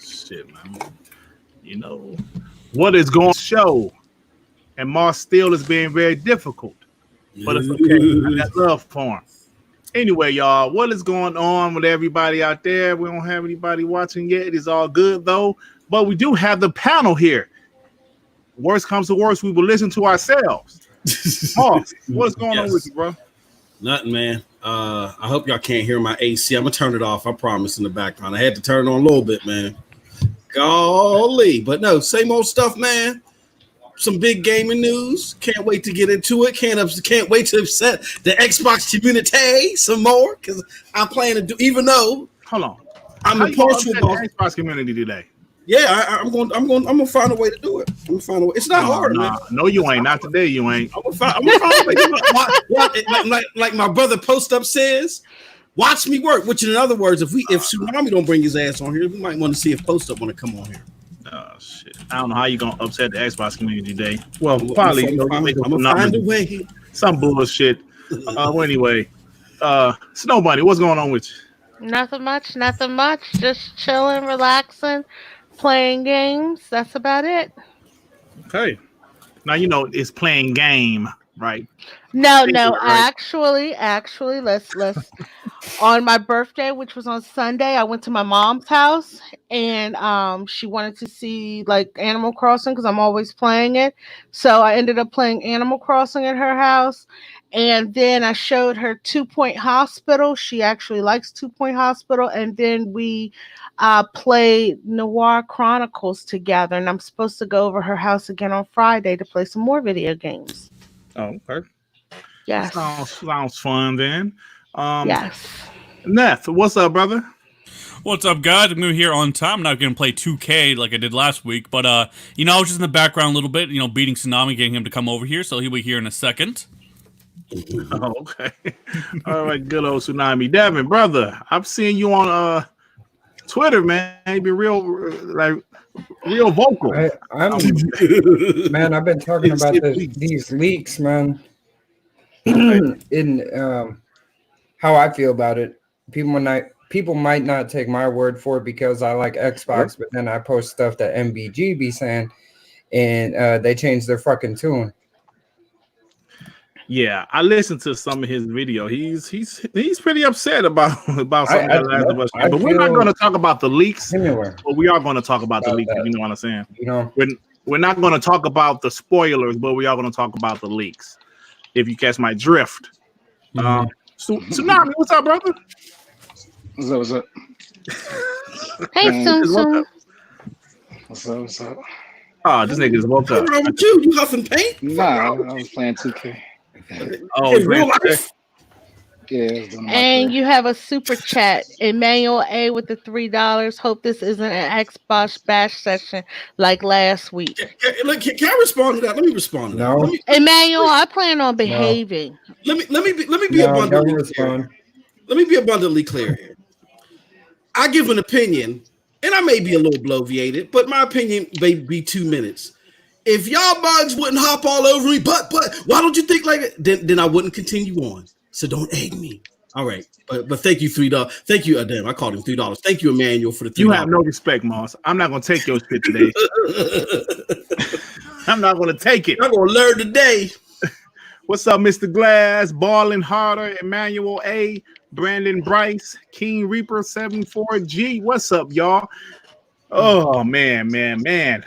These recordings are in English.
Shit, man. You know what is going to show, and Mars still is being very difficult, but it's okay. I got love for him. Anyway, y'all, what is going on with everybody out there? We don't have anybody watching yet. It's all good though, but we do have the panel here. Worst comes to worst, we will listen to ourselves. Mars, what's going on with you, bro? Nothing, man. I hope y'all can't hear my AC. I'm gonna turn it off. I promise. In the background, I had to turn it on a little bit, man. Golly, but no, same old stuff, man. Some big gaming news. Can't wait to get into it. Can't wait to upset the Xbox community some more because I'm planning to do. Even though, hold on, I'm the partial Xbox community today. Yeah, I'm gonna find a way to do it. I'm gonna find a way. It's not hard, man. No, you ain't. Not today, you ain't. I'm gonna find a way. Like my brother Post Up says, watch me work. Which, in other words, if Tsunami don't bring his ass on here, we might want to see if Post Up want to come on here. Oh shit! I don't know how you gonna upset the Xbox community today. Well, probably I'm gonna find a way. Some bullshit. Well, anyway, Snow Bunny, what's going on with you? Nothing much. Just chilling, relaxing, playing games. That's about it. Okay. Now you know it's playing game, right? No. Right? Actually, let's. On my birthday, which was on Sunday, I went to my mom's house, and she wanted to see like Animal Crossing because I'm always playing it. So I ended up playing Animal Crossing at her house, and then I showed her 2 Point Hospital. She actually likes 2 Point Hospital, and then we played Noir Chronicles together. And I'm supposed to go over her house again on Friday to play some more video games. Oh, okay. Yes. Sounds fun then. Yes. Neth, what's up, brother? What's up, guys? I'm going to be here on time. I'm not going to play 2K like I did last week, but, I was just in the background a little bit, beating Tsunami, getting him to come over here, so he'll be here in a second. Oh, okay. All right, good old Tsunami. Devin, brother, I've seen you on Twitter, man. You be real vocal. Man, I've been talking about these leaks, man. In how I feel about it, people might not take my word for it because I like Xbox, but then I post stuff that MBG be saying, and they change their fucking tune. Yeah, I listened to some of his video. He's pretty upset about something that Last of Us. But we're not going to talk about the leaks. Anywhere. But we are going to talk about the leaks. If you know what I'm saying? We're not going to talk about the spoilers, but we are going to talk about the leaks. If you catch my drift. Tsunami, what's up, brother? What's up? Hey, Soon. What's up? Oh, this nigga just woke up. What's wrong with you? You huffing paint? Nah, I was playing 2K. Oh, in real life? Yeah. And you have a super chat, Emmanuel A with the $3. Hope this isn't an Xbox bash session like last week. Can I respond to that? Let me respond to that. No. Emmanuel, I plan on behaving. Let me be abundantly clear. Let me be abundantly clear here. I give an opinion, and I may be a little bloviated, but my opinion may be 2 minutes. If y'all bugs wouldn't hop all over me, but why don't you think like it? Then I wouldn't continue on. So don't egg me. All right, but thank you, $3. Thank you, damn, I called him $3. Thank you, Emmanuel, for the $3. You have no respect, Moss. I'm not gonna take your shit today. I'm not gonna take it. I'm gonna learn today. What's up, Mr. Glass, Ballin' Harder, Emmanuel A, Brandon Bryce, King Reaper 74G. What's up, y'all? Oh man.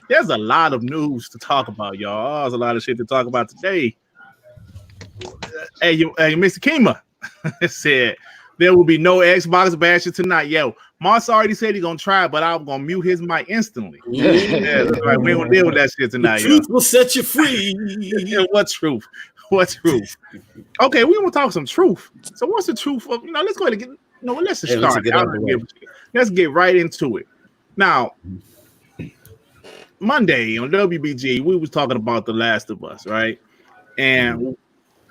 There's a lot of news to talk about, y'all. There's a lot of shit to talk about today. Hey, Mr. Kima said there will be no Xbox bashing tonight. Yo, Moss already said he's gonna try, but I'm gonna mute his mic instantly. Yeah, that's right. We ain't gonna deal with that shit tonight. The truth will set you free. What truth? Okay, we want to talk some truth. So what's the truth of, let's go ahead and get, let's just start. Let's get right into it. Now, Monday on WBG, we was talking about The Last of Us, right? And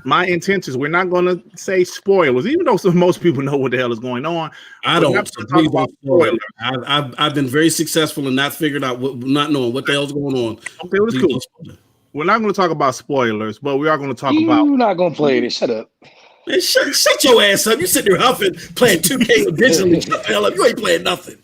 my intentions, we're not going to say spoilers, even though most people know what the hell is going on. I don't. Talk about spoilers. I've been very successful in not figuring out not knowing what the hell's going on. Okay, well, it's cool. We're not going to talk about spoilers, but we are going to talk about. You're not going to play it. Shut up. Man, shut your ass up. You sitting there huffing, playing 2K digitally. Shut the hell up. You ain't playing nothing.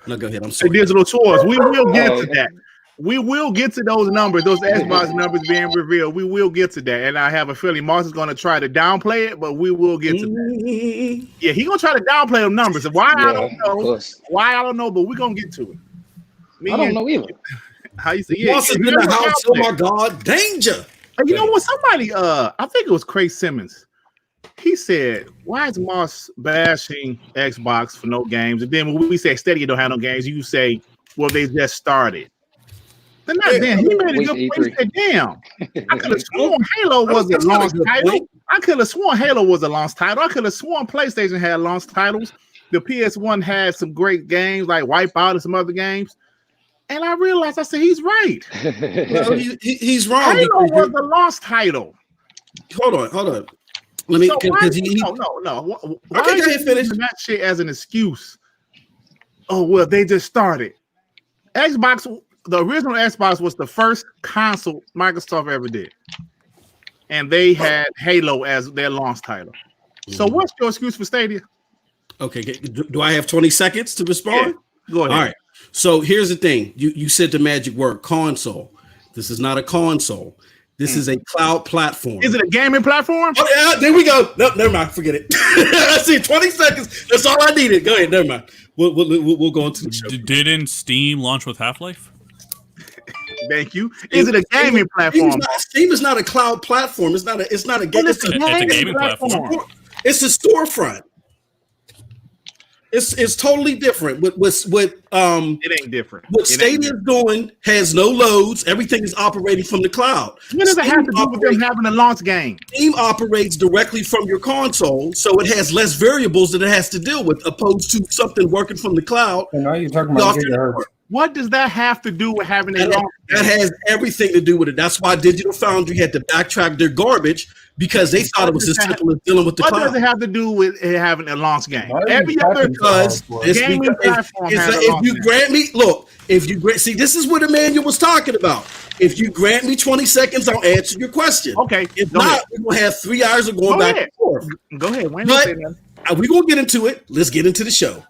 No, go ahead. I'm The sorry. digital tours. We will get to that. We will get to those numbers, those Xbox numbers being revealed. We will get to that, and I have a feeling Moss is going to try to downplay it, but we will get to that. Yeah, he's going to try to downplay them numbers. Why I don't know. Why I don't know, but we're going to get to it. I don't know either. How you say? Yeah, Moss is in the house. Oh my God, danger! You know what? Somebody, I think it was Craig Simmons. He said, "Why is Moss bashing Xbox for no games?" And then when we say Stadia don't have no games, you say, "Well, they just started." They're not damn. He made a good point. He said, "Damn, I could have sworn Halo was a launch title. I could have sworn Halo was a launch title. I could have sworn PlayStation had launch titles. The PS1 had some great games like Wipeout and some other games." And I realized, I said, he's right. No, he's wrong. Halo was the launch title. Hold on. Let me. So no. Why okay, go ahead, finish that shit as an excuse? Oh well, they just started. Xbox, the original Xbox was the first console Microsoft ever did, and they had Halo as their launch title. So what's your excuse for Stadia? Okay, do I have 20 seconds to respond? Yeah. Go ahead. All right. So here's the thing. You said the magic word, console. This is not a console. This is a cloud platform. Is it a gaming platform? Oh, yeah, there we go. No, never mind. Forget it. I see 20 seconds. That's all I needed. Go ahead. Never mind. We'll go into the show. Didn't Steam launch with Half-Life? Thank you. Is it a gaming platform? Steam is not a cloud platform. It's not a game. It's a gaming platform. It's a storefront. It's totally different. What it ain't different. What Stadia is doing has no loads. Everything is operating from the cloud. What does it have to do with them having a launch game? Steam operates directly from your console, so it has less variables that it has to deal with, opposed to something working from the cloud. And now you're talking about gigahertz. What does that have to do with having a launch? That has everything to do with it. That's why Digital Foundry had to backtrack their garbage, because they thought it was as simple as dealing with the cloud. What does it have to do with having a launch game? Every other gaming platform has a launch game. If you grant, see, this is what Emmanuel was talking about. If you grant me 20 seconds, I'll answer your question. Okay. If not, we're gonna have 3 hours of going back and forth. Go ahead. But we're gonna get into it. Let's get into the show.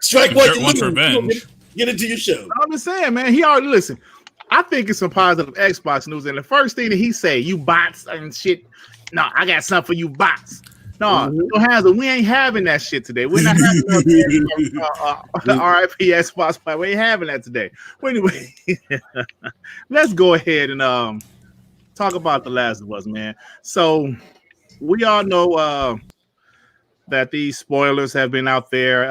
Strike one for revenge. Get into your show. I'm just saying, man. He already listen. I think it's some positive Xbox news, and the first thing that he say, "You bots and shit." No, I got something for you bots. No, we ain't having that shit today. We're not having RIP Xbox, but we ain't having that today. Well, anyway, let's go ahead and talk about The Last of Us, man. So we all know that these spoilers have been out there.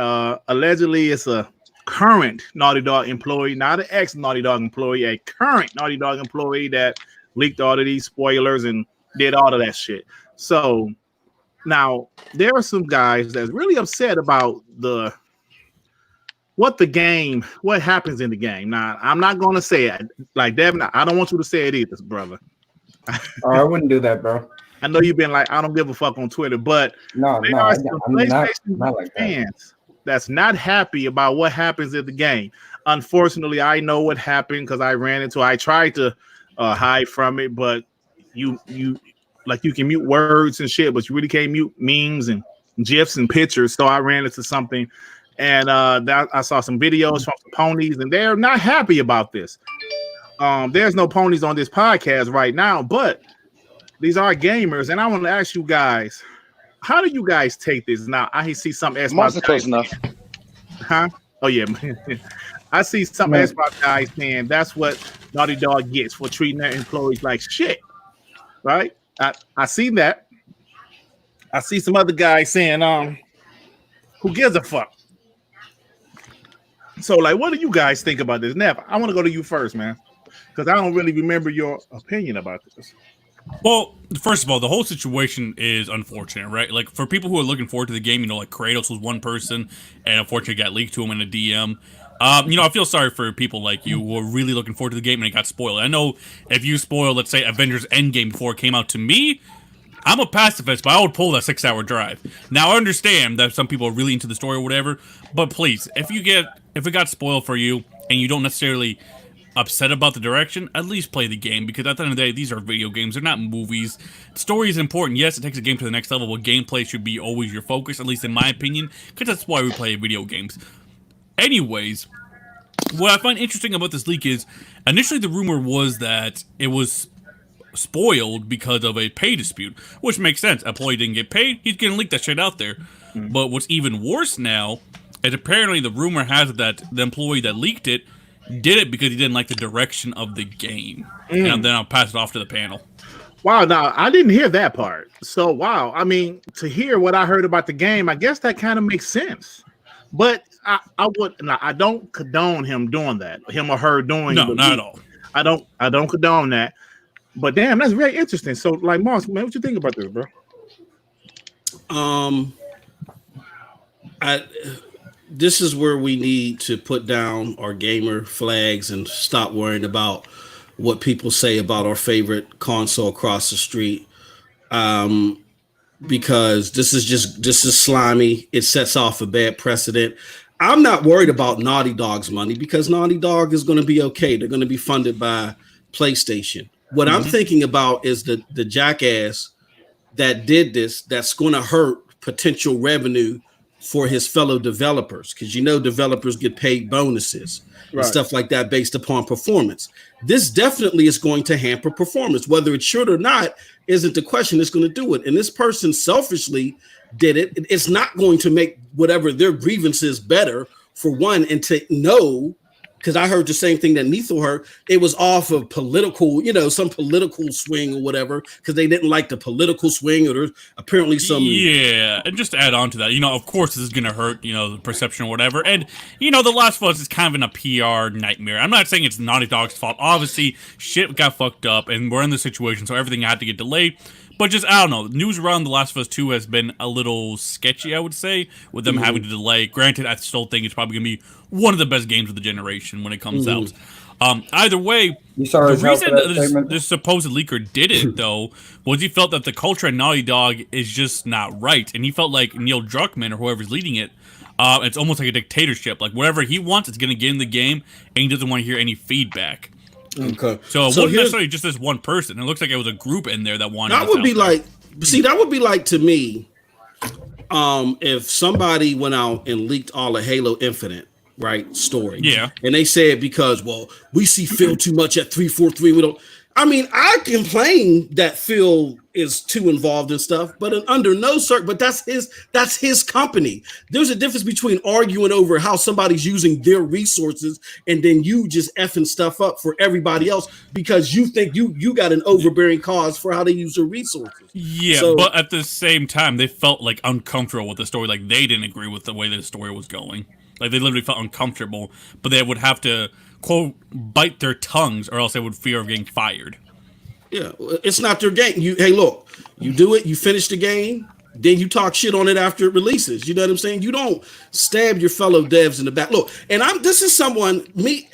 Allegedly, it's a current Naughty Dog employee, not an ex-Naughty Dog employee, a current Naughty Dog employee that leaked all of these spoilers and did all of that shit. So now there are some guys that's really upset about what happens in the game. Now, I'm not going to say it. Like, Devin, I don't want you to say it either, brother. I wouldn't do that, bro. I know you've been like, I don't give a fuck on Twitter, but no, I'm not like fans that's not happy about what happens in the game. Unfortunately, I know what happened because I tried to hide from it, but you can mute words and shit, but you really can't mute memes and GIFs and pictures. So I ran into something, and I saw some videos from some ponies, and they're not happy about this. There's no ponies on this podcast right now, but these are gamers, and I want to ask you guys, how do you guys take this? Now, I see some Xbox close enough. Huh? Oh, yeah. I see some Xbox guys saying that's what Naughty Dog gets for treating their employees like shit. Right? I see that. I see some other guys saying, who gives a fuck? So, like, what do you guys think about this? Nev, I want to go to you first, man, because I don't really remember your opinion about this. Well, first of all, the whole situation is unfortunate, right? Like, for people who are looking forward to the game, like Kratos was one person, and unfortunately got leaked to him in a DM. I feel sorry for people like you who are really looking forward to the game and it got spoiled. I know if you spoil, let's say, Avengers Endgame before it came out, to me, I'm a pacifist, but I would pull that 6-hour drive. Now, I understand that some people are really into the story or whatever, but please, if it got spoiled for you and you don't necessarily upset about the direction, at least play the game, because at the end of the day, these are video games, they're not movies. Story is important, yes, it takes a game to the next level, but gameplay should be always your focus, at least in my opinion, because that's why we play video games. Anyways, what I find interesting about this leak is initially the rumor was that it was spoiled because of a pay dispute, which makes sense. Employee didn't get paid, he's gonna leak that shit out there. But what's even worse now is apparently the rumor has it that the employee that leaked it did it because he didn't like the direction of the game. And then I'll pass it off to the panel. Wow, now I didn't hear that part. So wow, I mean, to hear what I heard about the game, I guess that kind of makes sense. But I don't condone him doing that, him or her doing. No, not at all. I don't condone that. But damn, that's very interesting. So, like, Moss, man, what you think about this, bro? This is where we need to put down our gamer flags and stop worrying about what people say about our favorite console across the street. Because this is slimy. It sets off a bad precedent. I'm not worried about Naughty Dog's money because Naughty Dog is going to be okay. They're going to be funded by PlayStation. What I'm thinking about is the jackass that did this that's going to hurt potential revenue for his fellow developers, because developers get paid bonuses and stuff like that based upon performance. This definitely is going to hamper performance. Whether it should or not isn't the question. It's going to do it. And this person selfishly did it. It's not going to make whatever their grievances better, for one, and to know, because I heard the same thing that Nethel heard, it was off of political, some political swing or whatever, because they didn't like the political swing, or there's apparently some. Yeah, and just to add on to that, of course this is going to hurt, the perception or whatever. And, The Last of Us is kind of in a PR nightmare. I'm not saying it's Naughty Dog's fault. Obviously, shit got fucked up, and we're in this situation, so everything had to get delayed. But just, I don't know, news around The Last of Us 2 has been a little sketchy, I would say, with them having to delay. Granted, I still think it's probably going to be one of the best games of the generation when it comes out. Either way, the reason this supposed leaker did it, though, was he felt that the culture at Naughty Dog is just not right. And he felt like Neil Druckmann, or whoever's leading it, it's almost like a dictatorship. Like, whatever he wants, it's going to get in the game, and he doesn't want to hear any feedback. Okay. So it wasn't necessarily just this one person. It looks like it was a group in there that wanted. That would be like to me, if somebody went out and leaked all of Halo Infinite, right, story. Yeah. And they said because, we see Phil too much at 343. We don't. I mean, I complain that Phil is too involved in stuff, but under no circ. But that's his company. There's a difference between arguing over how somebody's using their resources and then you just effing stuff up for everybody else because you think you got an overbearing cause for how they use their resources. Yeah, but at the same time, they felt like uncomfortable with the story. Like they didn't agree with the way the story was going. Like they literally felt uncomfortable, but they would have to, quote, bite their tongues or else they would fear of getting fired. Yeah, it's not their game. Hey, look, you do it, you finish the game, then you talk shit on it after it releases. You know what I'm saying? You don't stab your fellow devs in the back. Look, and this is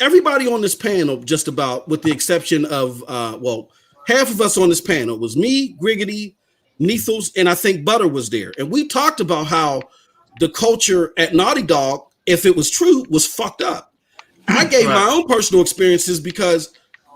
everybody on this panel, just about, with the exception of, half of us on this panel was me, Griggity, Nethels, and I think Butter was there. And we talked about how the culture at Naughty Dog, if it was true, was fucked up. I gave my own personal experiences because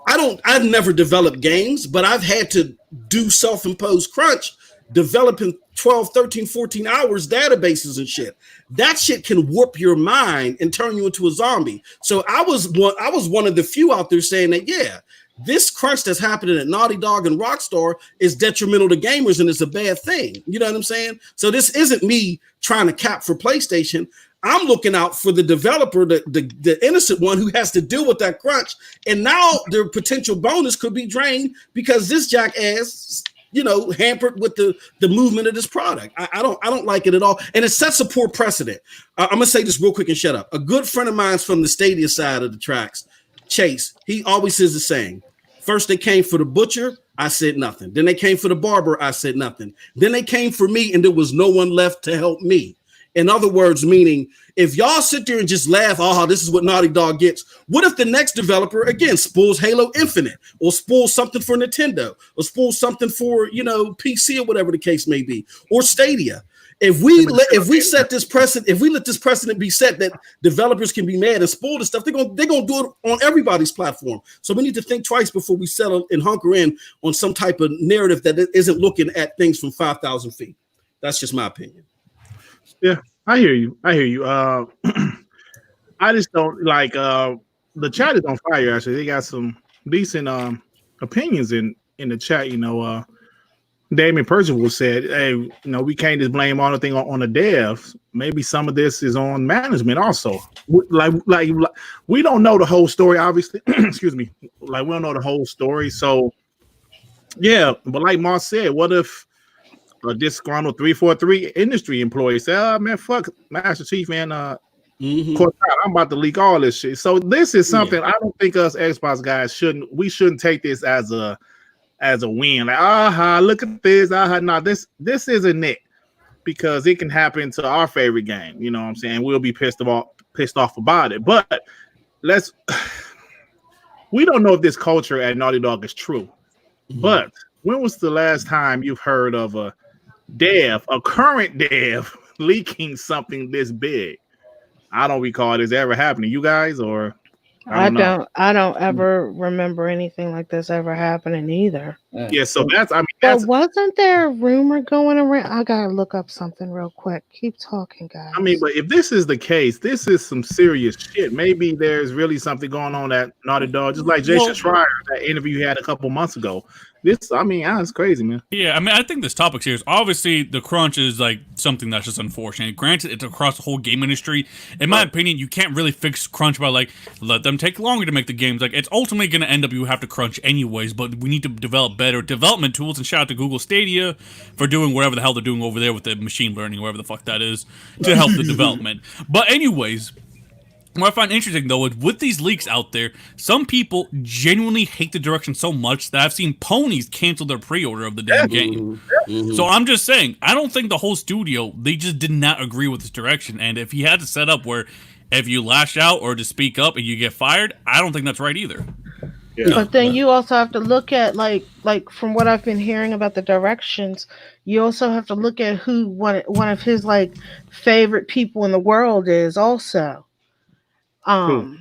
I've never developed games, but I've had to do self-imposed crunch, developing 12, 13, 14 hours databases and shit. That shit can warp your mind and turn you into a zombie. So I was one of the few out there saying that, yeah, this crunch that's happening at Naughty Dog and Rockstar is detrimental to gamers and it's a bad thing. You know what I'm saying? So this isn't me trying to cap for PlayStation. I'm looking out for the developer, the innocent one who has to deal with that crunch. And now their potential bonus could be drained because this jackass, hampered with the movement of this product. I don't like it at all. And it sets a poor precedent. I'm going to say this real quick and shut up. A good friend of mine's from the Stadia side of the tracks, Chase, he always says the same. First they came for the butcher, I said nothing. Then they came for the barber, I said nothing. Then they came for me and there was no one left to help me. In other words, meaning if y'all sit there and just laugh, this is what Naughty Dog gets. What if the next developer, again, spools Halo Infinite or spools something for Nintendo or spools something for, PC or whatever the case may be, or Stadia? If we set this precedent, if we let this precedent be set that developers can be mad and spoil the stuff, they're gonna do it on everybody's platform. So we need to think twice before we settle and hunker in on some type of narrative that isn't looking at things from 5,000 feet. That's just my opinion. Yeah, I hear you. I just don't like the chat is on fire. Actually, they got some decent opinions in the chat. Damien Percival said, "Hey, we can't just blame all the thing on the devs. Maybe some of this is on management also. Like we don't know the whole story, obviously. Excuse me. Like we don't know the whole story. So yeah, but like Moss said, what if a disgruntled 343 industry employee said, "Oh man, fuck Master Chief, man. I'm about to leak all this shit." So this is something I don't think us Xbox guys shouldn't take this as a win. Like, look at this. No, this isn't it, because it can happen to our favorite game. You know what I'm saying? We'll be pissed off about it. But we don't know if this culture at Naughty Dog is true. But when was the last time you've heard of a current dev leaking something this big? I don't recall this ever happening. You guys, or I don't ever remember anything like this ever happening either. Yeah, so but wasn't there a rumor going around? I gotta look up something real quick. Keep talking, guys. I mean, but if this is the case, this is some serious shit. Maybe there's really something going on at Naughty Dog, just like Jason Schreier, that interview you had a couple months ago. It's crazy, man. Yeah, I mean, I think this topic here is obviously the crunch is like something that's just unfortunate. Granted, it's across the whole game industry. In my opinion, you can't really fix crunch by like let them take longer to make the games. Like it's ultimately going to end up you have to crunch anyways. But we need to develop better development tools. And shout out to Google Stadia for doing whatever the hell they're doing over there with the machine learning, whatever the fuck that is, to help the development. But anyways. What I find interesting, though, is with these leaks out there, some people genuinely hate the direction so much that I've seen ponies cancel their pre-order of the damn game. So I'm just saying, I don't think the whole studio, they just did not agree with this direction. And if he had to set up where if you lash out or to speak up and you get fired, I don't think that's right either. Yeah. But then you also have to look at, like from what I've been hearing about the directions, you also have to look at who one of his, like, favorite people in the world is also. You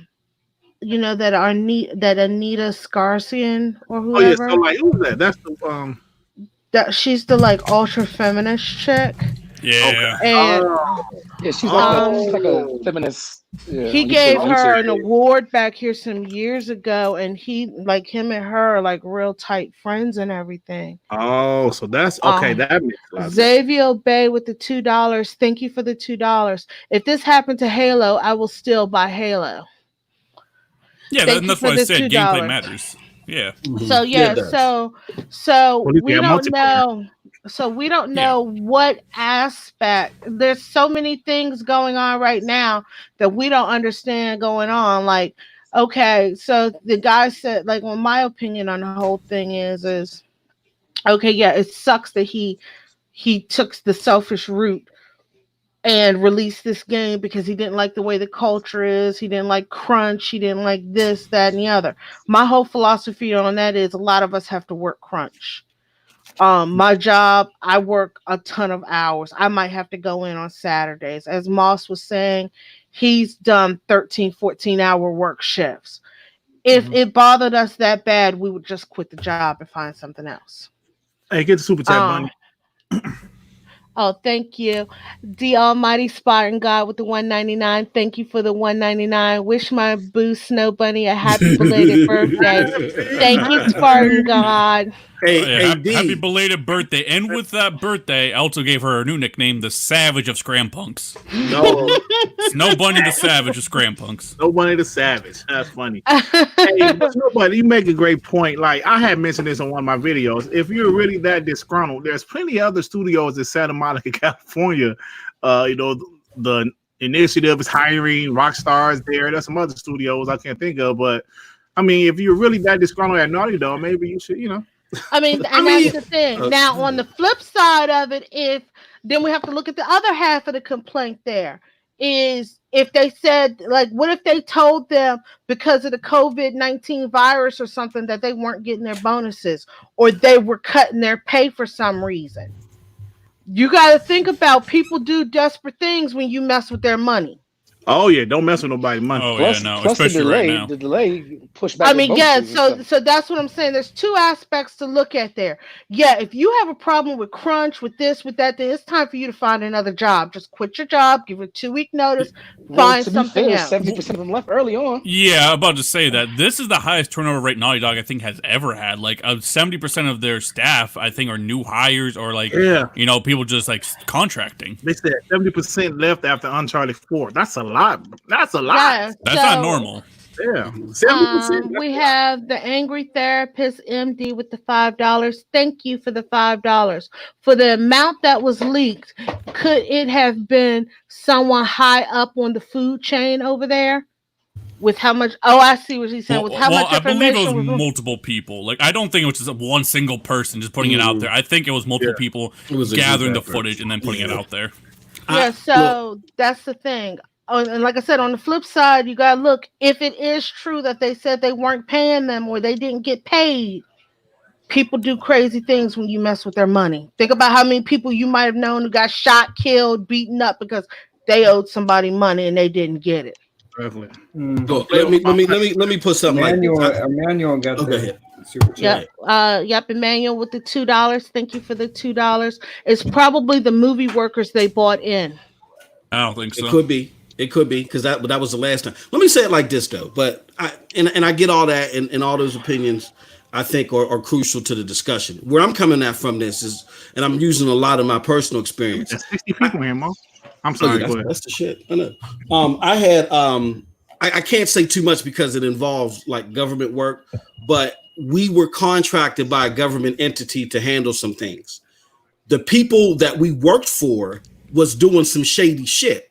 know that Anita Scarsian or whoever. Oh yeah, so like who's that? That's the that she's the like ultra feminist chick. Yeah. Okay. And yeah, she's like a feminist. Yeah, he gave her an award back here some years ago, and him and her are like real tight friends and everything. Oh, so that's okay. That makes a lot of sense. Xavier Bay with the $2. Thank you for the $2. If this happened to Halo, I will still buy Halo. Yeah, that's why I said gameplay matters. Yeah. So we don't know. So we don't know what aspect. There's so many things going on right now that we don't understand going on. Like, okay, so the guy said, like, well, my opinion on the whole thing is okay, yeah, it sucks that he took the selfish route and released this game because he didn't like the way the culture is. He didn't like crunch. He didn't like this, that, and the other. My whole philosophy on that is a lot of us have to work crunch. My job, I work a ton of hours. I might have to go in on Saturdays. As Moss was saying, he's done 13, 14-hour work shifts. If it bothered us that bad, we would just quit the job and find something else. Hey, get the super chat, Bunny. Oh, thank you. The almighty Spartan God with the $1.99. Thank you for the $1.99. Wish my boo Snow Bunny a happy belated birthday. Thank you, Spartan God. Happy belated birthday. And with that birthday, I also gave her a new nickname, the Savage of Scrampunks. No. Snow Bunny the Savage of Scrampunks. Snow Bunny the Savage. That's funny. Hey, Snow Bunny, you make a great point. Like, I had mentioned this on one of my videos. If you're really that disgruntled, there's plenty of other studios in Santa Monica, California. The initiative is hiring rock stars there. There's some other studios I can't think of. But, I mean, if you're really that disgruntled at Naughty Dog, maybe you should, I mean, that's the thing. Now, on the flip side of it, then we have to look at the other half of the complaint there. Is if they said, like, what if they told them because of the COVID-19 virus or something that they weren't getting their bonuses or they were cutting their pay for some reason? You got to think about people do desperate things when you mess with their money. Oh yeah, don't mess with nobody money. Oh Plus, yeah, no, plus the especially right delay, now. the delay pushed back. I the mean, yeah, bonuses and so stuff. so that's what I'm saying. There's two aspects to look at there. Yeah, if you have a problem with crunch, with this, with that, then it's time for you to find another job. Just quit your job, give a 2-week notice, Well, find to be something fair, else. 70% of them left early on. Yeah, I'm about to say that this is the highest turnover rate Naughty Dog I think has ever had. Like 70% of their staff I think are new hires or like people just like contracting. They said 70% left after Uncharted 4. That's a lot. That's a lot. Yeah, That's not normal. Yeah, 70%. We have the Angry Therapist MD with the $5. Thank you for the $5. For the amount that was leaked, could it have been someone high up on the food chain over there? With how much? Oh, I see what he's saying. With how much I believe it was information multiple people. Like I don't think it was just one single person just putting it out there. I think it was multiple people gathering the footage and then putting it out there. Yeah, so that's the thing. And like I said, on the flip side, you gotta look if it is true that they said they weren't paying them or they didn't get paid. People do crazy things when you mess with their money. Think about how many people you might have known who got shot, killed, beaten up because they owed somebody money and they didn't get it. Definitely. Look, let me put something Emmanuel got the super chat. Yep, Emmanuel with the $2. Thank you for the $2. It's probably the movie workers they bought in. I don't think so. It could be because that was the last time. Let me say it like this though, but I get all that and all those opinions I think are crucial to the discussion. Where I'm coming at from this is, and I'm using a lot of my personal experience. There's 60 people here, Mo. I'm sorry. That's the shit. I know. I had I can't say too much because it involves like government work, but we were contracted by a government entity to handle some things. The people that we worked for was doing some shady shit.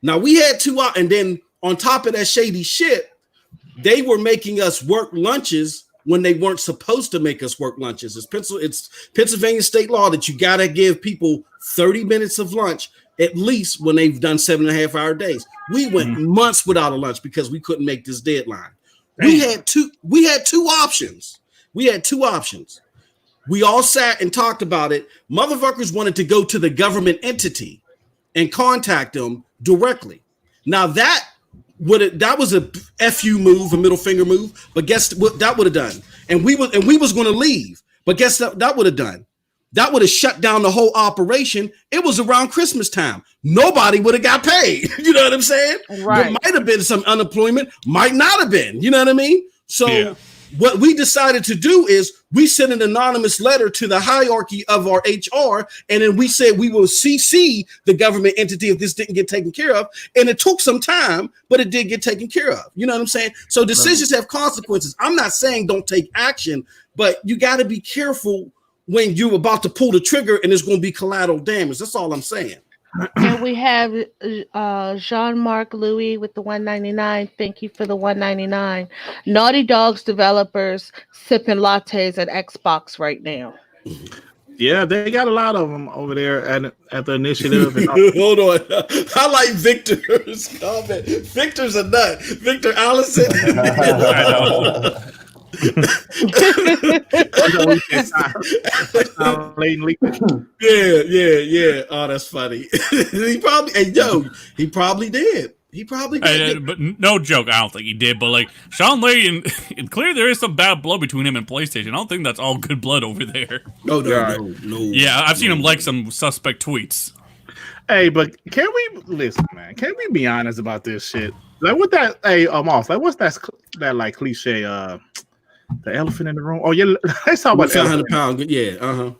Now we had two out, and then on top of that shady shit, they were making us work lunches when they weren't supposed to make us work lunches. It's Pennsylvania state law that you gotta give people 30 minutes of lunch at least when they've done 7.5-hour days. We went months without a lunch because we couldn't make this deadline. We had two options. We all sat and talked about it. Motherfuckers wanted to go to the government entity and contact them directly. Now that was a FU move, a middle finger move, but guess what that would have done? And we was going to leave, but guess that would have done? That would have shut down the whole operation. It was around Christmas time. Nobody would have got paid. You know what I'm saying? Right. There might have been some unemployment, might not have been. You know what I mean? So what we decided to do is we sent an anonymous letter to the hierarchy of our HR, and then we said we will CC the government entity if this didn't get taken care of. And it took some time, but it did get taken care of. You know what I'm saying? So decisions have consequences. I'm not saying don't take action, but you got to be careful when you're about to pull the trigger and there's going to be collateral damage. That's all I'm saying. And we have Jean-Marc Louis with the $1.99. Thank you for the $1.99. Naughty Dog's developers sipping lattes at Xbox right now. Yeah, they got a lot of them over there at the initiative. Hold on. I like Victor's comment. Victor's a nut. Victor Allison. Yeah. Oh, that's funny. He probably did. But no joke, I don't think he did. But like Sean Layden, and clearly there is some bad blood between him and PlayStation. I don't think that's all good blood over there. No. Yeah, I've seen him like some suspect tweets. Hey, but can we listen, man? Can we be honest about this shit? Like what that? Hey, Moss. Like what's that like cliche? The elephant in the room. Oh yeah, let's talk about 500-pound. Yeah,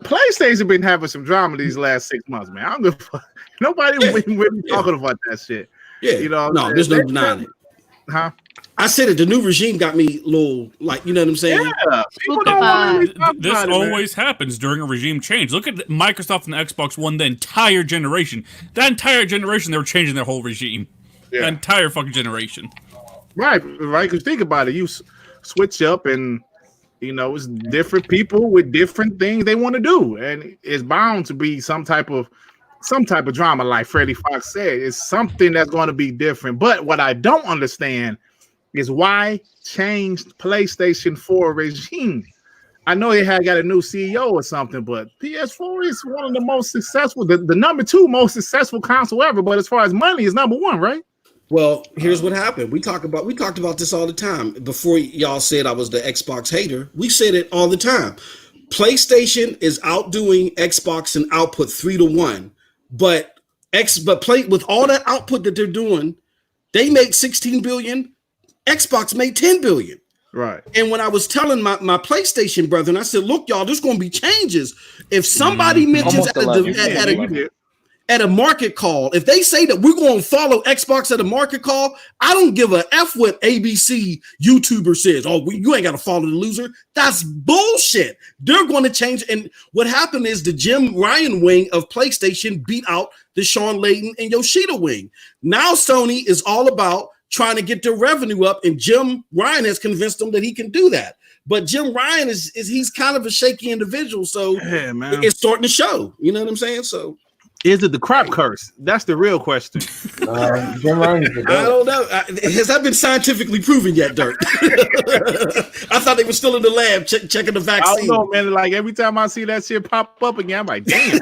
PlayStation been having some drama these last 6 months, man. I don't give a fuck. Nobody been really talking about that shit. Yeah, you know. No, there's no denying it. Huh? I said it. The new regime got me a little, like, you know what I'm saying? Yeah, people don't want to talk this about it, always happens during a regime change. Look at Microsoft and the Xbox One, the entire generation. That entire generation, they were changing their whole regime. Yeah. The entire fucking generation. Right. Because think about it. You switch up and you know it's different people with different things they want to do, and it's bound to be some type of drama, like Freddie Fox said. It's something that's going to be different. But what I don't understand is why change PlayStation 4 regime. I know they had got a new CEO or something, but PS4 is one of the most successful, the number 2 most successful console ever. But as far as money, it's number 1, right? Well, here's what happened. We talked about this all the time. Before y'all said I was the Xbox hater, we said it all the time. PlayStation is outdoing Xbox in output 3-1, but with all that output that they're doing, they made 16 billion. Xbox made 10 billion. Right. And when I was telling my PlayStation brethren, I said, look, y'all, there's going to be changes. If somebody mentions at a market call, if they say that we're going to follow Xbox at a market call, I don't give a F what ABC YouTuber says. Oh, you ain't got to follow the loser. That's bullshit. They're going to change. And what happened is the Jim Ryan wing of PlayStation beat out the Sean Layton and Yoshida wing. Now Sony is all about trying to get their revenue up, and Jim Ryan has convinced them that he can do that. But Jim Ryan he's kind of a shaky individual, so it's starting to show. You know what I'm saying? So is it the crap curse? That's the real question. Jim Ryan's the I don't know. Has that been scientifically proven yet, Dirk? I thought they were still in the lab checking the vaccine. I don't know, man. Like every time I see that shit pop up again, I'm like, damn.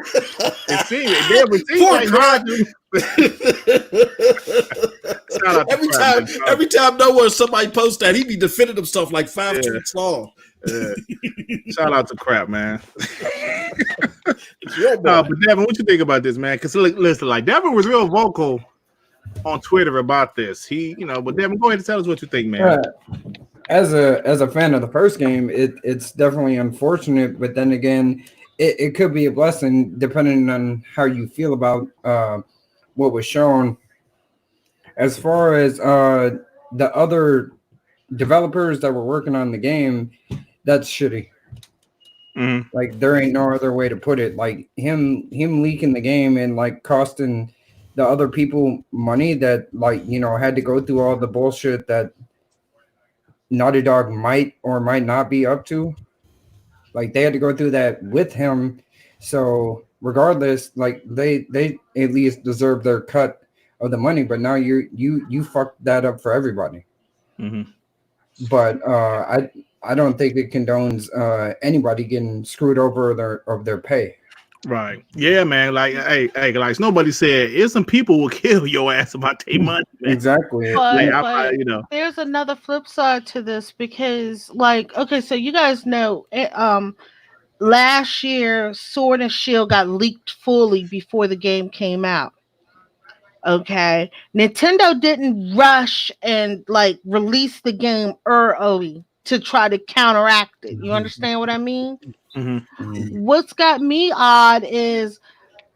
Every time nowhere somebody posts that, he be defending himself like 5 tweets long. Shout out to crap, man. No, but Devin, what you think about this, man? Because listen, like Devin was real vocal on Twitter about this. But Devin, go ahead and tell us what you think, man. As a fan of the first game, it's definitely unfortunate, but then again, it could be a blessing depending on how you feel about what was shown. As far as the other developers that were working on the game, that's shitty. Mm-hmm. Like there ain't no other way to put it. Like him leaking the game and like costing the other people money that had to go through all the bullshit that Naughty Dog might or might not be up to. Like they had to go through that with him. So regardless, like they at least deserve their cut of the money. But now you fucked that up for everybody. Mm-hmm. But I don't think it condones anybody getting screwed over of their pay. Right. Yeah, man. Like, hey, like nobody said, some people will kill your ass about their money. Man. Exactly. But there's another flip side to this because, okay, so you guys know, last year Sword and Shield got leaked fully before the game came out. Okay, Nintendo didn't rush and release the game early to try to counteract it. You understand what I mean? Mm-hmm. What's got me odd is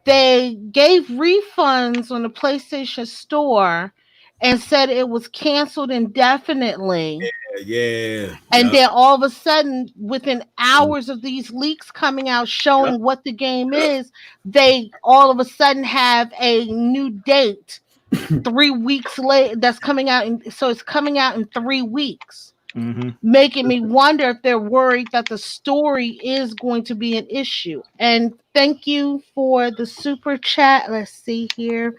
they gave refunds on the PlayStation Store and said it was canceled indefinitely. Yeah. And then all of a sudden, within hours of these leaks coming out showing what the game is, they all of a sudden have a new date 3 weeks later that's coming out. So it's coming out in 3 weeks. Mm-hmm. Making me wonder if they're worried that the story is going to be an issue. And thank you for the super chat. Let's see here.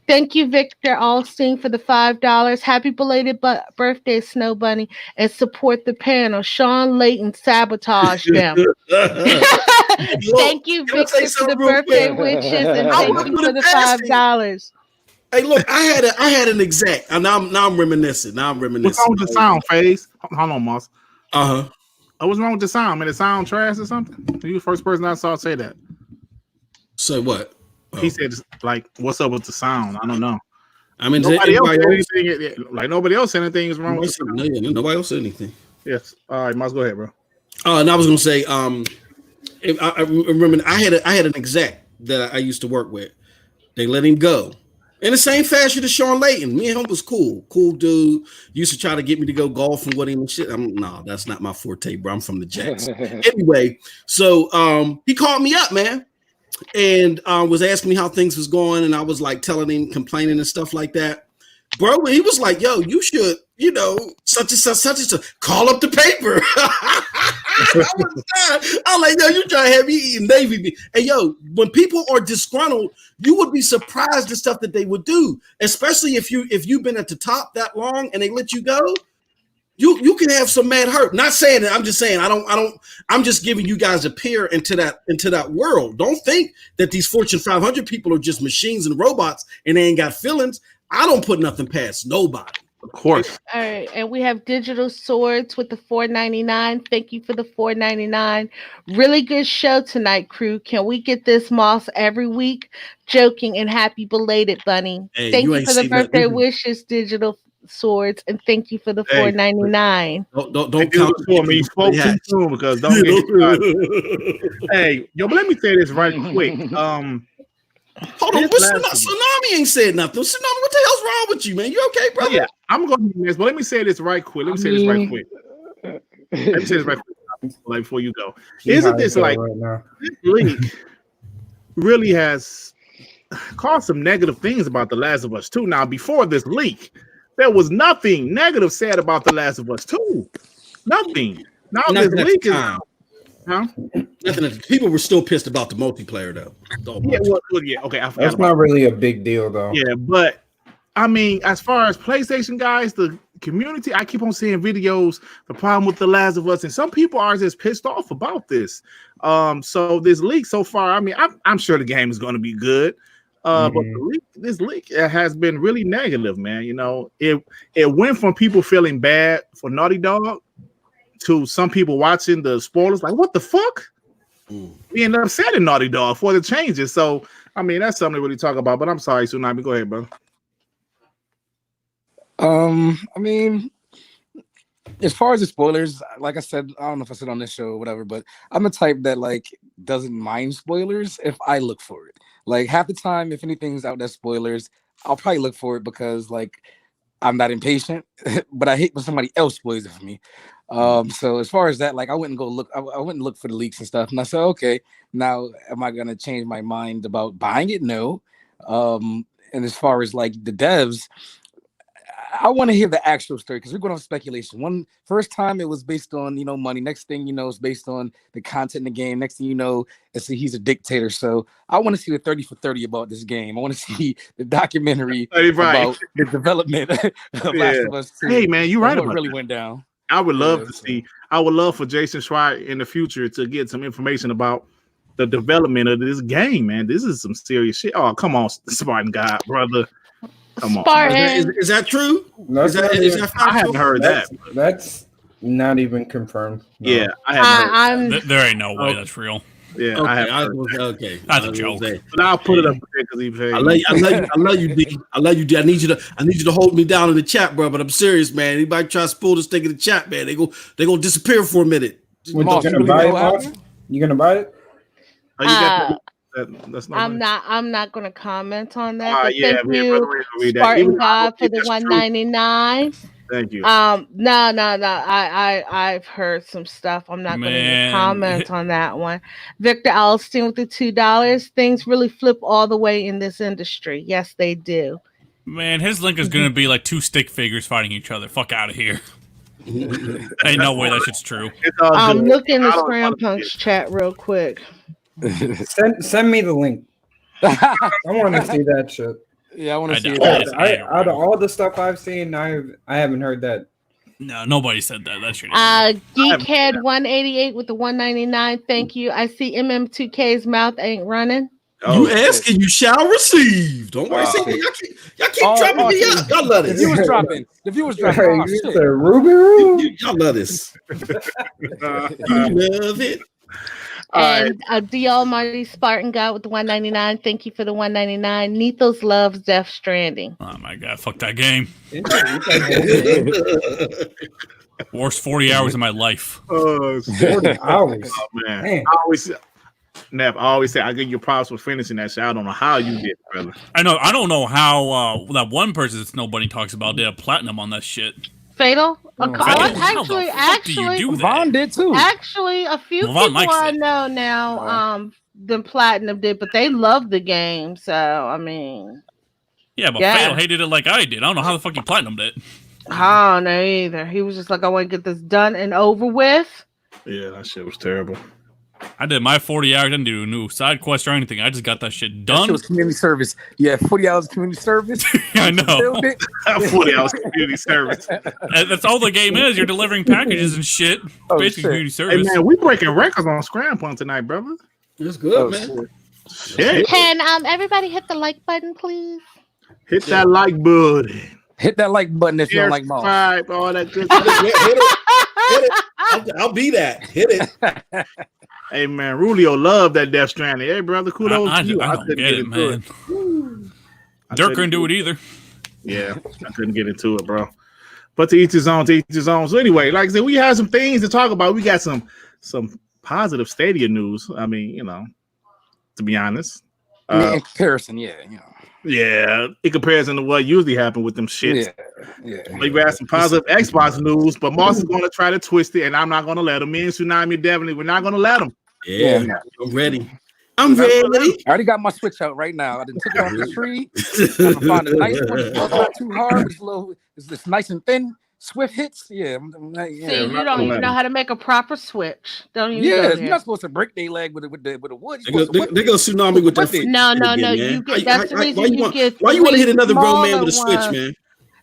Thank you, Victor Alstein, for the $5. Happy belated birthday, Snow Bunny, and support the panel. Sean Layton sabotaged them. Thank you, Victor, for the birthday wishes, and thank you for the $5. Hey, look, I had an exec, and now I'm reminiscing. What's wrong with the sound, FaZe? Hold on, Moss. What's wrong with the sound? Man, the sound trash or something? You the first person I saw say that. Say what? He said, what's up with the sound? I don't know. I mean, nobody else said anything is wrong with the sound. Nobody else said anything. Yes. All right, Moss, go ahead, bro. And I was gonna say, I remember I had an exec that I used to work with. They let him go. In the same fashion as Sean Layton. Me and him was cool dude. Used to try to get me to go golfing with him and shit. No, that's not my forte, bro. I'm from the Jacks. Anyway, so he called me up, man, and was asking me how things was going, and I was telling him, complaining and stuff like that. Bro, he was like, yo, you should, such and such, call up the paper. I'm like, yo, you trying to have me eating Navy meat. And yo, when people are disgruntled, you would be surprised the stuff that they would do, especially if you've been at the top that long and they let you go. You can have some mad hurt. Not saying that. I'm just saying I'm just giving you guys a peer into that world. Don't think that these Fortune 500 people are just machines and robots and they ain't got feelings. I don't put nothing past nobody. Of course. All right, and we have digital swords with the $4.99. Thank you for the $4.99. Really good show tonight, crew. Can we get this Moss every week? Joking and happy belated, Bunny. Hey, thank you you ain't for the seen that, birthday did you? wishes, digital swords, and thank you for the $4.99. Don't count for me. Spoke too soon because don't get started. Hey, yo, but let me say this right quick. Hold on, Tsunami ain't said nothing. Tsunami, what the hell's wrong with you, man? You okay, brother? Yeah, I'm going to this, but let me say this right quick. Let me say this right quick. Like before you go. Isn't this like this leak really has caused some negative things about The Last of Us 2? Now, before this leak, there was nothing negative said about The Last of Us 2. Nothing. Now this leak is out. Huh? People were still pissed about the multiplayer, though. Yeah, okay. I forgot That's not really a big deal, though. Yeah, but I mean, as far as PlayStation guys, the community, I keep on seeing videos. The problem with The Last of Us, and some people are just pissed off about this. So this leak so far, I mean, I'm sure the game is going to be good. But this leak has been really negative, man. You know, it went from people feeling bad for Naughty Dog to some people watching the spoilers like, what the fuck? We ended up setting Naughty Dog for the changes. So, I mean, that's something to really talk about. But I'm sorry, Tsunami. Go ahead, bro. I mean, as far as the spoilers, like I said, I don't know if I said on this show or whatever, but I'm the type that like doesn't mind spoilers if I look for it. Like half the time, if anything's out there spoilers, I'll probably look for it because like I'm not impatient, but I hate when somebody else spoils it for me. So as far as that, like I wouldn't look for the leaks and stuff. And I said, okay, now am I gonna change my mind about buying it? No. And as far as like the devs, I want to hear the actual story because we're going on speculation. First time it was based on money. Next thing it's based on the content in the game. Next thing he's a dictator. So I want to see the 30 for 30 about this game. I want to see the documentary about the development of Last of Us 2. Hey man, you're right. What really went down. I would love to see. I would love for Jason Schreier in the future to get some information about the development of this game. Man, this is some serious shit. Oh, come on, Spartan God, brother. Come on. Is that true? Is that I haven't heard that. That's not even confirmed. No. Yeah, I haven't heard. There ain't no way that's real. Yeah, okay, I haven't heard okay. That's a joke. But I'll put it up there because he paid. I love you, D. I love you, D. I need you to hold me down in the chat, bro. But I'm serious, man. Anybody try to spoil this thing in the chat, man, they gonna disappear for a minute. You gonna buy it? You gonna buy it? Oh, you got that's not I'm not going to comment on that. But yeah, thank you, Spartan God, for the $1.99. Thank you. No. I've heard some stuff. I'm not going to comment on that one. Victor Alstein with the $2. Things really flip all the way in this industry. Yes, they do. Man, his link is going to be like two stick figures fighting each other. Fuck out of here. Ain't no way that shit's true. I'm looking at Scrampunks chat real quick. Send me the link. I want to see that shit. Yeah, I want to see it. Out of all the stuff I've seen, I haven't heard that. No, nobody said that. That's your Geekhead 188 with the $1.99. Thank you. I see MM2K's mouth ain't running. You ask and you shall receive. Don't worry. Y'all keep dropping me up. Y'all love this. The viewers dropping. Ruby. Y'all love this. You love it. And the Almighty Spartan God with the $1.99. Thank you for the $1.99. Nethos loves Death Stranding. Oh my god, fuck that game. Worst 40 hours of my life. 40 hours. Oh man. I always say I give you props for finishing that shit. I don't know how you did, brother. I don't know how that one person that nobody talks about did a platinum on that shit. Fatal? Actually, Vaughn did too. Actually, a few people I know now the platinum did, but they love the game. So I mean, Fatal hated it like I did. I don't know how the fuck he platinumed it. I don't know either. He was just like, I want to get this done and over with. Yeah, that shit was terrible. I did my 40 hours. I didn't do a new side quest or anything. I just got that shit That done. shit was community service. Yeah, 40 hours community service. I know. 40 hours community service. That's all the game is. You're delivering packages and shit. Oh, Basically, shit. community service. Hey man, we breaking records on Scrampunks tonight, brother. That's good, man. Shit. Can everybody hit the like button, please? Hit that like button. Hit that like button if you don't like Moss. Subscribe, all that good Hit stuff. it. I'll be that. Hit it. Hey man, Rulio loved that Death Stranding. Hey brother, kudos I to you. don't couldn't get it, into man. Dirk couldn't do it either. Yeah, I couldn't get into it, bro. But to each his own, to each his own. So anyway, like I said, we have some things to talk about. We got some positive Stadia news. I mean, you know, to be honest. In comparison, yeah, you know. Yeah, in comparison to what usually happens with them shits. Yeah. We got some positive Xbox news, but Moss is going to try to twist it, and I'm not going to let him. Me and Tsunami definitely, we're not going to let him. Yeah, I'm ready. I'm ready. I already got my Switch out right now. I done took it off the tree. I'm gonna find a nice one. It's not too hard. It's nice and thin. Swift hits. Yeah. See, you don't even know how to make a proper switch. Don't even. Yeah, go you're there. not supposed to break their leg with the wood. They go Tsunami with that. No. You get. That's the reason you get. Why you want to hit another grown man with a smaller Switch, man?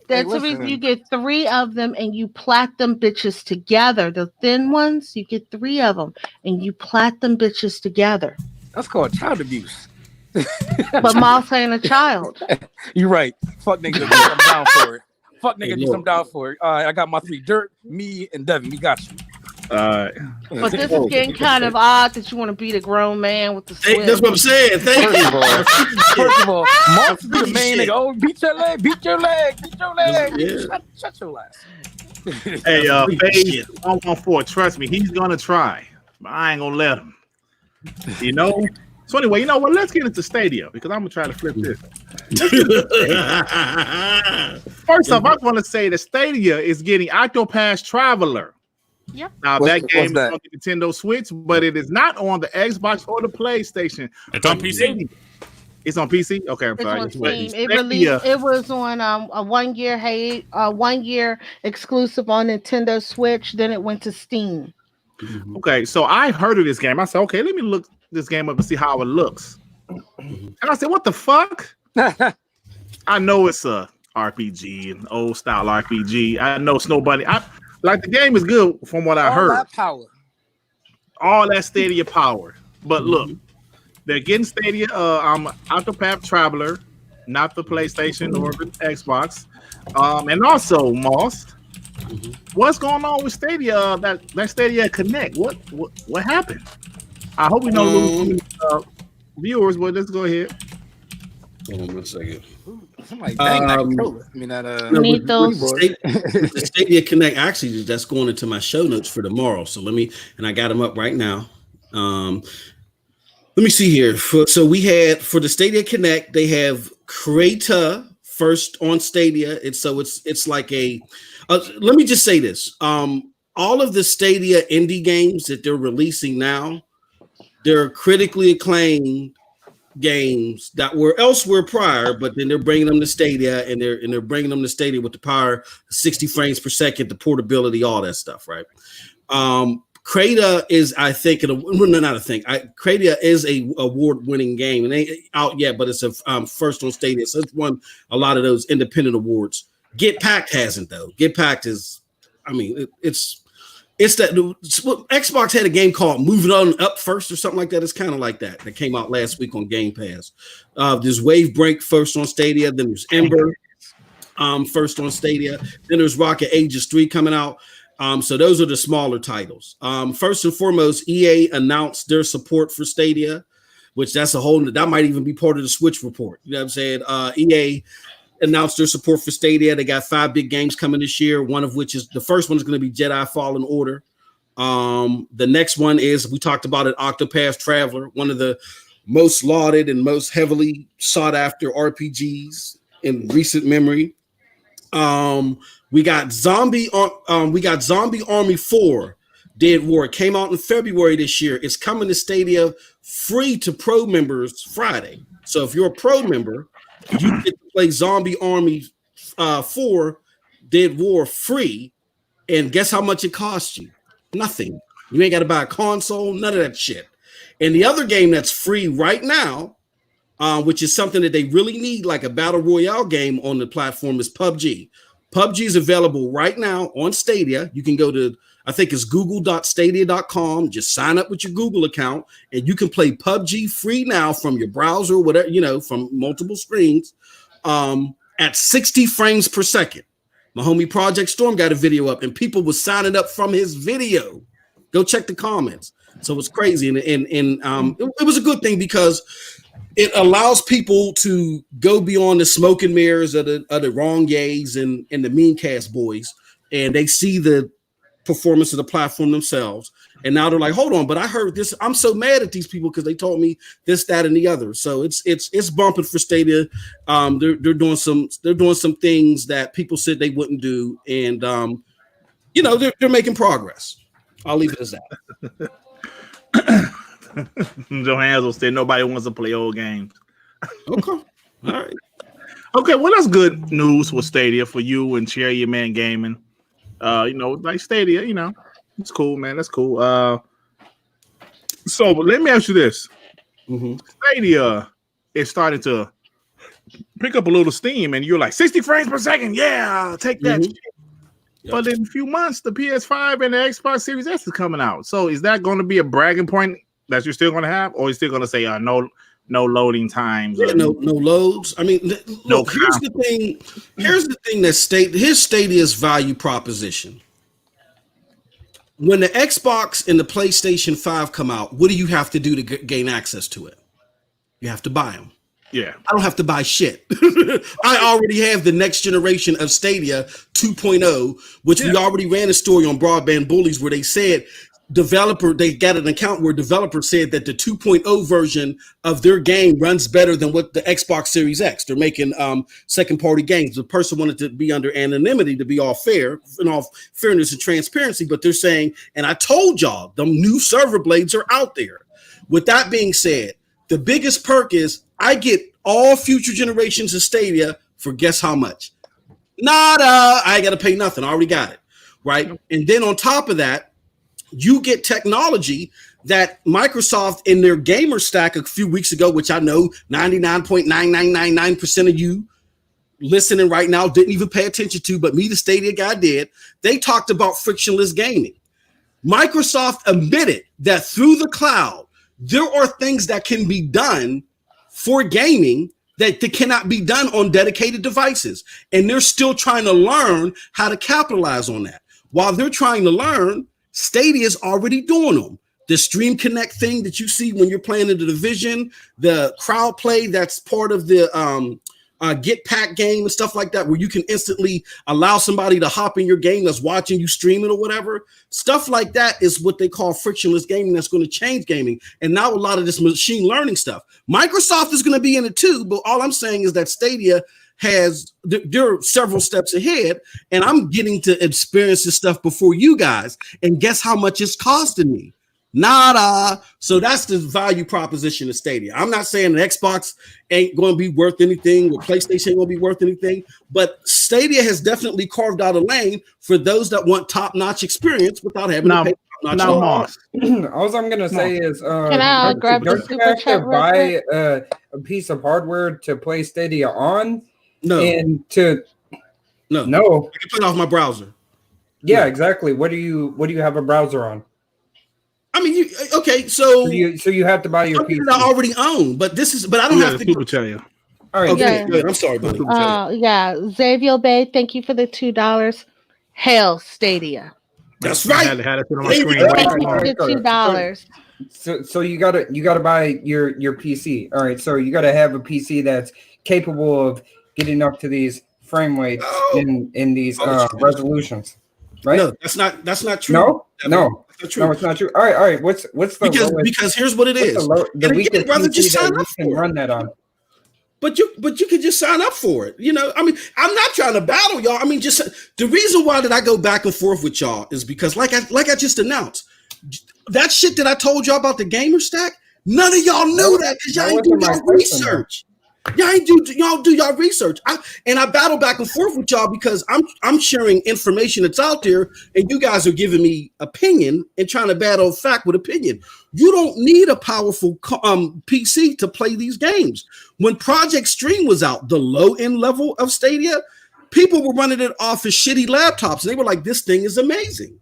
That's the reason you get 3 of them and you plat them bitches together. The thin ones, you get 3 of them and you plat them bitches together. That's called child abuse. But Moss ain't a child. You're right. Fuck nigga, I'm down for it. Fuck nigga, I'm down for it. All right, I got my 3: Dirt, me, and Devin. We got you. But this is getting kind of odd that you want to beat a grown man with the Switch. That's what I'm saying. Thank you. First of all, Moss is the main nigga. Oh, beat your leg. Yeah. Shut your ass. Hey, Phase 114, trust me, he's going to try. But I ain't going to let him. You know? So anyway, you know what? Let's get into Stadia because I'm going to try to flip this. First off, I want to say that Stadia is getting Octopath Traveler. Yep. Now that game is on the Nintendo Switch, but it is not on the Xbox or the PlayStation. It's on PC. It's on PC. Okay, I'm It's sorry. on Steam. It released. It was on a 1 year 1 year exclusive on Nintendo Switch. Then it went to Steam. Okay, so I heard of this game. I said, okay, let me look this game up and see how it looks. And I said, what the fuck? I know it's a RPG, an old style RPG. I know it's nobody. Like the game is good from what I heard. All that power. All that Stadia power. But look, they're getting Stadia. Octopath Traveler, not the PlayStation or the Xbox. And also, Moss, what's going on with Stadia? That Stadia Connect. What happened? I hope we know lose viewers, but let's go ahead. Hold on 1 second. Somebody bang that controller. I mean Need those. The Stadia Connect actually that's going into my show notes for tomorrow. So I got them up right now. Let me see here. So we had for the Stadia Connect, they have Creta first on Stadia. It's like a. Let me just say this. All of the Stadia indie games that they're releasing now, they're critically acclaimed games that were elsewhere prior, but then they're bringing them to Stadia, and they're bringing them to Stadia with the power, 60 frames per second, the portability, all that stuff, right? Creta is, I think, Creta is a award-winning game, and it ain't out yet, but it's a first on Stadia, so it's won a lot of those independent awards. Get Packed hasn't though. Get Packed is, I mean, it's that Xbox had a game called Moving On Up First or something like that. It's kind of like that. That came out last week on Game Pass. There's Wave Break first on Stadia. Then there's Ember first on Stadia. Then there's Rocket Ages 3 coming out. So those are the smaller titles. First and foremost, EA announced their support for Stadia, which that might even be part of the Switch report. You know what I'm saying? EA announced their support for Stadia. They got 5 big games coming this year, one of which is the first one is going to be Jedi Fallen Order. The next one is, we talked about it, Octopath Traveler, one of the most lauded and most heavily sought after RPGs in recent memory. We got Zombie Army 4 Dead War. It came out in February this year. It's coming to Stadia free to pro members Friday. So if you're a pro member, you get to play Zombie Army 4 Dead War free. And guess how much it costs you? Nothing. You ain't got to buy a console, none of that shit. And the other game that's free right now, which is something that they really need, like a battle royale game on the platform, is PUBG. PUBG is available right now on Stadia. You can go to, I think it's google.stadia.com. Just sign up with your Google account, and you can play PUBG free now from your browser, whatever, you know, from multiple screens, at 60 frames per second. My homie Project Storm got a video up, and people were signing up from his video. Go check the comments. So it's crazy, and it was a good thing because it allows people to go beyond the smoke and mirrors of the wrong yays and the mean cast boys, and they see the performance of the platform themselves. And now they're like, hold on, but I heard this. I'm so mad at these people because they told me this, that, and the other. So it's bumping for Stadia. They're doing some things that people said they wouldn't do, and you know, they're making progress. I'll leave it as that. Joe Hansel said nobody wants to play old games. Okay. All right. Okay, well, that's good news with Stadia for you and Cherry Your Man Gaming. You know, like Stadia, you know, it's cool, man. That's cool. So let me ask you this. Stadia is starting to pick up a little steam, and you're like 60 frames per second. Yeah, take that shit. Yep. But in a few months, the PS5 and the Xbox Series S is coming out. So is that going to be a bragging point that you're still going to have, or are you still going to say no loading times? Yeah, no loads. I mean, look, here's the thing. Here's the thing that here's Stadia's value proposition. When the Xbox and the PlayStation 5 come out, what do you have to do to gain access to it? You have to buy them. Yeah, I don't have to buy shit. I already have the next generation of Stadia 2.0, which we already ran a story on Broadband Bullies where they said they got an account where developers said that the 2.0 version of their game runs better than what the Xbox Series X. They're making second party games. The person wanted to be under anonymity to be all fair and all fairness and transparency, but they're saying, and I told y'all, the new server blades are out there. With that being said, the biggest perk is I get all future generations of Stadia for guess how much? Nada. I ain't got to pay nothing. I already got it. Right. And then on top of that, you get technology that Microsoft in their gamer stack a few weeks ago, which I know 99.9999% of you listening right now didn't even pay attention to, but me, the Stadia guy, did. They talked about frictionless gaming. Microsoft admitted that through the cloud, there are things that can be done for gaming that cannot be done on dedicated devices. And they're still trying to learn how to capitalize on that. While they're trying to learn, Stadia is already doing them. The Stream Connect thing that you see when you're playing in the Division, the crowd play that's part of the Get Pack game and stuff like that, where you can instantly allow somebody to hop in your game that's watching you stream it or whatever. Stuff like that is what they call frictionless gaming. That's going to change gaming. And now a lot of this machine learning stuff. Microsoft is going to be in it too, but all I'm saying is that Stadia there are several steps ahead, and I'm getting to experience this stuff before you guys. And guess how much it's costing me? Nada. So that's the value proposition of Stadia. I'm not saying the Xbox ain't going to be worth anything or PlayStation ain't going to be worth anything, but Stadia has definitely carved out a lane for those that want top-notch experience without having to pay top-notch. All I'm going to say is, can I grab the super chat to buy a piece of hardware to play Stadia on? No. And to no. I can play it off my browser. Yeah, exactly. What do you have a browser on? I mean, so you have to buy your PC. I already own, but I don't have to super tell you. All right, okay, good. I'm sorry, buddy. Yeah, Xavier Bay, thank you for the $2. Hail Stadia. That's right. I had it on my screen. $2. So you gotta buy your PC. All right, so you gotta have a PC that's capable of getting up to these frame rates in these resolutions. Right? No, that's not true. No, it's not true. All right. What's the because here's what it is. The weakest brother, just sign up and run that on. But you could just sign up for it. You know, I mean, I'm not trying to battle y'all. I mean, just the reason why that I go back and forth with y'all is because, like I just announced, that shit that I told y'all about the gamer stack, none of y'all knew that because y'all ain't do your research. Y'all do y'all research. I battle back and forth with y'all because I'm sharing information that's out there, and you guys are giving me opinion and trying to battle fact with opinion. You don't need a powerful PC to play these games. When Project Stream was out, the low end level of Stadia, people were running it off of shitty laptops, and they were like, "This thing is amazing."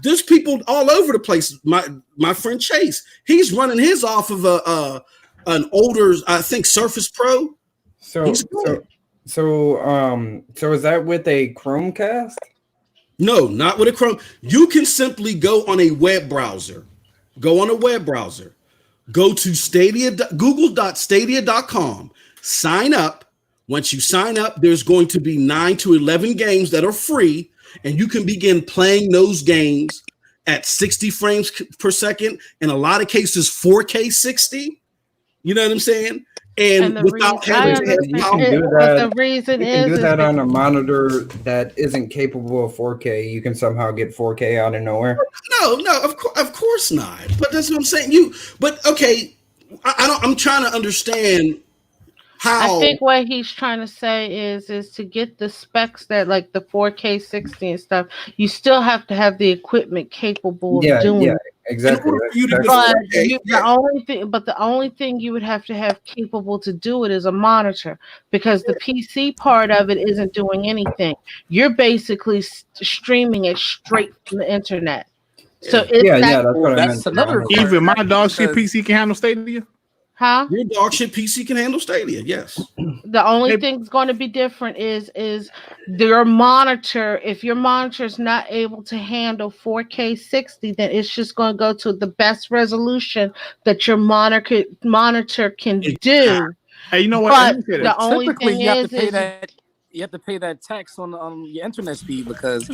There's people all over the place. My friend Chase, he's running his off of an older, I think, Surface Pro. So is that with a Chromecast? No, not with a Chrome. You can simply go on a web browser. Go to Stadia, google.stadia.com, sign up. Once you sign up, there's going to be 9 to 11 games that are free, and you can begin playing those games at 60 frames per second. In a lot of cases, 4K 60. You know what I'm saying? And without having to have the reason you can do that on a monitor that isn't capable of 4K. You can somehow get 4K out of nowhere. No, of course not. But that's what I'm saying. I'm trying to understand how. I think what he's trying to say is to get the specs that like the 4K 60 and stuff, you still have to have the equipment capable of doing it. Exactly. The only thing you would have to have capable to do it is a monitor, because the PC part of it isn't doing anything. You're basically streaming it straight from the internet. So that's another. Even my dog shit PC can handle Stadia. Huh? Your dog shit PC can handle Stadia, yes. The only thing's going to be different is your monitor. If your monitor is not able to handle 4K 60, then it's just going to go to the best resolution that your monitor can do. Hey, you know what? But the only thing you have to pay that tax on your internet speed, because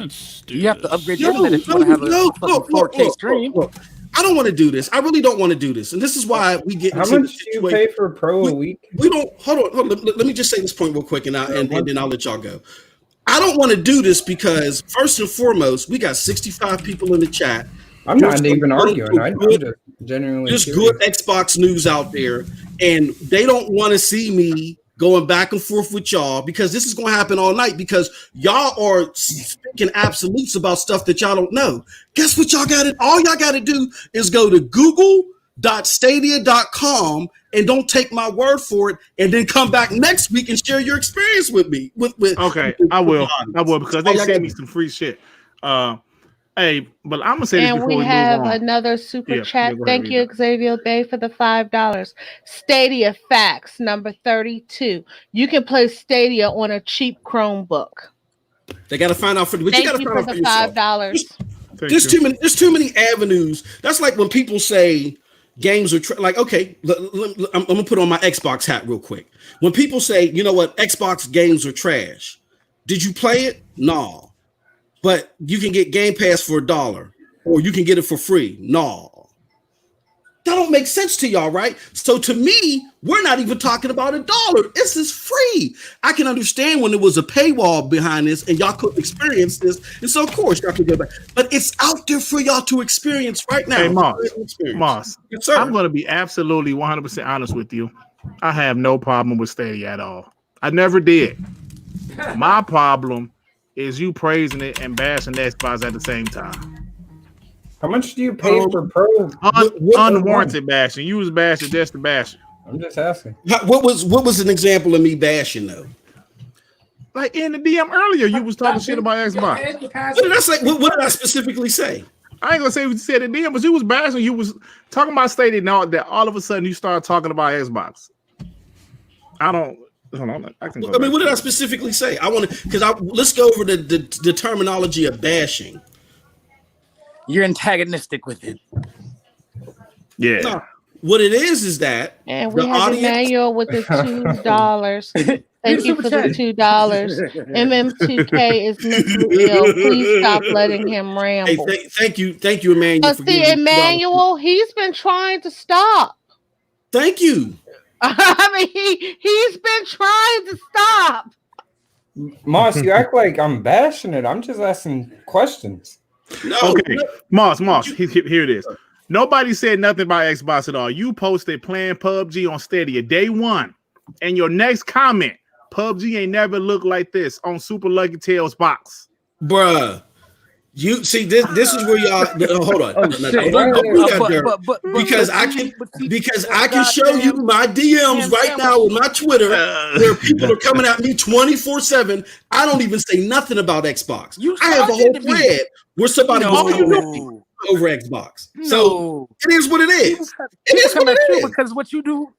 you have to upgrade your internet if you want to have a 4K stream. I don't want to do this. I really don't want to do this, and this is why we get. How much do you pay for Pro a week? We don't. Hold on. Let me just say this point real quick, and then I'll let y'all go. I don't want to do this because first and foremost, we got 65 people in the chat. I'm not even arguing. I'm just genuinely there's good Xbox news out there, and they don't want to see me going back and forth with y'all, because this is going to happen all night, because y'all are speaking absolutes about stuff that y'all don't know. Guess what all y'all got to do is go to google.stadia.com and don't take my word for it, and then come back next week and share your experience with me. I will because they sent me some free shit. Hey, but I'm gonna say this before we have move on. Another super chat. Thank you, Xavier Bay, for the $5. Stadia facts number 32. You can play Stadia on a cheap Chromebook. They got to find out for you. Thank you for the $5. There's too many avenues. That's like when people say games are like, okay, I'm gonna put on my Xbox hat real quick. When people say, you know what, Xbox games are trash. Did you play it? No. But you can get Gamepass for $1, or you can get it for free. No, that don't make sense to y'all, right? So to me, we're not even talking about $1. This is free. I can understand when there was a paywall behind this and y'all couldn't experience this, and so of course y'all can go back. But it's out there for y'all to experience right now. Hey, Moss, yes, sir. I'm going to be absolutely 100% honest with you. I have no problem with Stadia at all. I never did. My problem is you praising it and bashing the Xbox at the same time. How much do you pay for Pro? Unwarranted bashing. You was bashing just to bash it. I'm just asking. What was an example of me bashing though? Like in the DM earlier, you was talking shit about Xbox. What did I say? What did I specifically say? I ain't gonna say what you said in DM, but you was bashing. You was talking about Stadia. Now that all of a sudden you start talking about Xbox. I don't. Hold on, what did I specifically say? I want to, because let's go over the terminology of bashing. You're antagonistic with it. Yeah. No, what it is that, and we have Emmanuel with the $2. Thank you for the $2. MM2K is mentally ill. Please stop letting him ramble. Hey, thank you, Emmanuel. See, Emmanuel, he's been trying to stop. Thank you. I mean, he's been trying to stop. Moss, you act like I'm bashing it. I'm just asking questions. No, okay, Moss, here it is. Nobody said nothing about Xbox at all. You posted playing PUBG on Stadia day one. And your next comment, PUBG ain't never looked like this on Super Lucky Tails box. Bruh. You see this is where y'all hold on. Because I can show you my DMs right now with my Twitter where people are coming at me 24/7. I don't even say nothing about Xbox. I have a whole thread where somebody over Xbox. So it is what it is. It is what it is. Because what you do.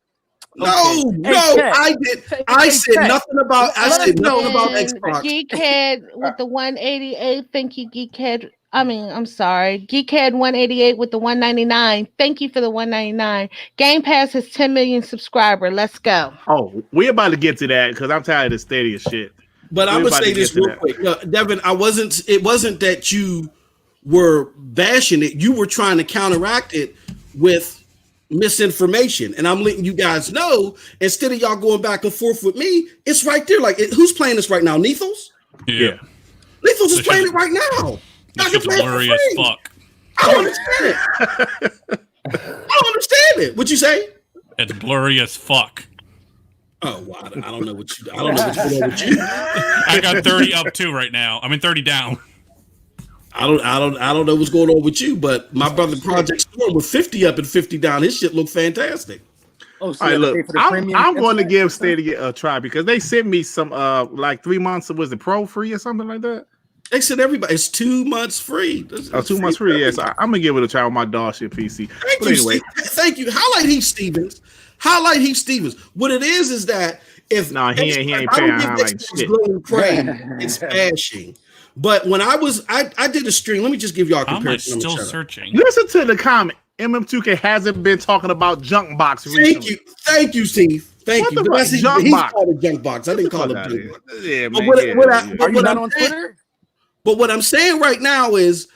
No, I did. I said nothing about Xbox. Geekhead with the 188. Thank you, Geekhead. I'm sorry. Geekhead 188 with the 199. Thank you for the 199. Game Pass has 10 million subscriber. Let's go. Oh, we're about to get to that because I'm tired of this Stadia shit. But I'm gonna say this real quick. No, Devin, it wasn't that you were bashing it. You were trying to counteract it with misinformation, and I'm letting you guys know instead of y'all going back and forth with me, it's right there. Like, who's playing this right now? Nethos? Yeah. Nethos is playing it right now. I can play blurry as fuck. I don't understand it. I don't understand it. What you say? It's blurry as fuck. Oh wow! I don't know what's going on with you. I got 30 up too right now. 30 down. I don't know what's going on with you, but my brother Project Storm with 50 up and 50 down. His shit looked fantastic. Oh, so all right, look, I'm going to give Stadia a try because they sent me some like 3 months. Was it Pro free or something like that? They said everybody it's 2 months free. 2 months free. Yes, I'm gonna give it a try with my dog shit PC. Thank you. Highlight Heath Stevens. What it is that if he ain't paying highlight shit. It's bashing. But when I did a stream. Let me just give y'all a comparison. I'm still searching. Listen to the comment. MM2K hasn't been talking about junk box recently. Thank you, Steve. Thank you. He's called a junk box. I didn't call it junk box. Yeah, man. Are you not on Twitter? But what I'm saying right now is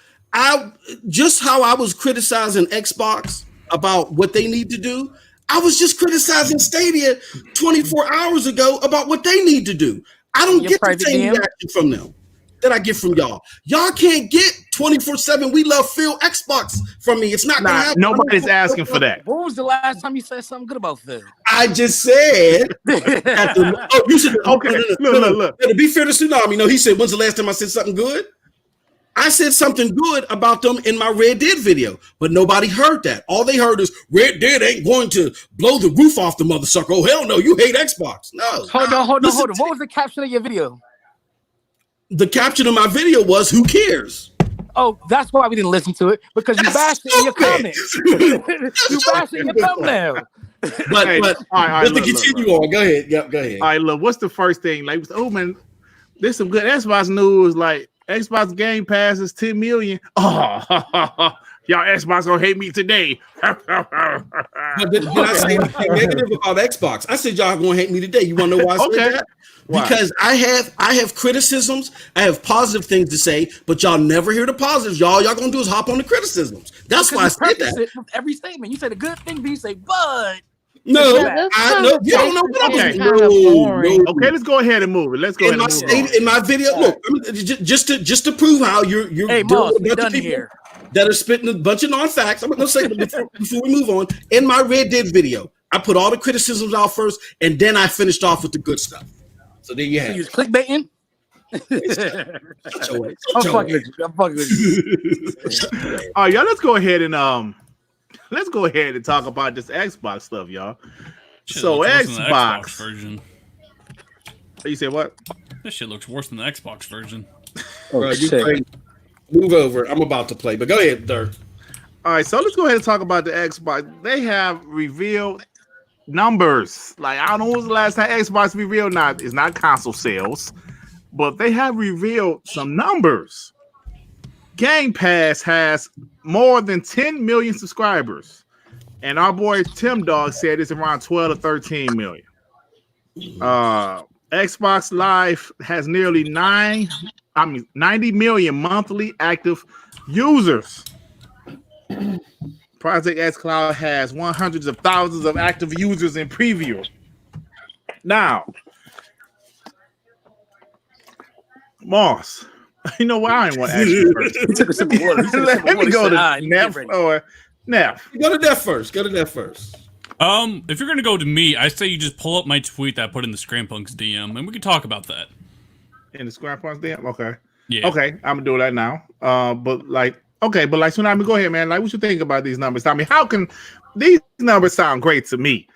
just how I was criticizing Xbox about what they need to do. I was just criticizing Stadia 24 hours ago about what they need to do. I don't get the same reaction from them that I get from y'all. Y'all can't get 24/7. We love Phil Xbox from me. It's not gonna happen. Nobody's asking for that. When was the last time you said something good about Phil? I just said. You should. Okay, look. To be fair to Tsunami, he said, "When's the last time I said something good?" I said something good about them in my Red Dead video, but nobody heard that. All they heard is Red Dead ain't going to blow the roof off the mother sucker. Oh hell no, you hate Xbox. No. Hold on. What was the caption of your video? The caption of my video was "Who cares?" Oh, that's why we didn't listen to it because you bashed it in your comments. You bashed it in your thumbnail. But all right, let's continue on. Go ahead. Yep, go ahead. All right, look. What's the first thing? Like, oh man, there's some good Xbox news. Like Xbox Game Pass is 10 million. Oh, y'all Xbox gonna hate me today. But did I say anything negative about Xbox? I said y'all gonna hate me today. You want to know why I said that? Why? Because I have criticisms, I have positive things to say, but y'all never hear the positives. Y'all gonna do is hop on the criticisms. That's why I said that. With every statement, you said a good thing, but you say, but no, I know you don't know what I'm saying. No. Okay, let's go ahead and move it. Let's go ahead and move in my video. Look, just to prove how you're done here. That are spitting a bunch of non-facts. I'm gonna say before we move on. In my Red Dead video, I put all the criticisms out first, and then I finished off with the good stuff. So there you have it. You was clickbaiting? I'm fucking with you. All right, y'all, let's go ahead and talk about this Xbox stuff, y'all. So Xbox version. You say what? This shit looks worse than the Xbox version. Move over. I'm about to play, but go ahead, Dirk. All right, so let's go ahead and talk about the Xbox. They have revealed numbers. Like, I don't know when was the last time Xbox revealed. It's not console sales, but they have revealed some numbers. Game Pass has more than 10 million subscribers, and our boy Tim Dog said it's around 12 to 13 million. Xbox Live has nearly 90 million monthly active users. Project X Cloud has hundreds of thousands of active users in preview. Now, Moss, you know what? I didn't want to ask you first. He took a sip of water. Let me go to Neff or Neff. Go to Neff first. If you're gonna go to me, I say you just pull up my tweet that I put in the Scrampunks DM, and we can talk about that. In the Scrampunks DM? Okay. Yeah. Okay, I'm gonna do that now. But like Tsunami, go ahead, man. Like, what you think about these numbers? I mean, how can these numbers sound great to me?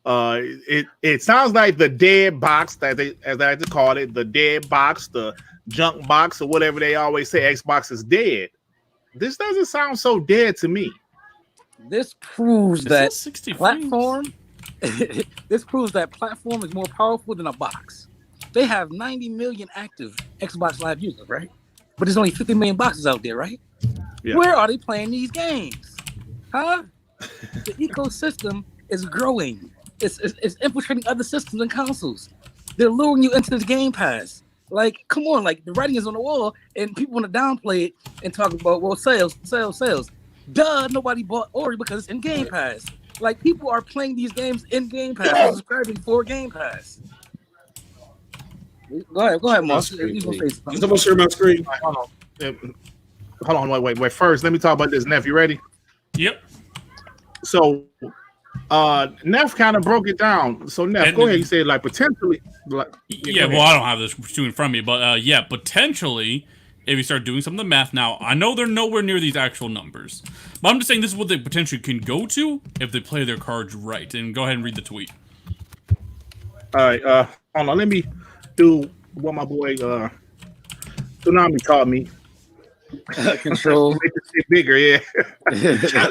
It sounds like the dead box, as I like to call it, the dead box, the junk box, or whatever they always say. Xbox is dead. This doesn't sound so dead to me. This proves that 60 platform. This proves that platform is more powerful than a box. They have 90 million active Xbox Live users, right? But there's only 50 million boxes out there, right? Yeah. Where are they playing these games? Huh? The ecosystem is growing. It's infiltrating other systems and consoles. They're luring you into this Game Pass. Like, come on, like the writing is on the wall, and people want to downplay it and talk about, well, sales. Duh, nobody bought Ori because it's in Game Pass. Like, people are playing these games in Game Pass, subscribing for Game Pass. Go ahead, Moss. Just double share my screen. Hold on, wait. First, let me talk about this. Neff, you ready? Yep. So, Neff kind of broke it down. So, Neff, go ahead. You said like potentially. Like, yeah, well, I don't have this in front of me, but yeah, potentially, if you start doing some of the math now, I know they're nowhere near these actual numbers, but I'm just saying this is what they potentially can go to if they play their cards right. And go ahead and read the tweet. All right, hold on. Let me do what my boy Tsunami taught me. Control. Make this shit bigger, yeah.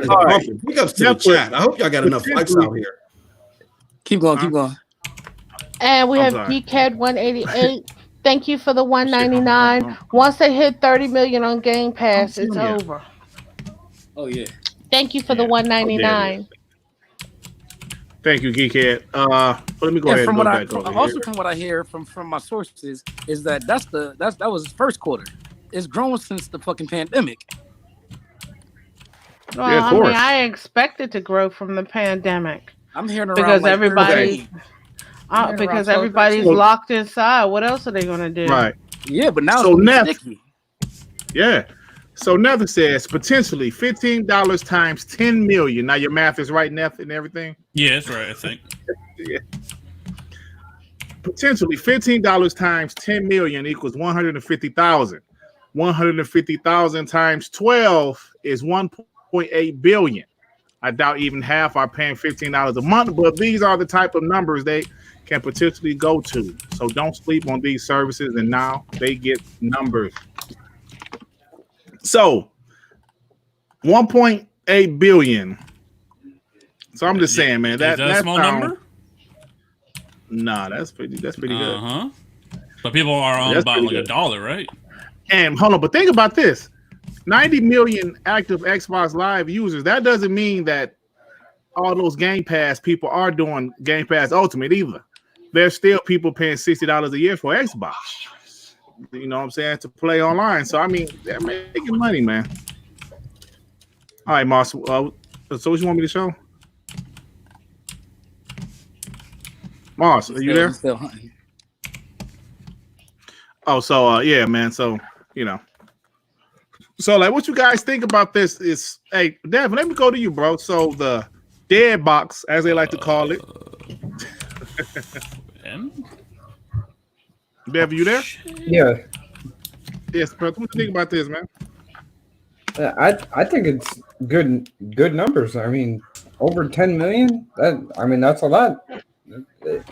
All right. Big ups to the chat. I hope y'all got enough likes out here. Keep going. And we have Geekhead 188. Thank you for the 199. Once they hit 30 million on Game Pass, it's over. Oh yeah. Thank you for the 199. Thank you, Geekhead. Let me go ahead and go back over also here. From what I hear from my sources is that that was his first quarter. It's grown since the fucking pandemic. Well, yeah, I mean, I expect it to grow from the pandemic. I'm hearing around because like everybody's locked inside. What else are they gonna do? Right. Yeah, but now so it's sticky. Yeah. So Neff says potentially $15 times 10 million. Now your math is right, Neff, and everything. Yeah, that's right. I think. Yeah. Potentially $15 times 10 million equals 150,000. 150,000 times 12 is 1.8 billion. I doubt even half are paying $15 a month, but these are the type of numbers they can potentially go to. So don't sleep on these services, and now they get numbers. So 1.8 billion. So I'm just saying, man, that's a small number. Nah, that's pretty good. But people are on about like $1, right? And hold on, but think about this: 90 million active Xbox Live users. That doesn't mean that all those Game Pass people are doing Game Pass Ultimate either. There's still people paying $60 a year for Xbox. You know what I'm saying? To play online. So I mean, they're making money, man. All right, Moss. So what you want me to show? Moss, are you there? Still hunting. Oh, so yeah, man. So you know, so like, what you guys think about this? Is hey, Devin, let me go to you, bro. So the dead box, as they like to call it. Dev, you there? Yeah. Yes, bro. What do you think about this, man? I think it's good numbers. I mean, over 10 million. That's a lot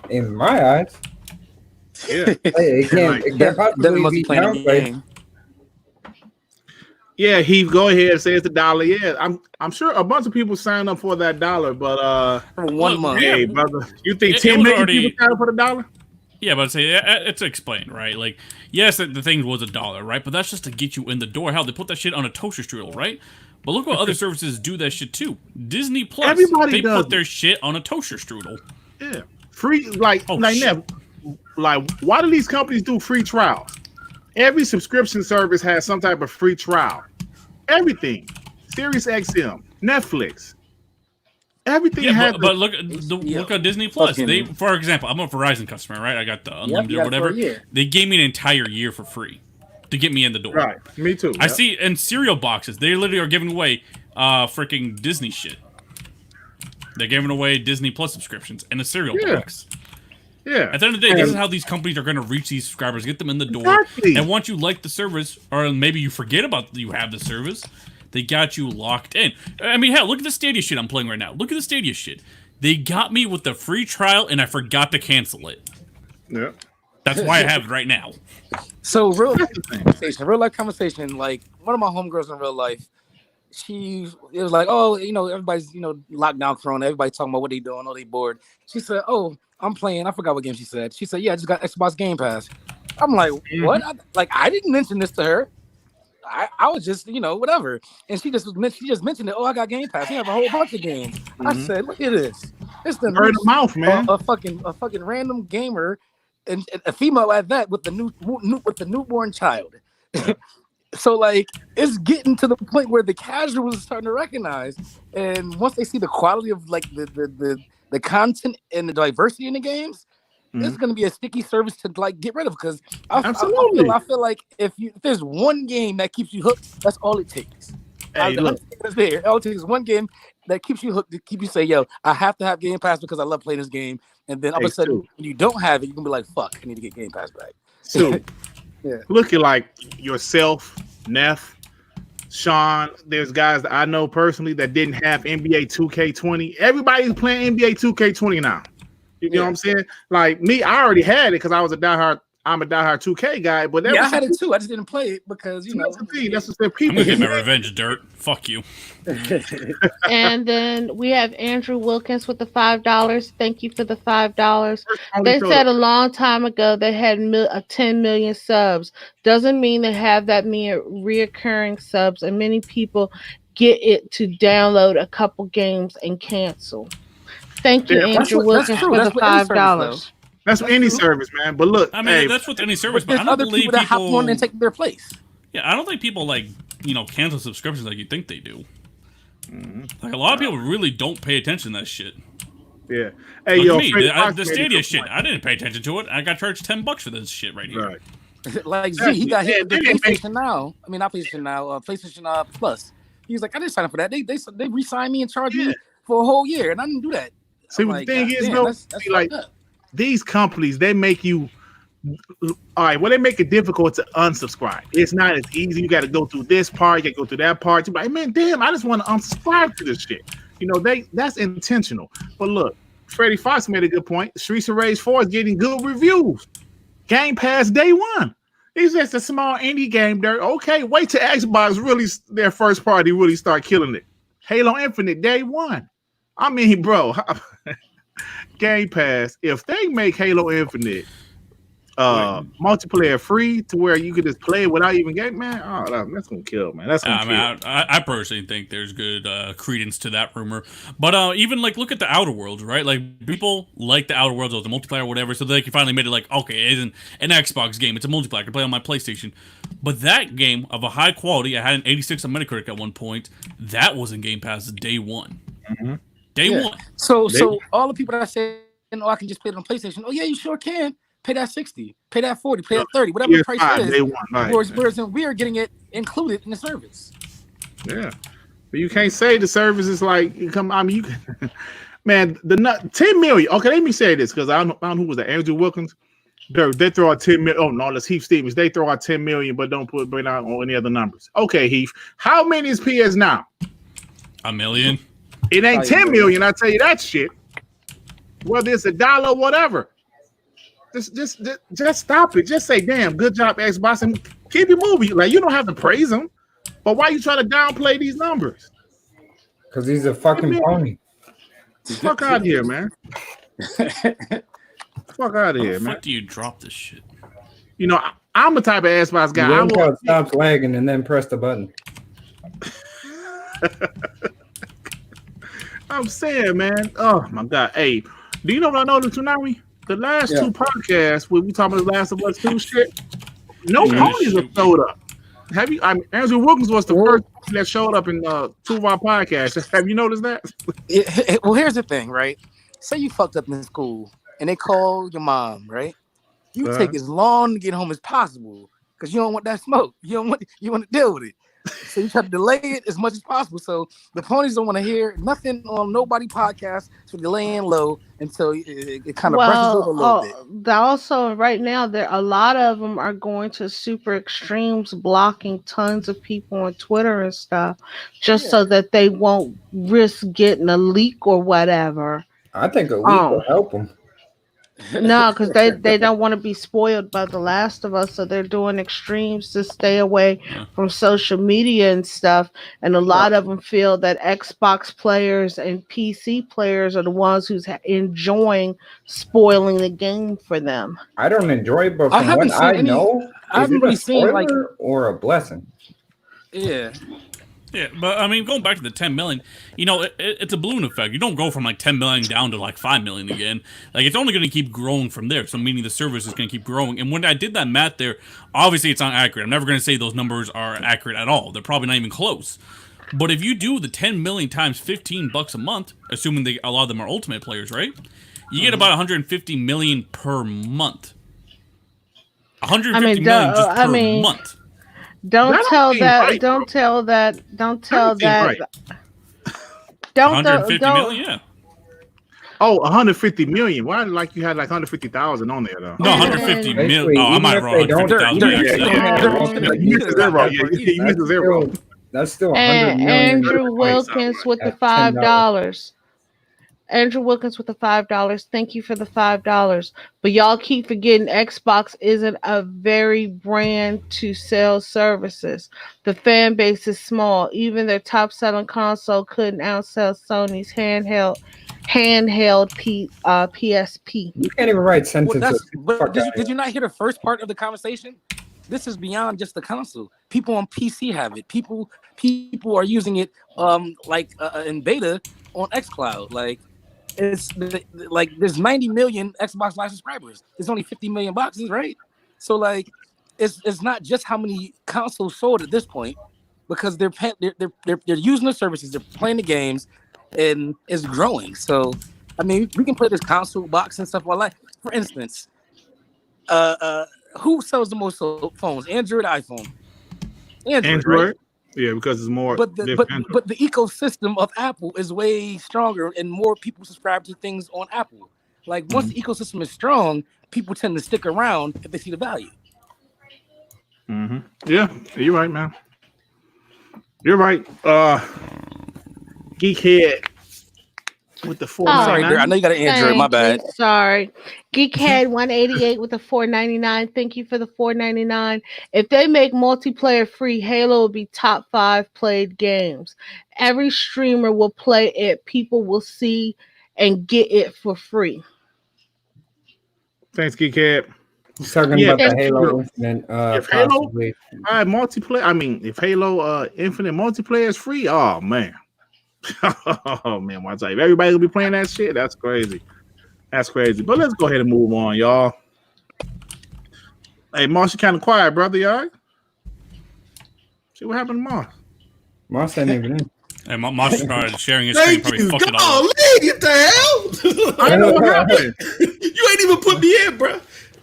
in my eyes. Yeah, it can't possibly be downplayed. Yeah, he go ahead and say it's $1. Yeah, I'm sure a bunch of people signed up for that $1, but for 1 month. Hey, brother, you think 10 million people signed up for the $1? Yeah, but it's explained, right? Like, yes, the thing was $1, right? But that's just to get you in the door. Hell, they put that shit on a toaster strudel, right? But look what other services do that shit too. Disney Plus, they put their shit on a toaster strudel. Yeah, free like why do these companies do free trials? Every subscription service has some type of free trial. Everything, Sirius XM, Netflix. Everything has. But look at Disney Plus. They, for example, I'm a Verizon customer, right? I got the unlimited or whatever. They gave me an entire year for free to get me in the door. Right, me too. I see in cereal boxes they literally are giving away freaking Disney shit. They're giving away Disney Plus subscriptions and a cereal box. Yeah. At the end of the day, this is how these companies are going to reach these subscribers, get them in the door. Exactly. And once you like the service, or maybe you forget about you have the service, they got you locked in. I mean, hell, look at the Stadia shit I'm playing right now. Look at the Stadia shit. They got me with the free trial, and I forgot to cancel it. Yeah. That's why I have it right now. So real life conversation. Like one of my homegirls in real life, it was like, oh, everybody's lockdown, corona. Everybody talking about what they doing. Oh, they bored. She said, oh, I'm playing. I forgot what game she said. She said, yeah, I just got Xbox Game Pass. I'm like, what? I didn't mention this to her. I was just, whatever. And she just mentioned it. Oh, I got Game Pass. You have a whole bunch of games. I said, look at this. It's the word of mouth, man. A fucking random gamer, and a female at that with the newborn child. So like it's getting to the point where the casuals are starting to recognize, and once they see the quality of like the content and the diversity in the games, it's going to be a sticky service to like get rid of. Because I feel like if there's one game that keeps you hooked, that's all it takes. Hey, all it takes is one game that keeps you hooked to keep you say, yo, I have to have Game Pass because I love playing this game. And then all of a sudden, when you don't have it, you're gonna be like, fuck, I need to get Game Pass back. So look at like yourself, Neff, Sean. There's guys that I know personally that didn't have NBA 2K20. Everybody's playing NBA 2K20 now. You know what I'm saying? Like me, I already had it because I'm a diehard 2K guy, but I had it too. I just didn't play it because that's the thing. That's what people. I'm gonna get my revenge, Dirt. Fuck you. And then we have Andrew Wilkins with the $5. Thank you for the $5. They said a long time ago they had 10 million subs. Doesn't mean they have that many reoccurring subs, and many people get it to download a couple games and cancel. Thank you, Andrew Wilkins, for the $5. That's with any service, man. But look, I mean, that's with any service, but I don't believe people that hop on and take their place. Yeah, I don't think people cancel subscriptions like you think they do. Like a lot of people really don't pay attention to that shit. Yeah. Hey, yo, the Stadia shit. I didn't pay attention to it. I got charged $10 for this shit right here. Right. Like Z, he got hit with the PlayStation Now. I mean, not PlayStation Now. PlayStation Plus. He's like, I didn't sign up for that. They re-signed me and charged me for a whole year, and I didn't do that. See, the thing is, though, like these companies, they make you. All right, well, they make it difficult to unsubscribe. It's not as easy. You got to go through this part, you got to go through that part. You're like, man, damn, I just want to unsubscribe to this shit. That's intentional. But look, Freddie Fox made a good point. Streets of Rage 4 is getting good reviews. Game Pass day one. It's just a small indie game there. Okay, wait till Xbox really their first party really start killing it. Halo Infinite day one. I mean, bro, Game Pass, if they make Halo Infinite multiplayer free to where you could just play it without even game, man, that's gonna kill, man. That's gonna kill. I personally think there's good credence to that rumor. But even like look at the Outer Worlds, right? Like people like the Outer Worlds or the multiplayer or whatever, so they finally made it like, okay, it isn't an Xbox game, it's a multiplayer. I can play on my PlayStation. But that game of a high quality, I had an 86 on Metacritic at one point, that was in Game Pass day one. Mm-hmm. Day one. So all the people that say, I can just play it on PlayStation. Oh yeah, you sure can. Pay that 60, pay that 40, pay that 30, whatever the price is. Whereas we are getting it included in the service. Yeah, but you can't say the service is like come. I mean, you can, man. The 10 million. Okay, let me say this because I don't know who was that. Andrew Wilkins. They throw out 10 million. Oh no, that's Heath Stevens. They throw out 10 million, but don't bring out on any other numbers. Okay, Heath. How many is PS now? A million. It ain't 10 million. I tell you that shit. Whether it's $1 or whatever. Just stop it. Just say, damn, good job, Xbox, and keep it moving. Like, you don't have to praise them, but why you trying to downplay these numbers? Because he's a fucking pony. Fuck out of here, man. Fuck out of here, man. Fuck do you drop this shit? I'm the type of Xbox guy. I want stops lagging and then press the button. I'm saying, man. Oh my god. Hey, do you know what I noticed tonight? The last two podcasts where we talking about the Last of Us 2 shit, no ponies have showed up. Have you? Andrew Wilkins was the first that showed up in 2 of our podcasts. Have you noticed that? Well, here's the thing, right? Say you fucked up in school and they call your mom, right? You take as long to get home as possible because you don't want that smoke. You want to deal with it. So you try to delay it as much as possible. So the ponies don't want to hear nothing on nobody podcast. So they're laying low until it kind of brushes over a little bit. Also, right now, a lot of them are going to super extremes, blocking tons of people on Twitter and stuff, just so that they won't risk getting a leak or whatever. I think a leak will help them. No, because they don't want to be spoiled by The Last of Us, so they're doing extremes to stay away from social media and stuff. And a lot of them feel that Xbox players and PC players are the ones who's enjoying spoiling the game for them. I don't enjoy it, but from what I know, I haven't really seen like or a blessing. Yeah. Yeah, but I mean, going back to the 10 million, you know, it's a balloon effect. You don't go from like 10 million down to like 5 million again. Like, it's only going to keep growing from there. So, meaning the service is going to keep growing. And when I did that math there, obviously it's not accurate. I'm never going to say those numbers are accurate at all. They're probably not even close. But if you do the 10 million times $15 a month, assuming a lot of them are Ultimate players, right? You get about 150 million per month. 150 million just per month. Don't tell that. Don't tell that. 150 million, yeah. Oh, 150 million. Why? Like you had like 150,000 on there though. No, 150 million. Oh, I might have wrong. 150,000. You missed a zero. Yeah, you missed a zero. That's still 100 million. Andrew Wilkins with the $5. Andrew Wilkins with the $5. Thank you for the $5. But y'all keep forgetting Xbox isn't a very brand to sell services. The fan base is small. Even their top selling console couldn't outsell Sony's handheld PSP. You can't even write sentences. Did you not hear the first part of the conversation? This is beyond just the console. People on PC have it. People are using it in beta on xCloud. Like, it's like there's 90 million Xbox Live subscribers. There's only 50 million boxes, right? So like, it's not just how many consoles sold at this point, because they're using the services, they're playing the games, and it's growing. So I mean, we can play this console box and stuff like. For instance, who sells the most phones? Android or iPhone? Android. Right? Yeah, because it's more. But the ecosystem of Apple is way stronger, and more people subscribe to things on Apple. Like, once the ecosystem is strong, people tend to stick around if they see the value. Mm-hmm. Yeah, you're right, man. You're right. Geekhead with the $4.99. Sorry, I know you got an Android. My bad. Sorry. Geekhead 188 with the $4.99. Thank you for the $4.99. If they make multiplayer free, Halo will be top 5 played games. Every streamer will play it. People will see and get it for free. Thanks, Geekhead. He's talking about the Halo Infinite. If Halo multiplayer, I mean, if Halo Infinite multiplayer is free, oh man. Oh man, watch out. If everybody will be playing that shit, that's crazy. That's crazy. But let's go ahead and move on, y'all. Hey, Moss, you kind of quiet, brother. You all right? See what happened to Moss? Moss ain't even in. Hey, Moss started sharing his screen. Probably fucked it all. Oh, what the hell? I know what happened. You ain't even put me in, bro.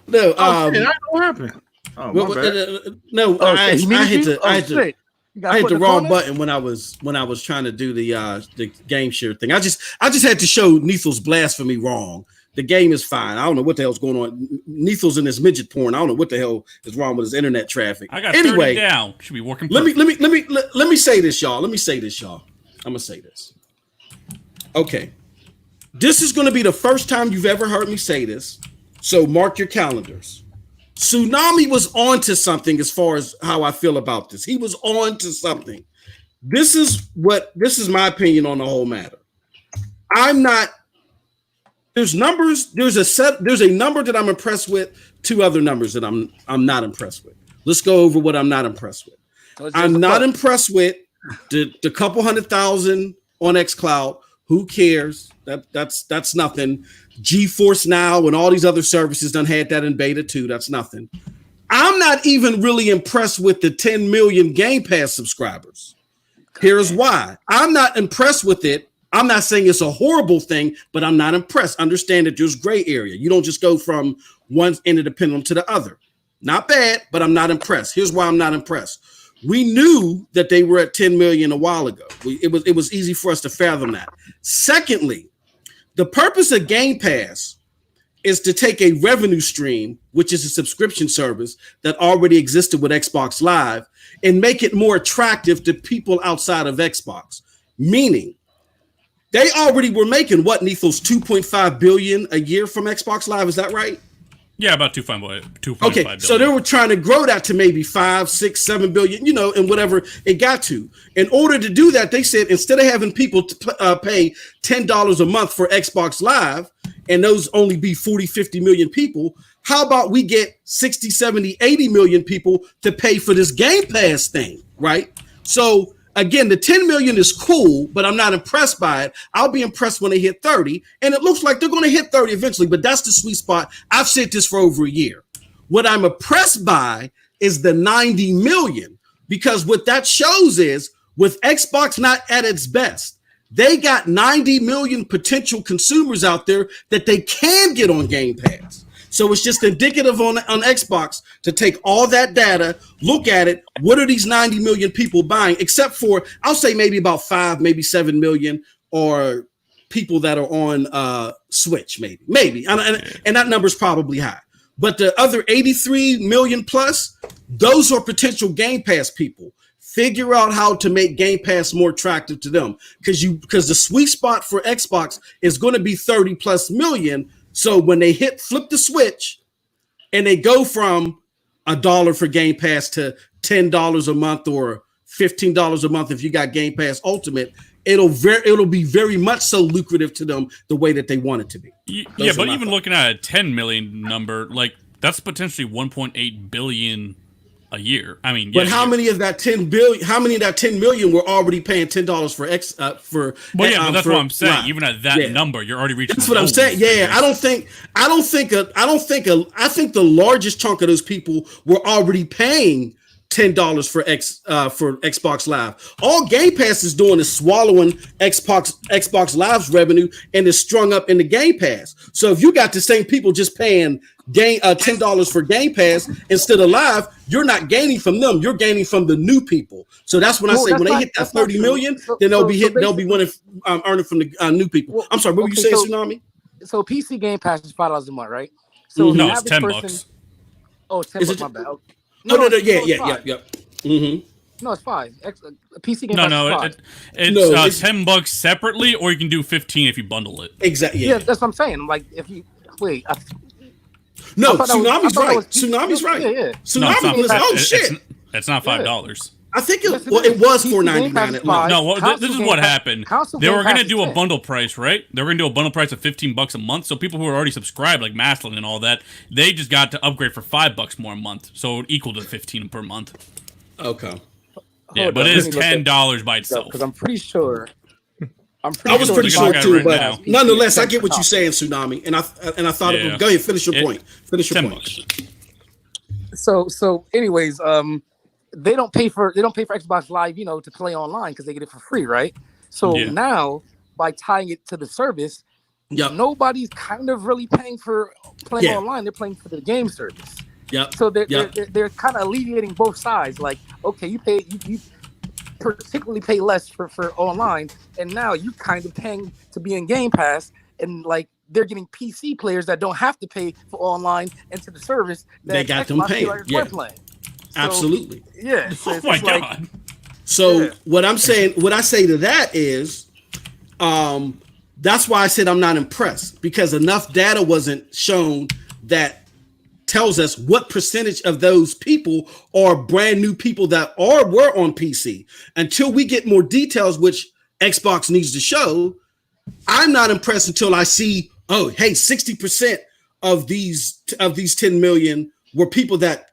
No, I know what happened. I hit the wrong button when I was trying to do the game share thing. I just had to show Neithel's blasphemy wrong. The game is fine. I don't know what the hell's going on. Neithel's in this midget porn. I don't know what the hell is wrong with his internet traffic. I got 30 down. Should be working. Let me say this, y'all. I'm gonna say this. Okay, this is gonna be the first time you've ever heard me say this. So mark your calendars. Tsunami was on to something as far as how I feel about this. He was on to something. This is my opinion on the whole matter. There's numbers, there's a number that I'm impressed with, 2 other numbers that I'm not impressed with. Let's go over what I'm not impressed with. I'm not impressed with the couple 100,000 on xCloud. Who cares? That's nothing. GeForce Now and all these other services done had that in beta too. That's nothing. I'm not even really impressed with the 10 million Gamepass subscribers. Here's why. I'm not impressed with it. I'm not saying it's a horrible thing, but I'm not impressed. Understand that there's gray area. You don't just go from one end of the pendulum to the other. Not bad, but I'm not impressed. Here's why I'm not impressed. We knew that they were at 10 million a while ago. It was easy for us to fathom that. Secondly, the purpose of Game Pass is to take a revenue stream, which is a subscription service that already existed with Xbox Live, and make it more attractive to people outside of Xbox. Meaning, they already were making what, Nethos, 2.5 billion a year from Xbox Live. Is that right? Yeah, about 2.5 Okay, billion. so they were trying to grow that to maybe 5, 6, 7 billion, and whatever it got to. In order to do that, they said instead of having people pay $10 a month for Xbox Live, and those only be 40, 50 million people, how about we get 60, 70, 80 million people to pay for this Game Pass thing, right? So again, the 10 million is cool, but I'm not impressed by it. I'll be impressed when they hit 30, and it looks like they're going to hit 30 eventually, but that's the sweet spot. I've said this for over a year. What I'm impressed by is the 90 million, because what that shows is with Xbox not at its best, they got 90 million potential consumers out there that they can get on Game Pass. So it's just indicative on Xbox to take all that data, look at it. What are these 90 million people buying? Except for, I'll say maybe about 5, maybe 7 million, or people that are on Switch, maybe. And that number's probably high. But the other 83 million plus, those are potential Game Pass people. Figure out how to make Game Pass more attractive to them, because the sweet spot for Xbox is going to be 30 plus million. So when they flip the switch, and they go from $1 for Game Pass to $10 a month or $15 a month if you got Game Pass Ultimate, it'll be very much so lucrative to them the way that they want it to be. Yeah, but even looking at a 10 million number, like that's potentially 1.8 billion a year. I mean, but how many of that 10 billion? How many of that 10 million were already paying $10 for for? Well, yeah, but that's what I'm saying. Live. Even at that number, you're already reaching. That's what I'm saying. Yeah, I think the largest chunk of those people were already paying $10 for Xbox Live. All Game Pass is doing is swallowing Xbox Live's revenue and is strung up in the Game Pass. So if you got the same people just paying $10 for Game Pass instead of Live, you're not gaining from them. You're gaining from the new people. So that's when I say when they hit that 30 million, then they'll be earning from the new people. Well, I'm sorry, what were you saying, Tsunami? So PC Game Pass is $5 a month, right? So no, it's $10. Oh, it's $10 my bad. No, yeah. Mm-hmm. No, it's $5. PC Game No, Pass it's $10 separately, or you can do 15 if you bundle it. Exactly. Yeah, that's what I'm saying. Like, if you wait. No, Tsunami's right. Tsunami's right. Yeah. Tsunami was, oh shit. It's not $5. I think it was $4.99. No, this is what happened. They were going to do a bundle price, right? They were going to do a bundle price of $15 a month. So people who are already subscribed, like Maslin and all that, they just got to upgrade for $5 more a month. So it equaled to $15 per month. Okay. Yeah, but it is $10 by itself. Because I'm pretty sure. I was pretty sure too, but nonetheless, I get what you're saying, Tsunami, and I thought it would go ahead. Finish your point. Finish your point. So, anyways, they don't pay for Xbox Live, to play online because they get it for free, right? So now by tying it to the service, nobody's kind of really paying for playing online. They're paying for the game service. Yeah. So they're kind of alleviating both sides. Like, okay, you particularly pay less for online, and now you kind of paying to be in Game Pass, and like they're getting PC players that don't have to pay for online into the service that they got them paying. Playing. So, absolutely. Yeah. So oh my God. So what I say to that is, that's why I said I'm not impressed, because enough data wasn't shown that tells us what percentage of those people are brand new people that were on PC. Until we get more details, which Xbox needs to show, I'm not impressed until I see, 60% of these 10 million were people that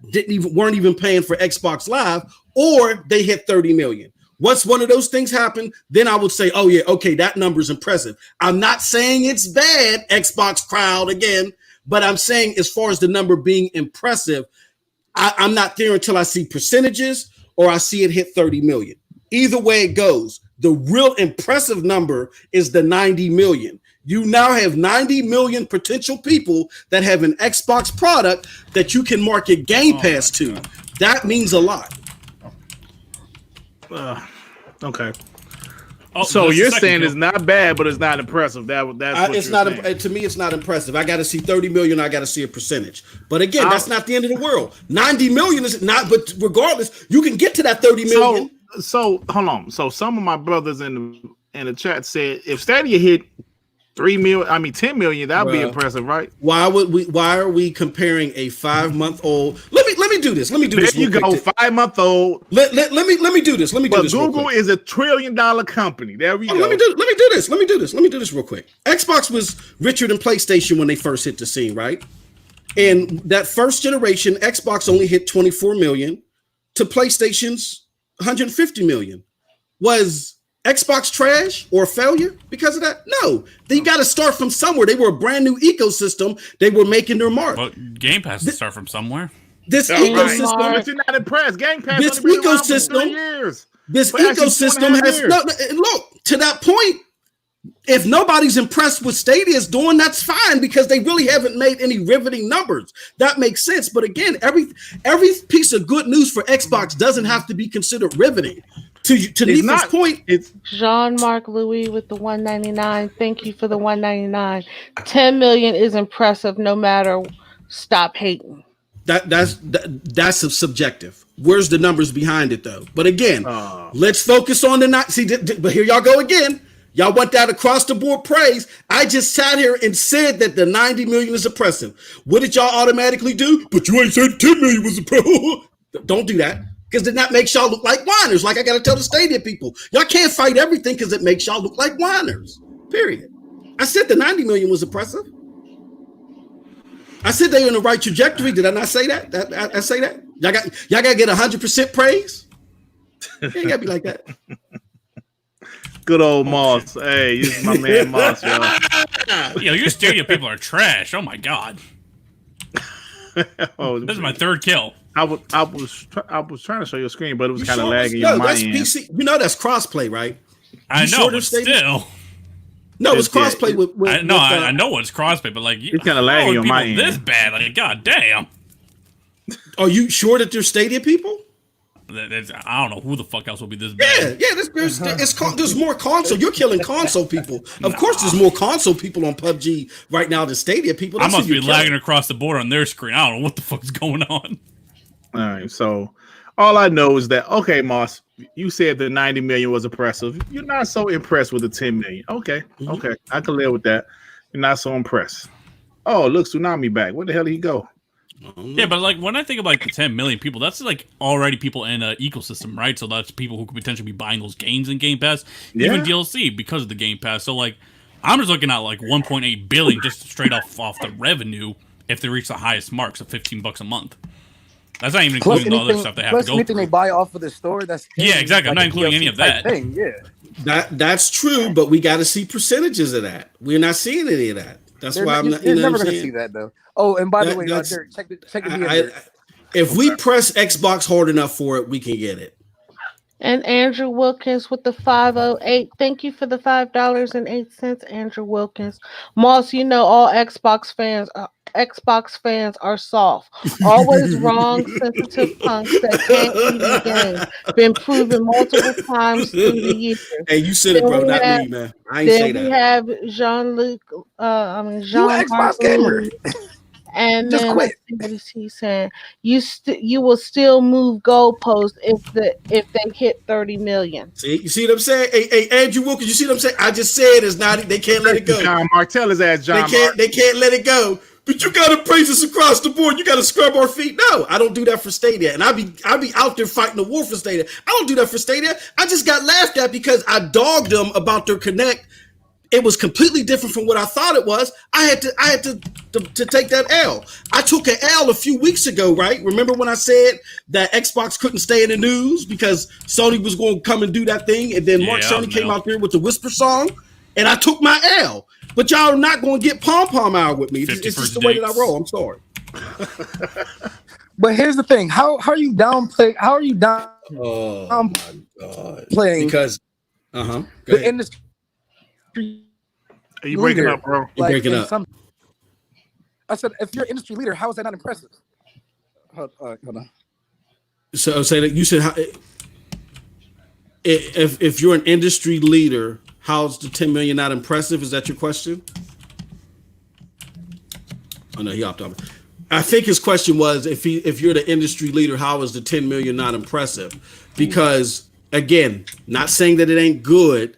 weren't even paying for Xbox Live, or they hit 30 million. Once one of those things happen, then I would say, that number is impressive. I'm not saying it's bad, Xbox crowd again, but I'm saying as far as the number being impressive, I'm not there until I see percentages or I see it hit 30 million. Either way it goes, the real impressive number is the 90 million. You now have 90 million potential people that have an Xbox product that you can market Game Pass to. That means a lot. Okay. Oh, So that's the you're second saying kill. it's not bad, but it's not impressive. That's what It's you're not saying. to me. It's not impressive. I got to see 30 million. I got to see a percentage. But again, that's not the end of the world. 90 million is not. But regardless, you can get to that 30 million. So hold on. So some of my brothers in the chat said if Stadia hit 10 million, that'd be impressive, right? Why are we comparing a 5-month-old? Let me do this. Let me do this. There you go, 5-month-old. Let me do this. Let me do this. Google is a $1 trillion company. There we go. Let me do this. Let me do this real quick. Xbox was richer than PlayStation when they first hit the scene, right? And that first generation, Xbox only hit 24 million to PlayStation's 150 million. Was Xbox trash or a failure because of that? No. They got to start from somewhere. They were a brand new ecosystem. They were making their mark. But Gamepass has to start from somewhere. This ecosystem, but you're not impressed. Gamepass this only been around for ecosystem, 3 years. this Well, actually, ecosystem 2.5 has years. no. Look, to that point, if nobody's impressed with Stadia's doing, that's fine because they really haven't made any riveting numbers. That makes sense. But again, every piece of good news for Xbox doesn't have to be considered riveting. To Nifa's point, it's Jean-Marc Louis with the 199. Thank you for the 199. 10 million is impressive no matter. Stop hating. that's subjective. Where's the numbers behind it though? But again, let's focus on the not. See, but here y'all go again. Y'all want that across the board praise. I just sat here and said that the 90 million is impressive. What did y'all automatically do? But you ain't said 10 million was impressive. Don't do that. Because then that makes y'all look like whiners. Like I got to tell the Stadia people, y'all can't fight everything because it makes y'all look like whiners. Period. I said the 90 million was impressive. I said they were in the right trajectory. Did I not say that? I say that? Y'all got to get 100% praise. It ain't got to be like that. good old Moss. Hey, this is my man Moss, yo. Yo, your Stadia people are trash. Oh my god. This is my third kill. I was trying to show you a screen, but it was kind of sure? laggy No, on my that's end. PC. You know that's crossplay, right? I You know, sure but there's Stadia? still. No, it's crossplay with I know it's crossplay, but like, It's kinda laggy on my end. This bad, like, god damn. Are you sure that there's Stadia people? I don't know who the fuck else will be this bad. Yeah. There's more console. You're killing console people. Of course, there's more console people on PUBG right now than Stadia people. I That's must who be you're lagging killing. across the board on their screen. I don't know what the fuck is going on. All right, so all I know is that Moss, you said the 90 million was impressive. You're not so impressed with the 10 million. Okay, I can live with that. You're not so impressed. Oh, look, Tsunami back. Where the hell did he go? Yeah, but like when I think of like the 10 million people, that's like already people in an ecosystem, right? So that's people who could potentially be buying those games in Game Pass, even DLC because of the Game Pass. So like, I'm just looking at like 1.8 billion just straight off the revenue if they reach the highest marks of $15 a month. That's not even including the other stuff they have to go anything through. they buy off of the store. That's Yeah, exactly. I'm like not including DLC any of type that. thing, yeah. That's true, but we got to see percentages of that. We're not seeing any of that. That's why I'm not. You're You know never what I'm going to saying? see that though. Oh, and by the That- way, that's- Derek, check the If we press Xbox hard enough for it, we can get it. And Andrew Wilkins with the 508. Thank you for the $5.08, Andrew Wilkins. Moss, you know all Xbox fans are soft. Always wrong, sensitive punks that can't even game. Been proven multiple times through the years. Hey, you said it, bro. Not me, man. I ain't say Then we that. have Jean-Luc, You an Jean Xbox gamer. and Just then quit. what is he saying? You will still move goalposts if they hit 30 million. See, you see what I'm saying? Hey, Andrew Wilkins, you see what I'm saying? I just said it's not. They can't let it go. John Mark, tell his ass, John Mark. They can't let it go. But you gotta praise us across the board. You gotta scrub our feet. No, I don't do that for Stadia. And I be out there fighting the war for Stadia. I don't do that for Stadia. I just got laughed at because I dogged them about their Connect. It was completely different from what I thought it was. I had to take that L. I took an L a few weeks ago, right? Remember when I said that Xbox couldn't stay in the news because Sony was going to come and do that thing, and then Mark Sony came out there with the Whisper song, and I took my L. But y'all are not going to get pom-pom hour with me. It's just the way that I roll. I'm sorry. But here's the thing: how are you downplaying? How are you down? Oh my God! Playing because the industry. Are you breaking up, bro? You're breaking up. I said, if you're an industry leader, how is that not impressive? Hold on. So say that you said how. if you're an industry leader, how's the 10 million not impressive? Is that your question? Oh no, he opted on. I think his question was if you're the industry leader, how is the 10 million not impressive? Because again, not saying that it ain't good,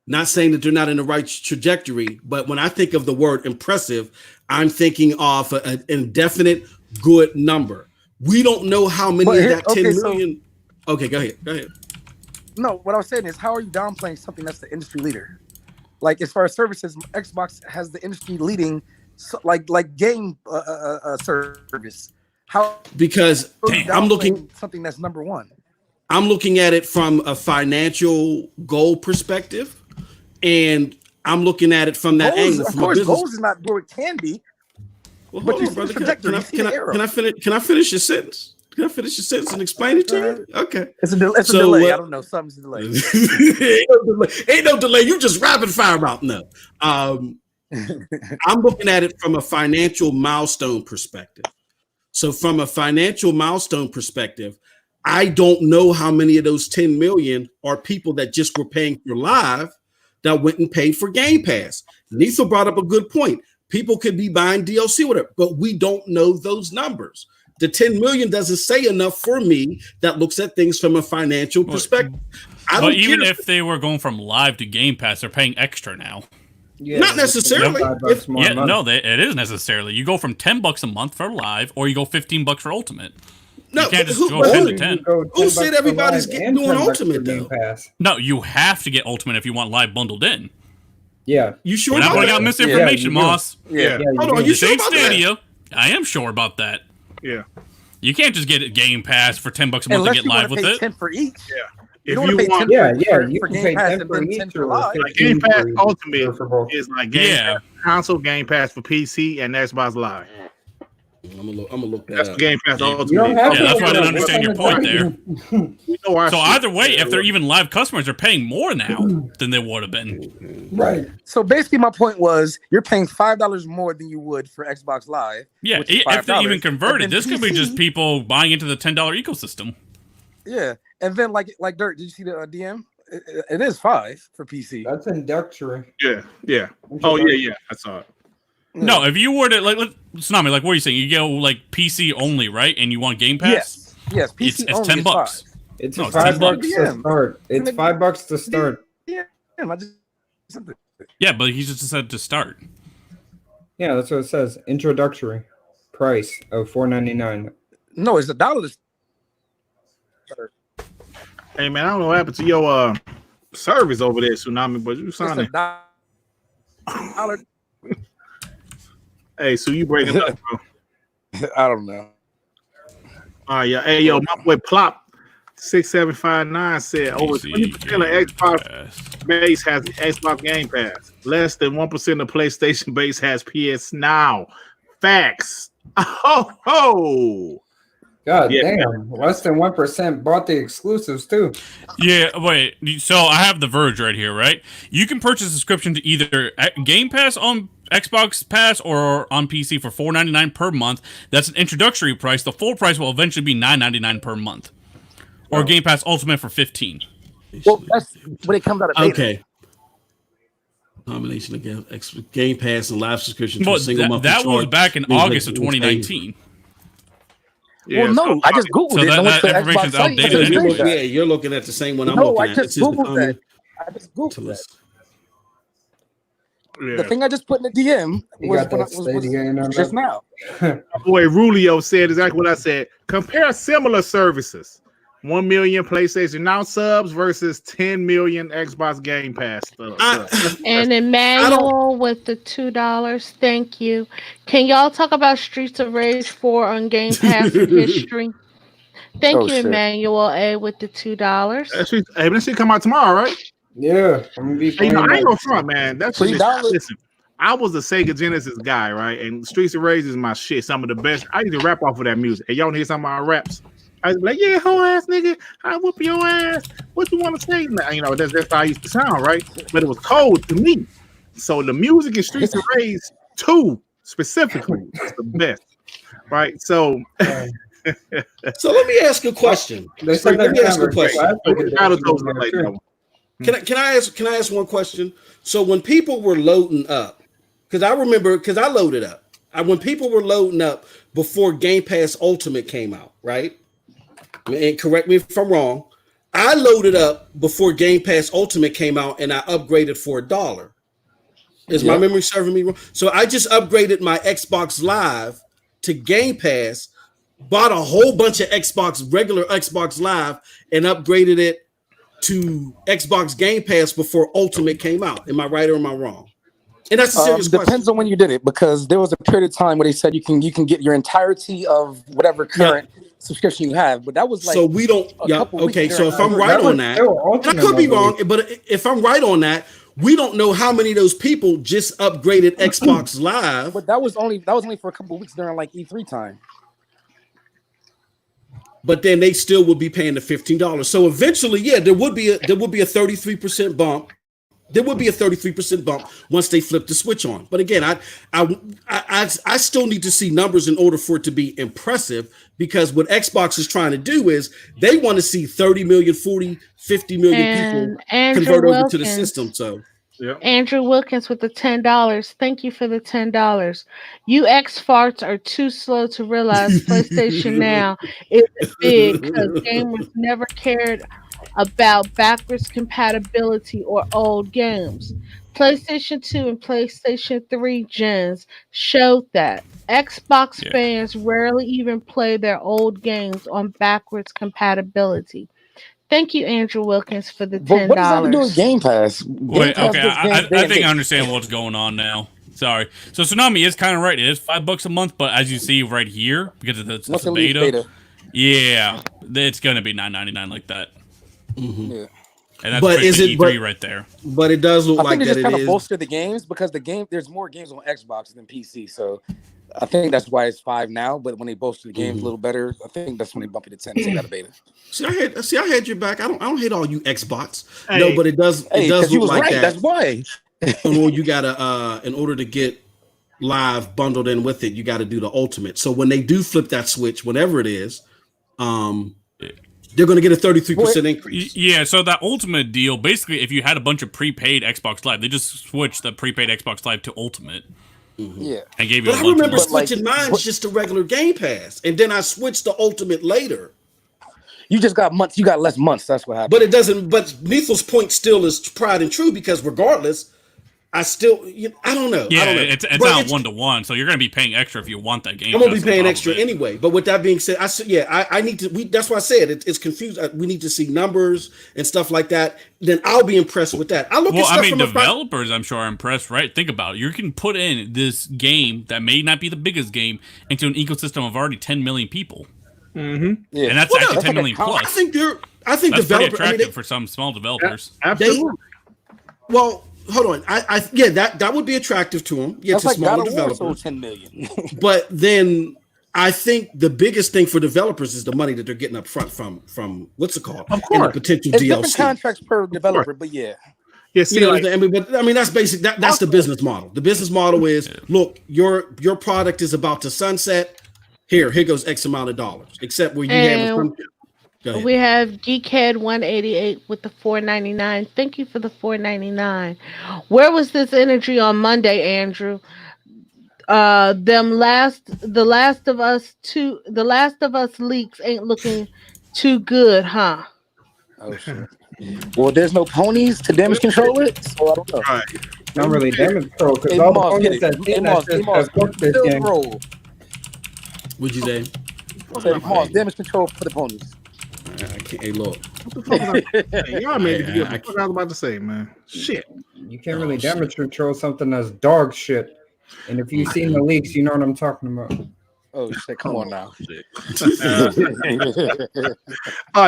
not saying that they're not in the right trajectory, but when I think of the word impressive, I'm thinking of an indefinite good number. We don't know how many of that 10 million. Okay, go ahead. No, what I was saying is, how are you downplaying something that's the industry leader? Like, as far as services, Xbox has the industry leading, like game service. How? Because I'm looking something that's number one. I'm looking at it from a financial goal perspective, and I'm looking at it from that angle. Of course, goals is not where it can be. Well, hold on, brother. Can I finish your sentence? Can I finish your sentence and explain it to you? Okay. It's a delay. I don't know. Something's a delay. Ain't no delay. You just rapid fire out. No. I'm looking at it from a financial milestone perspective. So from a financial milestone perspective, I don't know how many of those 10 million are people that just were paying for live that went and paid for Game Pass. Nisa brought up a good point. People could be buying DLC, whatever, but we don't know those numbers. The 10 million doesn't say enough for me that looks at things from a financial perspective. But even if they were going from live to Game Pass, they're paying extra now. Yeah, not necessarily. It is necessarily. You go from $10 a month for live, or you go $15 for Ultimate. No, you can't just go 10 to 10. Who said everybody's doing Ultimate though? No, you have to get Ultimate if you want live bundled in. Yeah, you sure? We're not putting out misinformation, Moss. Yeah. Hold on, you sure about Stadia. I am sure about that. Yeah. You can't just get a Game Pass for $10 a month to get live with it. 10 for each. Yeah. If you want, you can pay 10 for each or like Game Pass Ultimate is like console Game Pass for PC and Xbox Live. I'm gonna look that that's up. Game Pass Ultimate. Yeah, that's why I didn't understand your point there. So either way, if they're even live customers, they're paying more now than they would have been. Right. So basically, my point was you're paying $5 more than you would for Xbox Live. Yeah, if they even converted, this could be just people buying into the $10 ecosystem. Yeah, and then like Dirt, did you see the DM? It is $5 for PC. That's introductory. Yeah. Oh yeah. I saw it. No, if you were to Tsunami, like what are you saying? You go like PC only, right? And you want Game Pass? Yes. PC it's only $10. It's $5 to start. It's $5 to start. Yeah, but he just said to start. Yeah, that's what it says. Introductory price of $4.99. No, it's $1. Hey man, I don't know what happened to your service over there, Tsunami, but you sounding. $1. Hey, so you breaking up, bro? I don't know. All right, yeah. Hey, yo, my boy Plop 6759 said over 20% of Xbox base has Xbox Game Pass. Less than 1% of PlayStation base has PS Now. Facts. Oh. God damn. Less than 1% bought the exclusives too. Yeah, wait. So I have The Verge right here, right? You can purchase a subscription to either Game Pass on Xbox Pass or on PC for $4.99 per month. That's an introductory price. The full price will eventually be $9.99 per month. Or Game Pass Ultimate for $15. Well, that's when it comes out of beta. Okay. Combination of Game Pass and live subscription to a single month. That was back in August of 2019. Yeah, well, no, I just Googled it. That information's outdated. Yeah, you're looking at the same one I'm looking at. No, I just Googled that. I just Googled that. Yeah. The thing I just put in the DM was just now. Boy, Rulio said exactly what I said. Compare similar services. 1 million PlayStation Now subs versus 10 million Xbox Game Pass subs. And Emmanuel with the $2. Thank you. Can y'all talk about Streets of Rage 4 on Game Pass history? Thank you, Emmanuel A with the $2. Hey, that should come out tomorrow, right? Yeah, I'm gonna be. I ain't no front, man. That's listen. I was a Sega Genesis guy, right? And Streets of Rage is my shit. Some of the best. I used to rap off of that music. Hey, y'all hear some of my raps? I was like, yeah, whole ass nigga, I whoop your ass. What you want to say? You know, that's how I used to sound, right? But it was cold to me. So the music in Streets of Rage 2 specifically is the best, right? So So let me ask a question. Can I ask one question? So when people were loading up, because I loaded up. When people were loading up before Game Pass Ultimate came out, right? And correct me if I'm wrong. I loaded up before Game Pass Ultimate came out, and I upgraded for $1. Is my memory serving me wrong? So I just upgraded my Xbox Live to Game Pass, bought a whole bunch of regular Xbox Live, and upgraded it to Xbox Game Pass before Ultimate came out. Am I right or am I wrong? And that's a serious question. Depends on when you did it, because there was a period of time where they said you can get your entirety of whatever current subscription you have, but that was like so we don't. Okay, so if I'm right on that, I could be wrong, but if I'm right on that, we don't know how many of those people just upgraded Xbox Live. But that was only for a couple of weeks during like E3 time. But then they still would be paying the $15. So eventually, there would be a 33% bump. There would be a 33% bump once they flip the switch on. But again, I still need to see numbers in order for it to be impressive, because what Xbox is trying to do is they want to see 30 million, 40, 50 million people convert over to the system. So Andrew Wilkins with the $10. Thank you for the $10. You X farts are too slow to realize PlayStation Now is big, because gamers never cared about backwards compatibility or old games. PlayStation 2 and PlayStation 3 gens showed that. Xbox fans rarely even play their old games on backwards compatibility. Thank you, Andrew Wilkins, for the $10. But what does that have to do with Game Pass? Wait, okay, I think I understand what's going on now. Sorry. So Tsunami is kind of right. It is $5 a month, but as you see right here, because it's a beta, it's gonna be $9.99 like that. Mm-hmm. Yeah. And that's E3 right there. But it does look like that. I think they just kind of bolster the games, because there's more games on Xbox than PC. So I think that's why it's 5 now. But when they bolster the games a little better, I think that's when they bump it to 10 and take out a beta. See, I had your back. I don't hate all you Xbox. Hey. No, but it does look like right. that. That's why. You gotta in order to get Live bundled in with it, you got to do the Ultimate. So when they do flip that switch, whatever it is, they're going to get a 33% increase. Yeah, so that Ultimate deal, basically, if you had a bunch of prepaid Xbox Live, they just switched the prepaid Xbox Live to Ultimate. Mm-hmm. Yeah, and gave you. But I remember switching mine just to regular Game Pass, and then I switched to Ultimate later. You just got months. You got less months. That's what happened. But it doesn't. But Lethal's point still is tried and true, because regardless, I still, I don't know. Yeah, I don't know. It's not 1-to-1, so you're going to be paying extra if you want that game. I'm going to be paying extra anyway. But with that being said, I need to. That's why I said it's confused. We need to see numbers and stuff like that. Then I'll be impressed with that. Developers, I'm sure, are impressed, right? Think about it. You can put in this game that may not be the biggest game into an ecosystem of already 10 million people. Mm-hmm. Yeah. And that's actually 10 million plus. I think that's developers, pretty attractive for some small developers. Absolutely. Hold on. That would be attractive to them. Yeah, that's to like smaller developers. 10 million. But then I think the biggest thing for developers is the money that they're getting up front from what's it called? Of course. And the potential it's DLC. Different contracts per developer, but yeah. Yeah, see, that's basic. That's the business model. The business model is, look, your product is about to sunset. Here goes X amount of dollars. Except where you have we have Geekhead 188 with the $4.99. Thank you for the $4.99. Where was this energy on Monday, Andrew? The Last of Us leaks ain't looking too good, huh? Oh shit. Well, there's no ponies to damage control it, so I don't know. Right. Not really damage control, because all the ponies that game. What'd you say? Damage control for the ponies. I can't. Hey, look. Y'all made me forget what I was about to say, man. Shit. You can't really damage control something that's dog shit. And if you've seen the leaks, you know what I'm talking about. Oh shit! Come on now.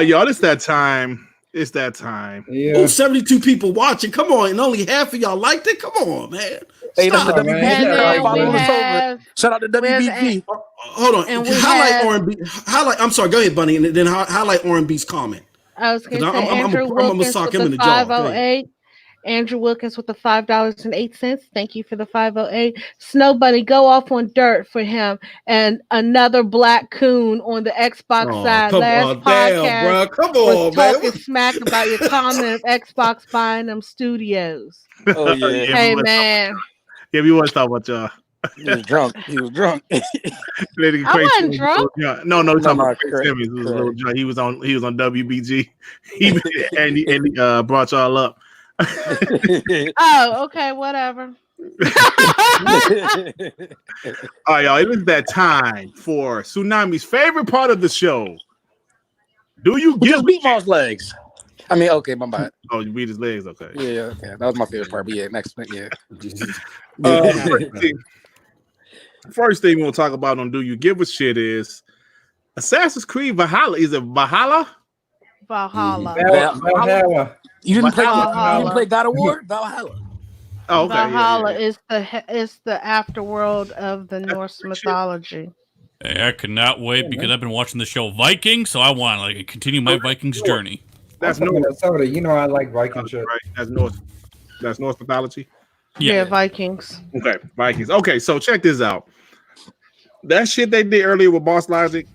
Y'all, it's that time. It's that time. Yeah. Oh, 72 people watching. Come on, and only half of y'all liked it. Come on, man. Hey, that's the WBP. Shout out to WBP. Hold on. Highlight R&B. I'm sorry. Go ahead, Bunny, and then highlight R&B's comment. I was going to say Andrew Wilkins with the 508. Andrew Wilkins with the $5.08. Thank you for the 508. Snow Bunny, go off on dirt for him. And another black coon on the Xbox side. Come Last on, podcast damn, bro. Come was on, man. talking smack about your comment of Xbox buying them studios. Oh yeah. Hey man, Yeah, we want to talk about y'all. He was drunk. I wasn't drunk. No, No, talking no, about Craig correct, Simmons. Was a correct. little drunk. He was on WBG. He brought y'all up. Oh, okay, whatever. All right, y'all. It is that time for Tsunami's favorite part of the show. Do you give Just beat Moss legs. I mean, okay, my bad. Oh, you beat his legs. Okay. Yeah, okay. That was my favorite part. But yeah, next one, yeah. First thing we'll talk about on Do You Give a Shit is Assassin's Creed Valhalla. Is it Valhalla? Valhalla. Valhalla. You didn't play Valhalla. God of War? Valhalla. Oh, okay. Valhalla is the afterworld of the Norse mythology. Hey, I cannot wait because I've been watching the show Vikings, so I want to continue my Vikings journey. That's North. North. You know I like Viking shit. Right. That's North. That's North mythology. Yeah, Vikings. Okay, Vikings. Okay, so check this out. That shit they did earlier with Boss Logic,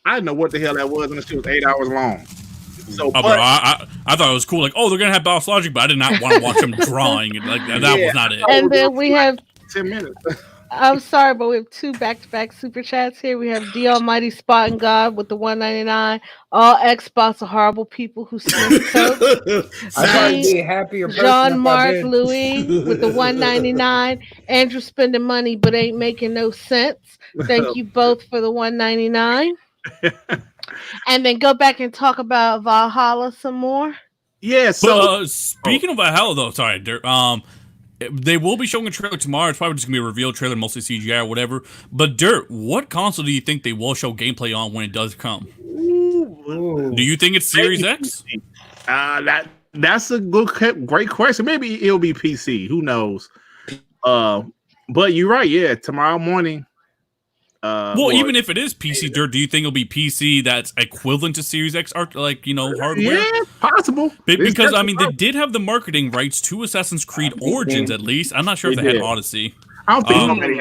I didn't know what the hell that was, and the shit was 8 hours long. So, bro, I thought it was cool. Like, oh, they're gonna have Boss Logic, but I did not want to watch them drawing. Like that was not it. And then we have 10 minutes. I'm sorry, but we have two back-to-back super chats here. We have D Almighty Spot and God with the $1.99. All Xbox are horrible people who sniff coke. I'd be happier. John Mark Louis with the $1.99. Andrew spending money but ain't making no sense. Thank you both for the $1.99. And then go back and talk about Valhalla some more. Yeah. So speaking of Valhalla, though, sorry, they will be showing a trailer tomorrow. It's probably just gonna be a reveal trailer, mostly CGI or whatever. But Dirt, what console do you think they will show gameplay on when it does come? Ooh. Do you think it's Series X? That's a great question. Maybe it'll be PC. Who knows? But you're right. Yeah, tomorrow morning. Even if it is PC Dirt, do you think it'll be PC that's equivalent to Series X art, hardware? Yeah, possible. Because I mean, they did have the marketing rights to Assassin's Creed Origins, at least. I'm not sure if they had Odyssey. I don't think nobody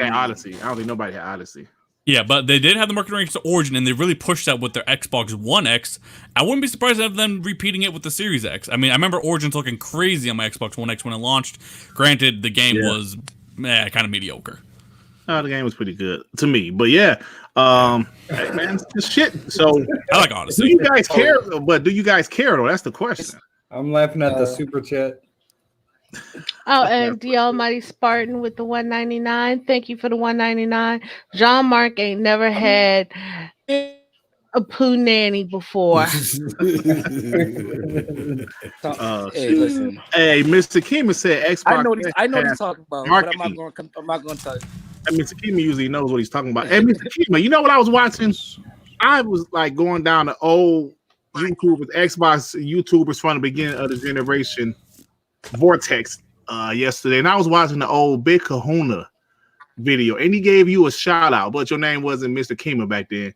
had Odyssey. Yeah, but they did have the marketing rights to Origin, and they really pushed that with their Xbox One X. I wouldn't be surprised to have them repeating it with the Series X. I mean, I remember Origins looking crazy on my Xbox One X when it launched. Granted, the game was kind of mediocre. Oh, the game was pretty good to me, but yeah, hey, man, it's shit. So I like Odyssey. Do you guys care? But do you guys care though? That's the question. I'm laughing at the super chat. Oh, and the Almighty Spartan with the $1.99. Thank you for the $1.99. John Mark ain't never had a poo nanny before. Hey, listen. Hey, Mr. Kima said Xbox. I know what he's talking about, marketing. but I'm not going to tell you. And Mr. Kima usually knows what he's talking about. Hey, Mr. Kima, you know what I was watching? I was like going down the old YouTubers, Xbox YouTubers from the beginning of the generation Vortex yesterday, and I was watching the old Big Kahuna video, and he gave you a shout out, but your name wasn't Mr. Kima back then.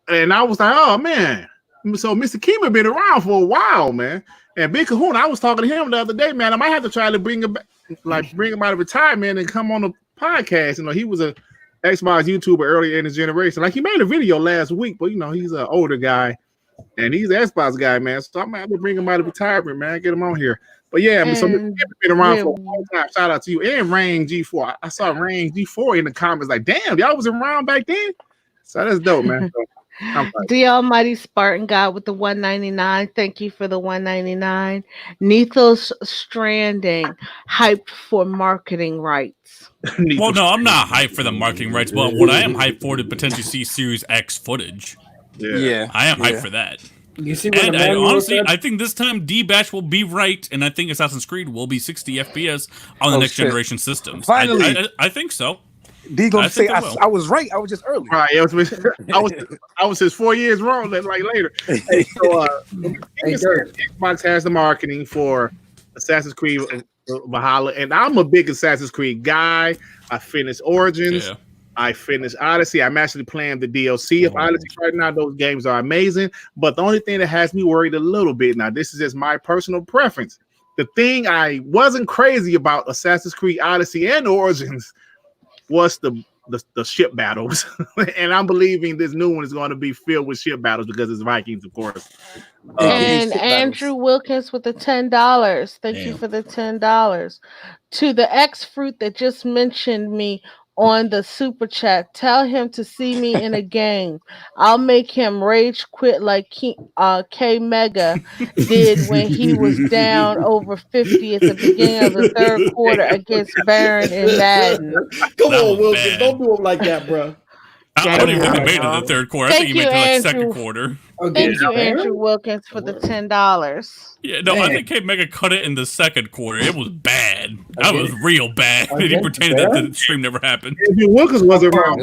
And I was like, oh man. So Mr. Kima been around for a while, man. And Big Kahuna, I was talking to him the other day, man. I might have to try to bring him back, bring him out of retirement and come on the podcast. You know, he was a Xbox YouTuber earlier in his generation. Like he made a video last week, but you know, he's an older guy and he's an Xbox guy, man. So I might have to bring him out of retirement, man. Get him on here. But yeah, I mean, so Mr. Kima been around for a long time. Shout out to you and Rain G4. I saw Rain G4 in the comments, like, damn, y'all was around back then. So that's dope, man. So, the Almighty Spartan God with the $1.99. Thank you for the $1.99. Nethos Stranding, hyped for marketing rights. Well, no, I'm not hyped for the marketing rights, but what I am hyped for to potentially see Series X footage. Yeah. I am hyped for that. You see, and honestly, I think this time D-Bash will be right, and I think Assassin's Creed will be 60 FPS on the next generation systems. Finally. I think so. D gonna say I was right. I was just early. Right. I was just 4 years wrong. Like later. Hey, so Xbox has the marketing for Assassin's Creed Valhalla, and I'm a big Assassin's Creed guy. I finished Origins. Yeah. I finished Odyssey. I'm actually playing the DLC of Odyssey right now. Those games are amazing. But the only thing that has me worried a little bit, now this is just my personal preference, the thing I wasn't crazy about Assassin's Creed Odyssey and Origins was the ship battles. And I'm believing this new one is going to be filled with ship battles because it's Vikings, of course. And Andrew Wilkins with the $10. Thank you for the $10. To the X Fruit that just mentioned me on the super chat, tell him to see me in a game. I'll make him rage quit like K Mega did when he was down over 50 at the beginning of the third quarter against Baron in Madden. Come on, Wilkins. Don't do him like that, bro. I don't even think he made it in the third quarter. I think he made it to like second quarter. Thank you, Andrew Wilkins, for the $10. Yeah, no, I think K Mega cut it in the second quarter. It was bad. That was real bad. He pretended that the stream never happened. Andrew Wilkins was around.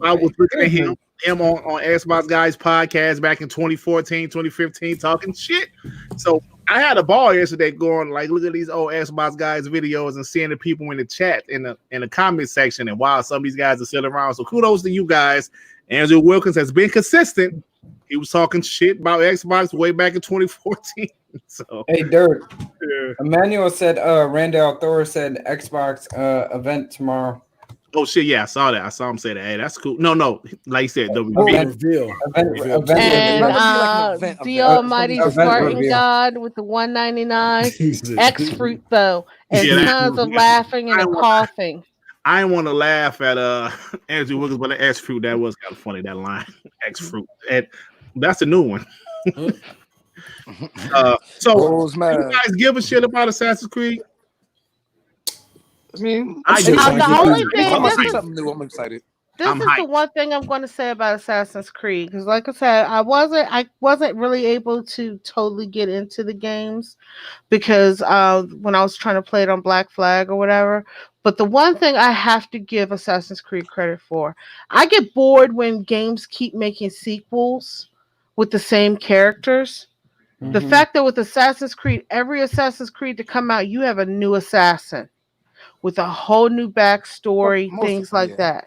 I was looking at him on Xbox Guys podcast back in 2014, 2015, talking shit. So I had a ball yesterday going like, look at these old Xbox Guys videos and seeing the people in the chat in the comment section, and wow, some of these guys are still around. So kudos to you guys. Andrew Wilkins has been consistent. He was talking shit about Xbox way back in 2014. So hey, Dirk. Yeah. Emmanuel said Randall Thor said Xbox event tomorrow. Oh shit, yeah, I saw that. I saw him say that. Hey, that's cool. No, like you said, event. And the Almighty Spartan God with the $1.99 X Fruit though, and tons of laughing and coughing. I didn't want to laugh at Andrew Wilkins, but the X Fruit, that was kind of funny, that line. X Fruit. And that's a new one. So you guys give a shit about Assassin's Creed? I mean, the only thing something new. I'm excited. This is the one thing I'm going to say about Assassin's Creed, because, like I said, I wasn't really able to totally get into the games because when I was trying to play it on Black Flag or whatever. But the one thing I have to give Assassin's Creed credit for, I get bored when games keep making sequels with the same characters. Mm-hmm. The fact that with Assassin's Creed, every Assassin's Creed to come out, you have a new assassin with a whole new backstory, things like that.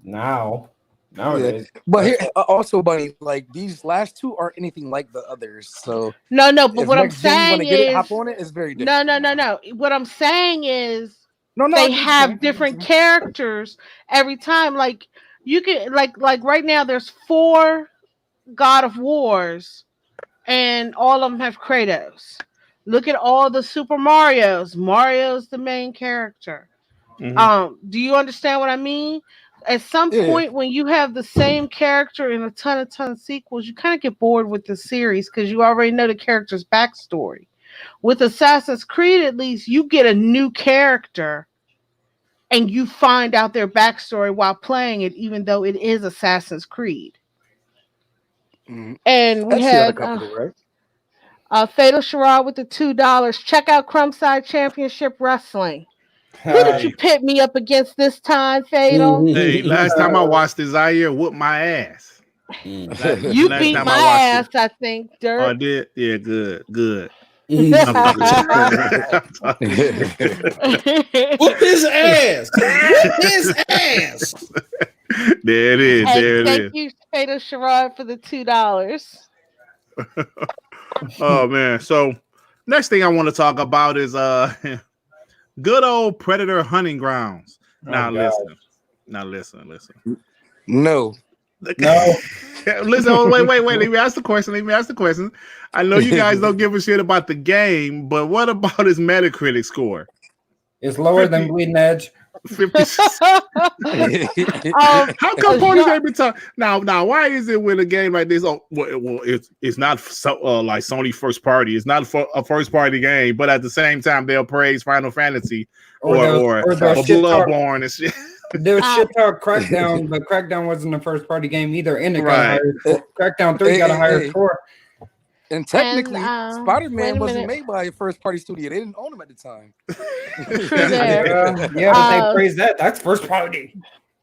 Nowadays. But here, also, Bunny, like these last two aren't anything like the others. So no. But what I'm saying is, hop on it, it's very different. No. What I'm saying is, they have different characters every time. Like you can, like right now, there's 4 God of Wars, and all of them have Kratos. Look at all the Super Marios. Mario's the main character. Mm-hmm. Do you understand what I mean? At some point, when you have the same character in a ton of sequels, you kind of get bored with the series because you already know the character's backstory. With Assassin's Creed, at least, you get a new character and you find out their backstory while playing it, even though it is Assassin's Creed. Mm-hmm. And we had Fatal Sherrod with the $2. Check out Crumbside Championship Wrestling. Who did you pit me up against this time, Fatal? Hey, last time I watched this, Zaire whooped my ass. You beat my ass, I think, Dirk. Oh, I did? Yeah, good. Whoop his ass. There it is. Thank you, Fatal Sherrod, for the $2. Oh, man. So, next thing I want to talk about is good old Predator hunting grounds. Now listen. No. Listen. Wait. Let me ask the question. I know you guys don't give a shit about the game, but what about his Metacritic score? It's lower than Bleeding Edge. 50. How come Pony's every time? Now, why is it with a game like this? Oh, well, it's not like Sony first party. It's not a first party game, but at the same time, they'll praise Final Fantasy or Bloodborne and shit. There was shit talk Crackdown, but Crackdown wasn't a first party game either. And it got Crackdown 3 got a higher score. And technically, Spider-Man wasn't made by a first-party studio. They didn't own them at the time. But they praise that. That's first party.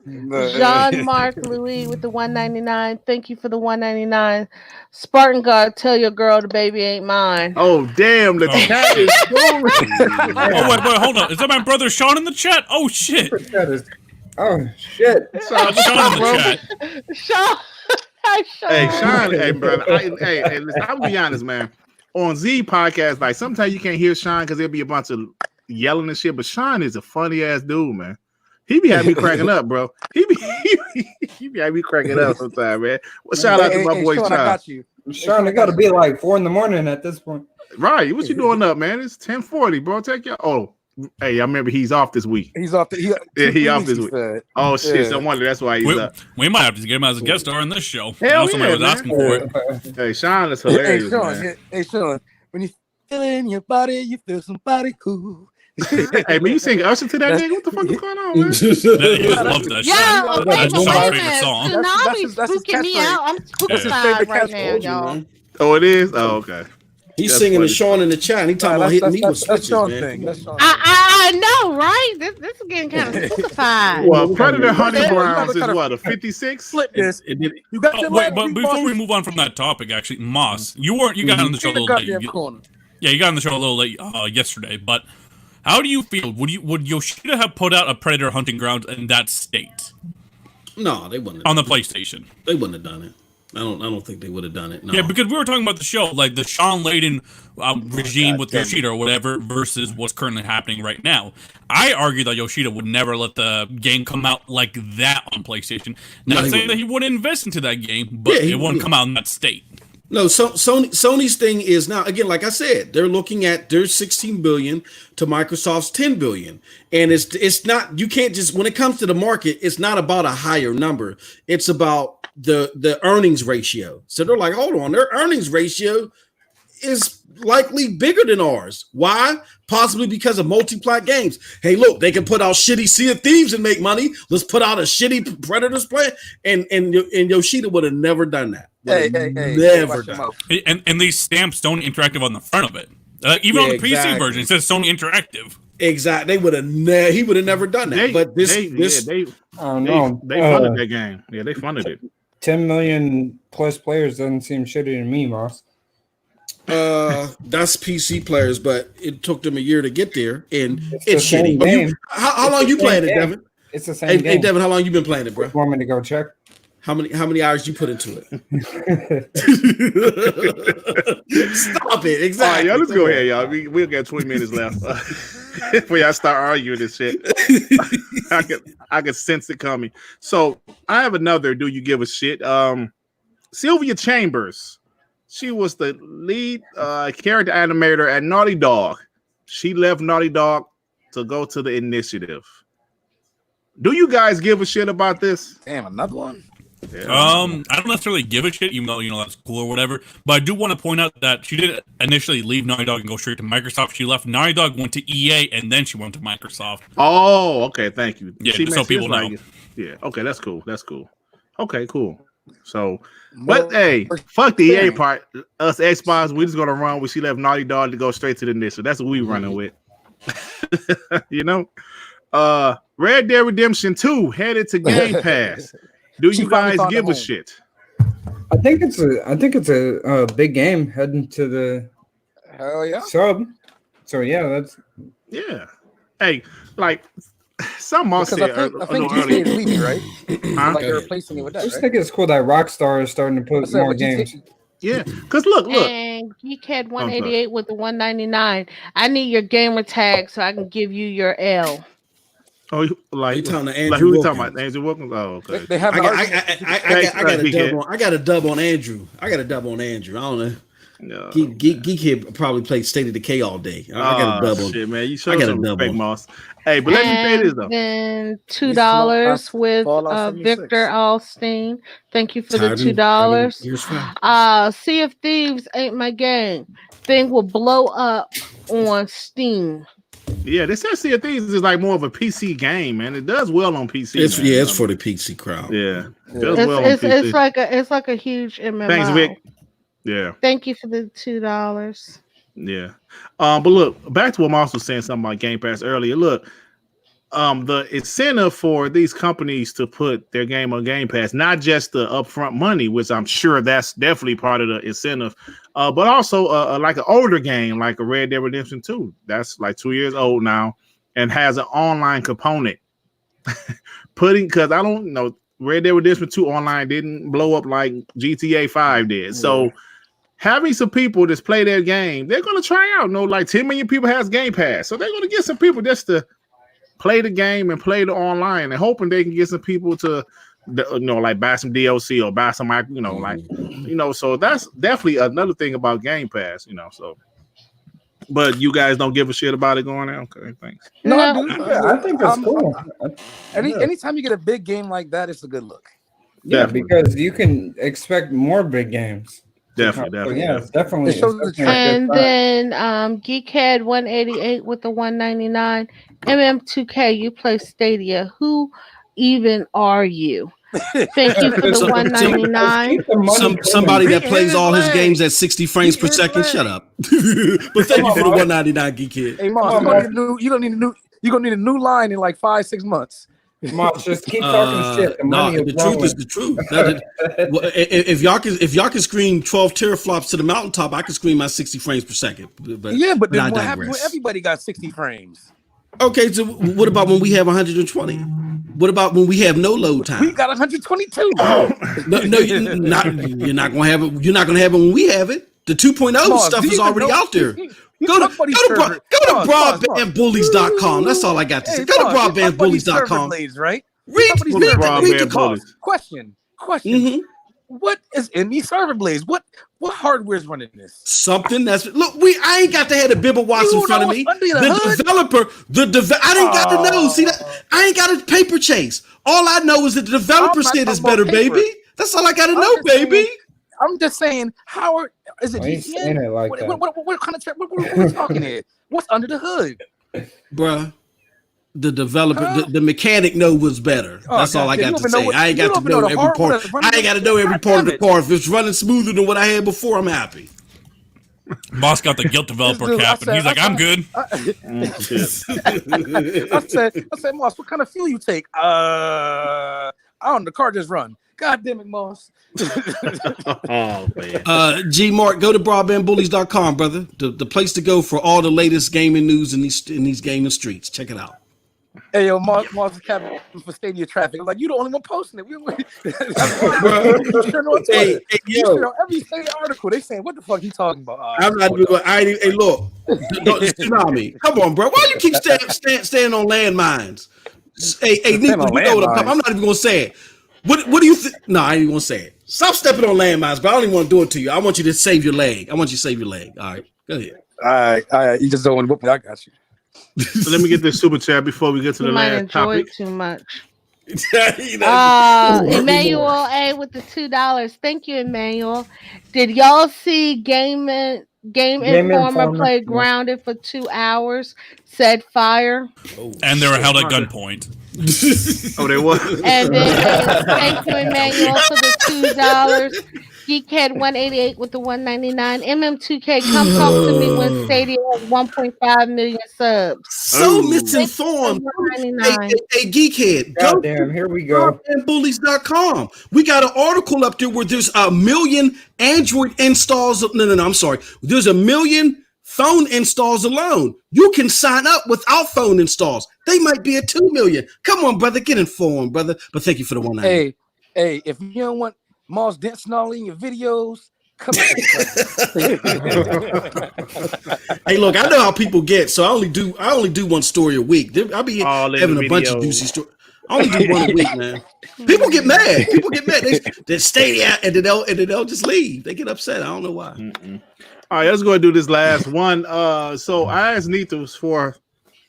Jean-Marc Louis with the $1.99. Thank you for the $1.99. Spartan God, tell your girl the baby ain't mine. Oh, damn. The chat is going. Oh, wait, hold on. Is that my brother Sean in the chat? Oh, shit. Oh, shit. Sean in the chat. Sean. Hey, Sean, hey, brother. Hey, listen, I'll be honest, man. on Z podcast, like sometimes you can't hear Sean because there'll be a bunch of yelling and shit. But Sean is a funny ass dude, man. He be having me cracking up, bro. He be having me cracking up sometimes, man. Well, shout out to my boy Sean. Sean. I got you. Sean, it got to be like 4 a.m. at this point. Right. What you doing up, man? It's 10:40, bro. Take your hey, I remember he's off this week. He's off. He off this week. Oh shit! So I wonder that's why he's up. We might have to get him as a guest star on this show. Hell somebody yeah, was asking for it. Hey, Sean is hilarious, man. Hey, Sean, when you feel it in your body, you feel somebody cool. Hey, man, you sing Usher to that nigga? What the fuck is going on, man? He love that shit. Yeah, That's Sean's favorite song. Tsunami's spooking me out. I'm spookified right now, y'all. Oh, it is? Oh, okay. He's singing to Sean in the chat. And he talking about hitting me with switches, man. I know, right? This is getting kind of spookified. Well, Predator Hunting Grounds is what, a 56? Flip this. You got wait, but before we move on from that topic, actually, Moss, you got on the show a little late. Yeah, you got on the show a little late yesterday, but how do you feel? Would Yoshida have put out a Predator Hunting Grounds in that state? No, they wouldn't. On the PlayStation. They wouldn't have done it. I don't think they would have done it. No. Yeah, because we were talking about the show, like the Sean Layden regime with Yoshida or whatever versus what's currently happening right now. I argue that Yoshida would never let the game come out like that on PlayStation. Not saying that he wouldn't invest into that game, but it wouldn't come out in that state. No, Sony's thing is now, again, like I said, they're looking at their 16 billion to Microsoft's 10 billion. And it's not, you can't just, when it comes to the market, it's not about a higher number. It's about the earnings ratio. So they're like, hold on, their earnings ratio is likely bigger than ours. Why? Possibly because of multi-plat games. Hey, look, they can put out shitty Sea of Thieves and make money. Let's put out a shitty Predators play. And Yoshida would have never done that. Never done. And these stamps Sony Interactive on the front of it. Even on the PC version, it says Sony Interactive. Exactly. They would have he would have never done that. They funded that game. Yeah, they funded it. 10 million plus players doesn't seem shitty to me, Moss. That's PC players, but it took them a year to get there, and it's the shitty. Game. How long you playing it, Devin? It's the same game. Hey, Devin, how long you been playing it, bro? Want me to go check? How many hours you put into it? Stop it! Exactly. All right, y'all, let's go ahead, y'all. We'll get 20 minutes left before y'all start arguing this shit. I can sense it coming. So I have another. Do you give a shit? Sylvia Chambers. She was the lead character animator at Naughty Dog. She left Naughty Dog to go to the Initiative. Do you guys give a shit about this? Damn, another one. Yeah. I don't necessarily give a shit, even though that's cool or whatever. But I do want to point out that she did initially leave Naughty Dog and go straight to Microsoft. She left Naughty Dog, went to EA, and then she went to Microsoft. Oh, okay, thank you. Yeah, so people know. Yeah, okay, that's cool. That's cool. Okay, cool. So, but hey, fuck the EA part. Us Xbox, we just gonna run with she left Naughty Dog to go straight to the Initiative. That's what we running with. Red Dead Redemption 2 headed to Game Pass. Do you guys give a shit? I think it's a big game heading to the sub. So yeah. Hey, like some I said I think GTA is leaving, right? Like they're replacing it with that. I just think it's cool that Rockstar is starting to put more games. Yeah, because look. And Geekhead 188 with the 199. I need your gamer tag so I can give you your L. Oh, like you talking to Andrew? Like who you talking about? Andrew Wilkins? Oh, okay. They have. I got a dub on Andrew. I don't know. No. Geekhead probably played State of Decay all day. I got a dub on. Shit, man. You I got a dub on Moss. Hey, but let me say this though. Then $2 with Victor Alstein. Thank you for the $2. Sea of Thieves ain't my game. Thing will blow up on Steam. Yeah, they said Sea of Thieves is like more of a PC game, man. It does well on PC. It's for the PC crowd. Yeah, it's like a huge MMO. Thanks, Vic. Yeah. Thank you for the $2. Yeah. But look, back to what Moss was saying something about Game Pass earlier. Look, the incentive for these companies to put their game on Game Pass, not just the upfront money, which I'm sure that's definitely part of the incentive, but also like an older game, like a Red Dead Redemption 2. That's like 2 years old now and has an online component. Because I don't know, Red Dead Redemption 2 online didn't blow up like GTA 5 did. So having some people just play their game, they're gonna try out. No, like 10 million people has Game Pass, so they're gonna get some people just to play the game and play the online, and hoping they can get some people to, like buy some DLC or buy some, so that's definitely another thing about Game Pass, so. But you guys don't give a shit about it going on? Okay, thanks. No, I think it's cool. Anytime you get a big game like that, it's a good look. Yeah, because you can expect more big games. Definitely. Yeah, it's definitely. And then Geekhead 188 with the 199. MM2K, you play Stadia. Who even are you? Thank you for the 199. Somebody that plays all his games at 60 frames per second. Shut up. But thank you for the 199, Geekhead. Hey, Moss, you're gonna need a new line in like 5-6 months. Moss, just keep talking shit. The truth is the truth. If y'all can scream 12 teraflops to the mountaintop, I can scream my 60 frames per second. But then what happened when everybody got 60 frames? Okay, so what about when we have 120? What about when we have no load time? We got 122. No, you're not gonna have it. You're not gonna have it when we have it. The 2.0 stuff is already out there. Go to broadbandbullies.com. That's all I got to say. Go to broadbandbullies.com. Right? Read the cost. Question. Mm-hmm. What is in these server blades? What hardware is running this? Something that's I ain't got to have the Bibble Watts in front of me. The developer, I didn't got to know. See that? I ain't got a paper chase. All I know is that the developer said it's better, baby. That's all I got to know, baby. I'm just saying, how is it? What kind of what are we talking here? What's under the hood, bruh? The developer, the mechanic know what's better. That's all I got to say. I ain't got to know every part. I ain't got to know every part of the car. If it's running smoother than what I had before, I'm happy. Boss got the guilt developer cap, and he's like, "I'm good." I said, Moss, what kind of fuel you take? I don't know. The car just run. God damn it, Moss. Oh, man. G Mark, go to broadbandbullies.com, brother. The place to go for all the latest gaming news in these gaming streets. Check it out. Hey, yo, Moss is capping for Stadia traffic. I'm like, you the only one posting it. Hey, every Stadia article, they saying, what the fuck he talking about? I'm not doing it. Hey, look. Tsunami. Come on, bro. Why you keep staying on landmines? Hey, Nick, you know what I'm not even going to say it. What do you think? No, I ain't even going to say it. Stop stepping on landmines, but I don't even want to do it to you. I want you to save your leg. All right, go ahead. All right. You just don't want to whoop me. I got you. So let me get this super chat before we get to the last topic. Too much. Emmanuel A with the $2. Thank you, Emmanuel. Did y'all see Game Informer play Grounded for 2 hours? Said fire. And they were held at gunpoint. Oh, they were. And then thank you, Emmanuel, for the $2. Geekhead 188 with the 199. MM2K, come talk to me when Stadia has 1.5 million subs. So misinformed. Hey, Geekhead. Goddamn, here we go. Bullies.com. We got an article up there where there's 1 million Android installs. No, I'm sorry. There's 1 million phone installs alone. You can sign up without phone installs. They might be at 2 million. Come on, brother. Get informed, brother. But thank you for the 190. Hey, if you don't want Moss dancing all in your videos, come on. Hey, look, I know how people get, so I only do one story a week. I'll be having a bunch of juicy stories. I only do one a week, man. People get mad. They stay out and then they'll just leave. They get upset. I don't know why. All right, let's go and do this last one. So I asked Nithos for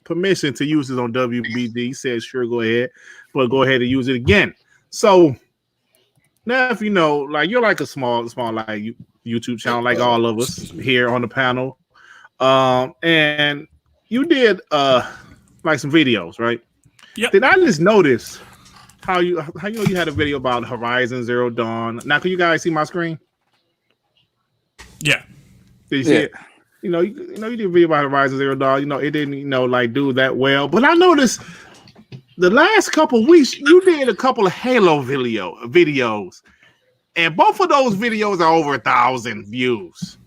permission to use it on WBD. He said, sure, go ahead, but go ahead and use it again. So now, if you know, like you're like a small like YouTube channel, like all of us here on the panel, and you did like some videos, right? Yeah. Did I just notice how you had a video about Horizon Zero Dawn? Now, can you guys see my screen? Yeah. Did you see it? You did a video about Horizon Zero Dawn. It didn't like do that well, but I noticed the last couple of weeks you did a couple of Halo videos, and both of those videos are over 1,000 views.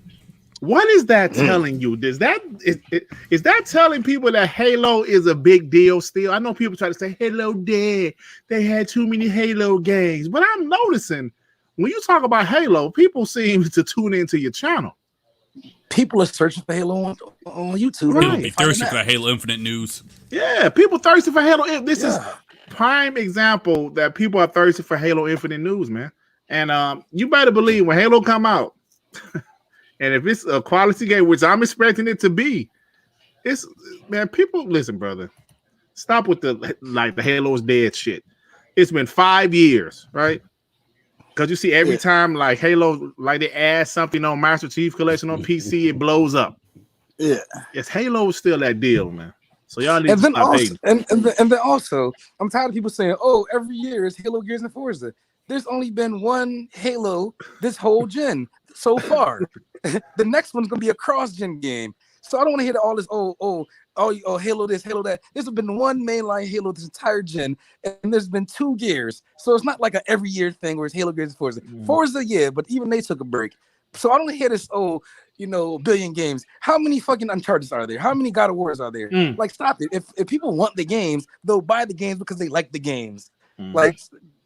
What is that telling you? Is that telling people that Halo is a big deal still? I know people try to say Halo dead. They had too many Halo games, but I'm noticing when you talk about Halo, people seem to tune into your channel. People are searching for Halo on YouTube. Right. People be thirsty for that Halo Infinite news. Yeah, people thirsty for Halo. This is prime example that people are thirsty for Halo Infinite news, man. And you better believe when Halo come out, and if it's a quality game, which I'm expecting it to be, it's man. People, listen, brother, stop with the Halo's dead shit. It's been 5 years, right? Because you see every time like Halo, like they add something on Master Chief Collection on PC, it blows up. Yeah, yes, Halo is still that deal, man. So y'all need and to then stop also, hating. and then also, I'm tired of people saying, "Oh, every year is Halo, Gears, and Forza." There's only been one Halo this whole gen so far. The next one's gonna be a cross-gen game. So I don't want to hear all this. Oh, Halo this, Halo that. There's been one mainline Halo this entire gen, and there's been 2 Gears. So it's not like a every year thing where it's Halo, Gears, and Forza. Forza, yeah, but even they took a break. So I don't hear this. Billion games. How many fucking Uncharted are there? How many God of Wars are there? Like, stop it. If people want the games, they'll buy the games because they like the games.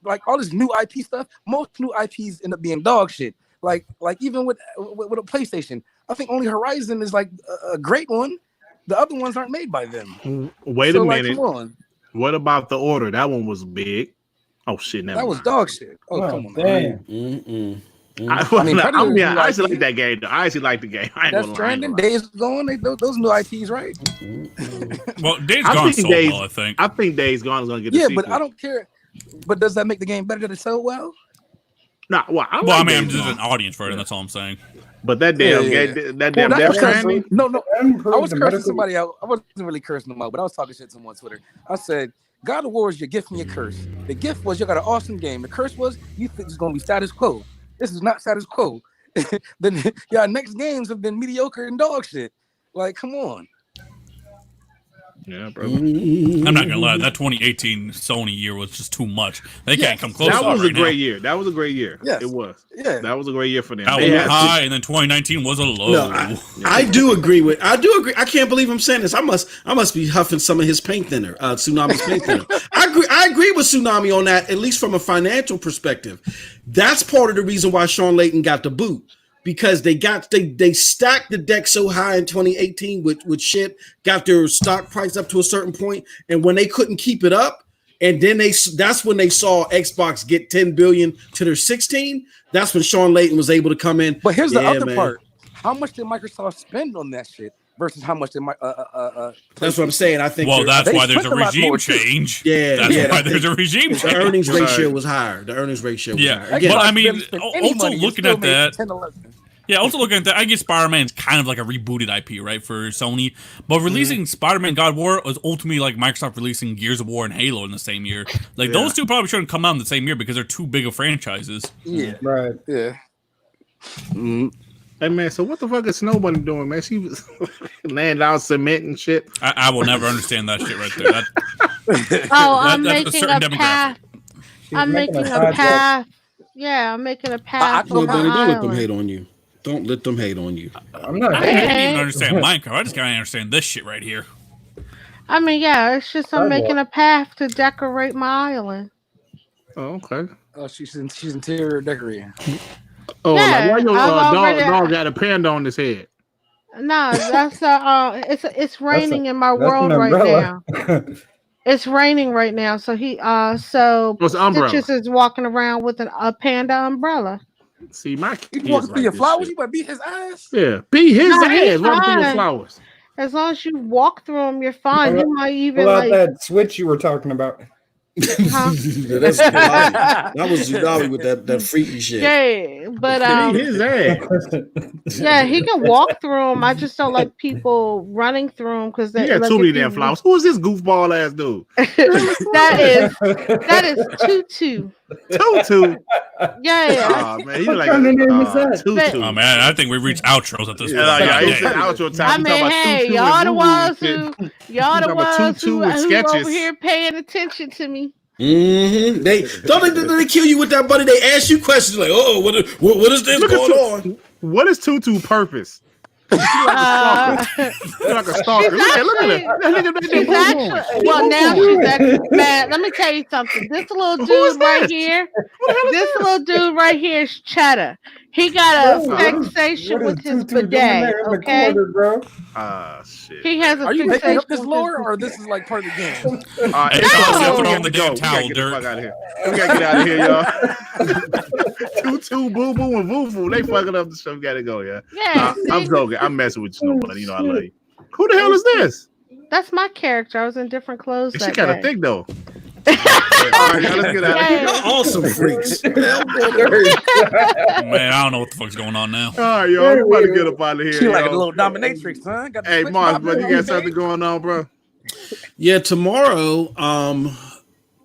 Like all this new IP stuff. Most new IPs end up being dog shit. Like even with a PlayStation, I think only Horizon is like a great one. The other ones aren't made by them. Wait a minute. Come on. What about The Order? That one was big. Oh shit! That was dog shit. Oh come on, damn. I actually like that game. Though. I actually like the game. That's Stranding, Days Gone. Those new IPs, right? Well, Days Gone sold well, I think. I think Days Gone is going to get. Yeah, but I don't care. But does that make the game better that it sold well? No, well, I mean, I'm just an audience for it, and that's all I'm saying. But that damn, Death Stranding. No. I was cursing somebody out. I wasn't really cursing them out, but I was talking shit to them on Twitter. I said, God of War is your gift and your curse. The gift was you got an awesome game. The curse was you think it's going to be status quo. This is not status quo. Then y'all next games have been mediocre and dog shit. Like, come on. Yeah, bro. I'm not gonna lie, that 2018 Sony year was just too much. They can't come close. That was a great year. That was a great year. Yes. It was. Yeah, that was a great year for them. That was high, and then 2019 was a low. No, I do agree. I can't believe I'm saying this. I must be huffing some of his paint thinner, Tsunami's paint thinner. I agree with Tsunami on that, at least from a financial perspective. That's part of the reason why Sean Layton got the boot. Because they stacked the deck so high in 2018 with shit, got their stock price up to a certain point, and when they couldn't keep it up, and then that's when they saw Xbox get 10 billion to their 16. That's when Sean Layton was able to come in. But here's the other part: how much did Microsoft spend on that shit versus how much did That's what I'm saying. I think. Well, that's why there's a regime change. That's why there's a regime change. The earnings ratio was higher. The earnings ratio was higher. Again, but I mean, also looking at that. Yeah, also looking at that, I guess Spider-Man's kind of like a rebooted IP, right, for Sony. But releasing Spider-Man God of War was ultimately like Microsoft releasing Gears of War and Halo in the same year. Like, those two probably shouldn't come out in the same year because they're too big of franchises. Yeah. Right. Yeah. Hey, man, so what the fuck is Snow Bunny doing, man? She was laying out cement and shit. I will never understand that shit right there. I'm making a path. I'm making a path. Yeah, I'm making a path. Don't let them hate on you. Don't let them hate on you. I'm not. I didn't even understand Minecraft. I just gotta understand this shit right here. I mean, yeah, it's just I'm making a path to decorate my island. Oh, okay. Oh, she's interior decorating. Oh, Yeah, like why your I've dog got a panda on his head? No, that's it's raining in my world right now. It's raining right now, so Stitches is walking around with a panda umbrella. See, my You walking through your flowers? You better beat his ass. Yeah, beat his No, ass. he's Walking through your fine. flowers. As long as you walk through them, you're fine. You might even Pull out like that switch you were talking about. huh? That's that was Tsunami with that freaky shit. Yeah, but Beat his ass. yeah, he can walk through them. I just don't like people running through them because He got too many damn flowers. Who is this goofball ass dude? that is Tutu. Tutu. Yeah. Oh man, he's like Tutu. Oh man, I think we reached outros at this point. Yeah, it's outro time. I mean, hey, y'all the ones who sketches over here paying attention to me. Mm-hmm. They kill you with that, buddy. They ask you questions like, "Oh, what is this going on?" What is Tutu purpose? Like a stalker. Look at that. She's actually, well, now she's actually, man, let me tell you something. This little dude right here, this little dude right here is Cheddar. He got a fixation with his bidet, okay? Shit. He has a Are you fixation making up this with lore, his or this is like part of the game? Hey, Chelsea, throw on the damn towel, Dirt. We gotta get out of here, y'all. Tutu, Boo Boo, and Voo Voo. They fucking up the show. We gotta go, yeah. Yeah, I'm joking. I'm messing with you, nobody. You know I love you. Who the hell is this? that's my character. I was in different clothes. She kind of thick though. All right, y'all, let's get out of here. Y'all awesome freaks. Man, I don't know what the fuck's going on now. All right, y'all. We're about to get up out of here. She like a little dominatrix, huh? Hey, Mars, but you got something going on, bro? Yeah, tomorrow,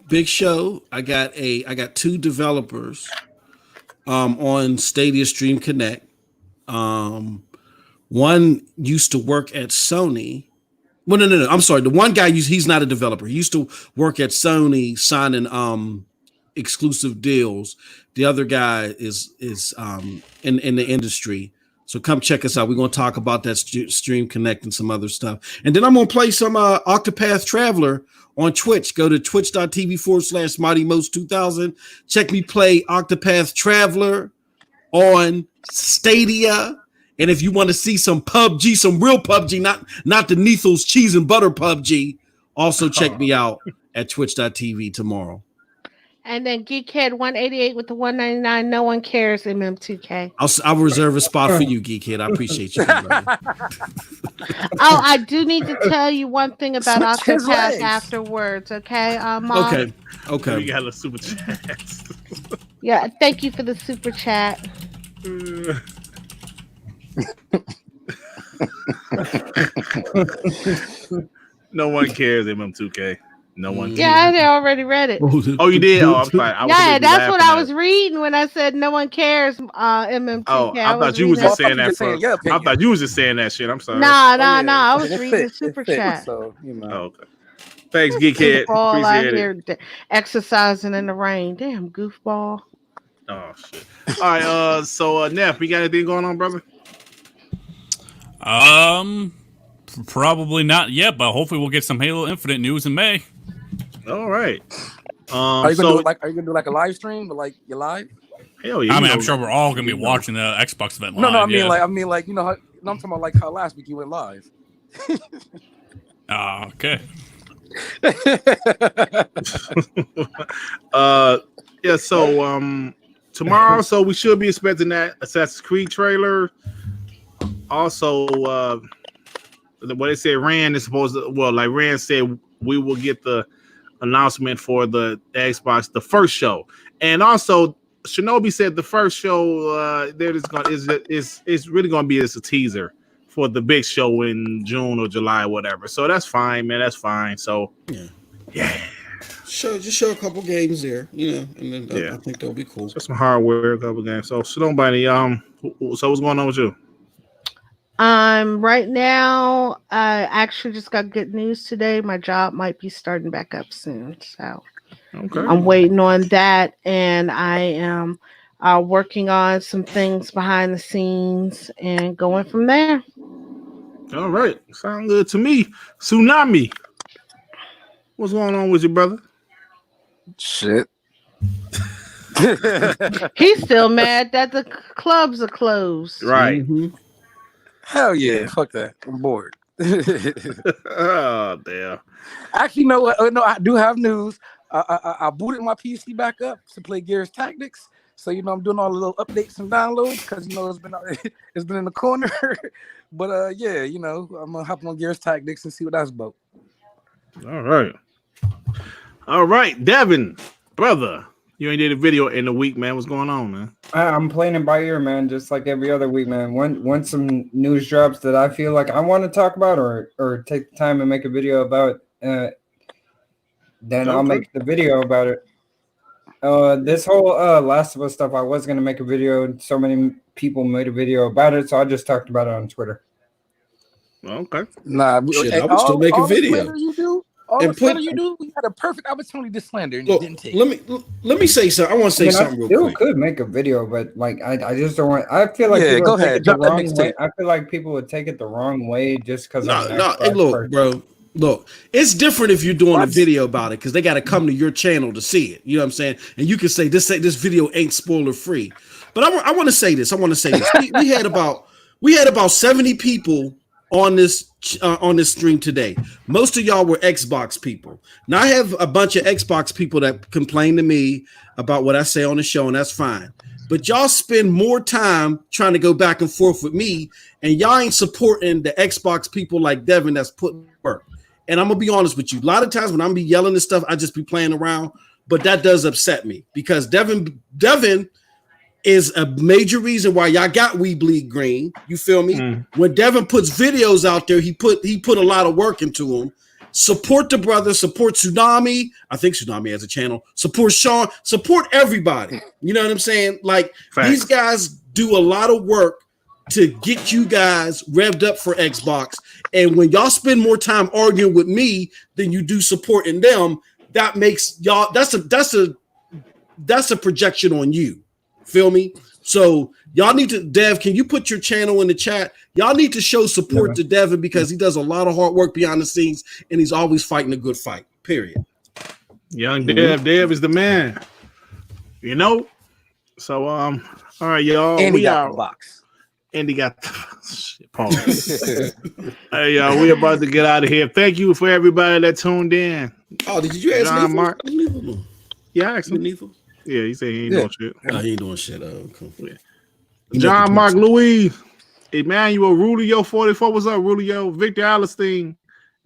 big show. I got 2 developers on Stadia Stream Connect. One used to work at Sony. Well, no. I'm sorry. The one guy, he's not a developer. He used to work at Sony signing exclusive deals. The other guy is in the industry. So come check us out. We're going to talk about that Stream Connect and some other stuff. And then I'm going to play some Octopath Traveler on Twitch. Go to twitch.tv/MightyMost2000. Check me play Octopath Traveler on Stadia. And if you want to see some PUBG, some real PUBG, not the Neathel's cheese and butter PUBG, also check me out at twitch.tv tomorrow. And then Geekhead 188 with the 199. No one cares. MM2K. I'll reserve a spot for you, Geekhead. I appreciate you. Oh, I do need to tell you one thing about Octopath afterwards. Okay, Mom? Okay. We got a super chat. Yeah, thank you for the super chat. No one cares, MM2K. No one cares. Yeah, I already read it. Oh, you did? Oh, I'm sorry. Yeah, that's what I was reading when I said no one cares, MM2K. Oh, I thought you was just saying that. I thought you was just saying that shit. I'm sorry. No. I was reading the super chat. So, you know. Oh, okay. Thanks, Geekhead. Goofball out Appreciate here exercising in the rain. Damn, goofball. Oh, shit. All right, so Neff, you got anything going on, brother? Probably not yet, but hopefully we'll get some Halo Infinite news in May. All right. Are you gonna do like a live stream, but like you're live? Hell yeah! I mean, I'm sure we're all gonna be watching the Xbox event live. No, I mean like you know, I'm talking about like how last week you went live. Okay. Yeah. So tomorrow, so we should be expecting that Assassin's Creed trailer. Also, what they said, Rand is supposed to. Well, like Rand said, we will get the announcement for the Xbox, the first show, and also Shinobi said the first show is really going to be as a teaser for the big show in June or July, or whatever. So that's fine, man. That's fine. So yeah. Just show a couple games there, and then I think that'll be cool. Just some hardware, a couple games. So nobody. So what's going on with you? Right now, I actually just got good news today. My job might be starting back up soon, so I'm waiting on that, and I am working on some things behind the scenes and going from there. All right, sound good to me. Tsunami, what's going on with you, brother? Shit. He's still mad that the clubs are closed. Right. Mm-hmm. Hell yeah, fuck that. I'm bored. Oh damn. Actually, no, I do have news. I booted my PC back up to play Gears Tactics. So I'm doing all the little updates and downloads because it's been in the corner. But I'm gonna hop on Gears Tactics and see what that's about. All right, Devin, brother. You ain't did a video in a week, man. What's going on, man? I'm playing it by ear, man, just like every other week, man. Once some news drops that I feel like I want to talk about or take the time and make a video about, then I'll make the video about it. This whole Last of Us stuff, I was going to make a video. So many people made a video about it, so I just talked about it on Twitter. Okay. Nah, shit, I would still make a video. You do? All the slander you do, you had a perfect opportunity to slander and you didn't take. Let me say something. I want to say something real quick. I could make a video, but like I just don't want. I feel like people would take it the wrong way. I feel like people would take it the wrong way just because. Hey, look, bro. Look, it's different if you're doing a video about it because they got to come to your channel to see it. You know what I'm saying? And you can say this video ain't spoiler free. But I want to say this. we had about 70 people on this stream today. Most of y'all were Xbox people. Now I have a bunch of Xbox people that complain to me about what I say on the show, and that's fine. But y'all spend more time trying to go back and forth with me, and y'all ain't supporting the Xbox people like Devin that's putting work. And I'm gonna be honest with you. A lot of times when I'm be yelling and stuff, I just be playing around. But that does upset me because Devin is a major reason why y'all got We Bleed Green. You feel me? When Devin puts videos out there, he put a lot of work into them. Support the brother, support Tsunami. I think Tsunami has a channel. Support Sean, support everybody. You know what I'm saying? Like These guys do a lot of work to get you guys revved up for Xbox. And when y'all spend more time arguing with me than you do supporting them, that makes y'all that's a projection on you. Feel me? So y'all need to, Dev, can you put your channel in the chat? Y'all need to show support to Devin because he does a lot of hard work behind the scenes and he's always fighting a good fight. Period. Young Dev is the man. You know? So all right, y'all. And he got the box. And he got shit, pause. Hey y'all, we about to get out of here. Thank you for everybody that tuned in. Oh, did you ask John me? Mark? Yeah, I asked him. Yeah, he said he ain't doing shit. No, he ain't doing shit. Cool. Yeah. John Mark Louis, Emmanuel, Rulio 44. What's up, Rulio? Victor Alistine,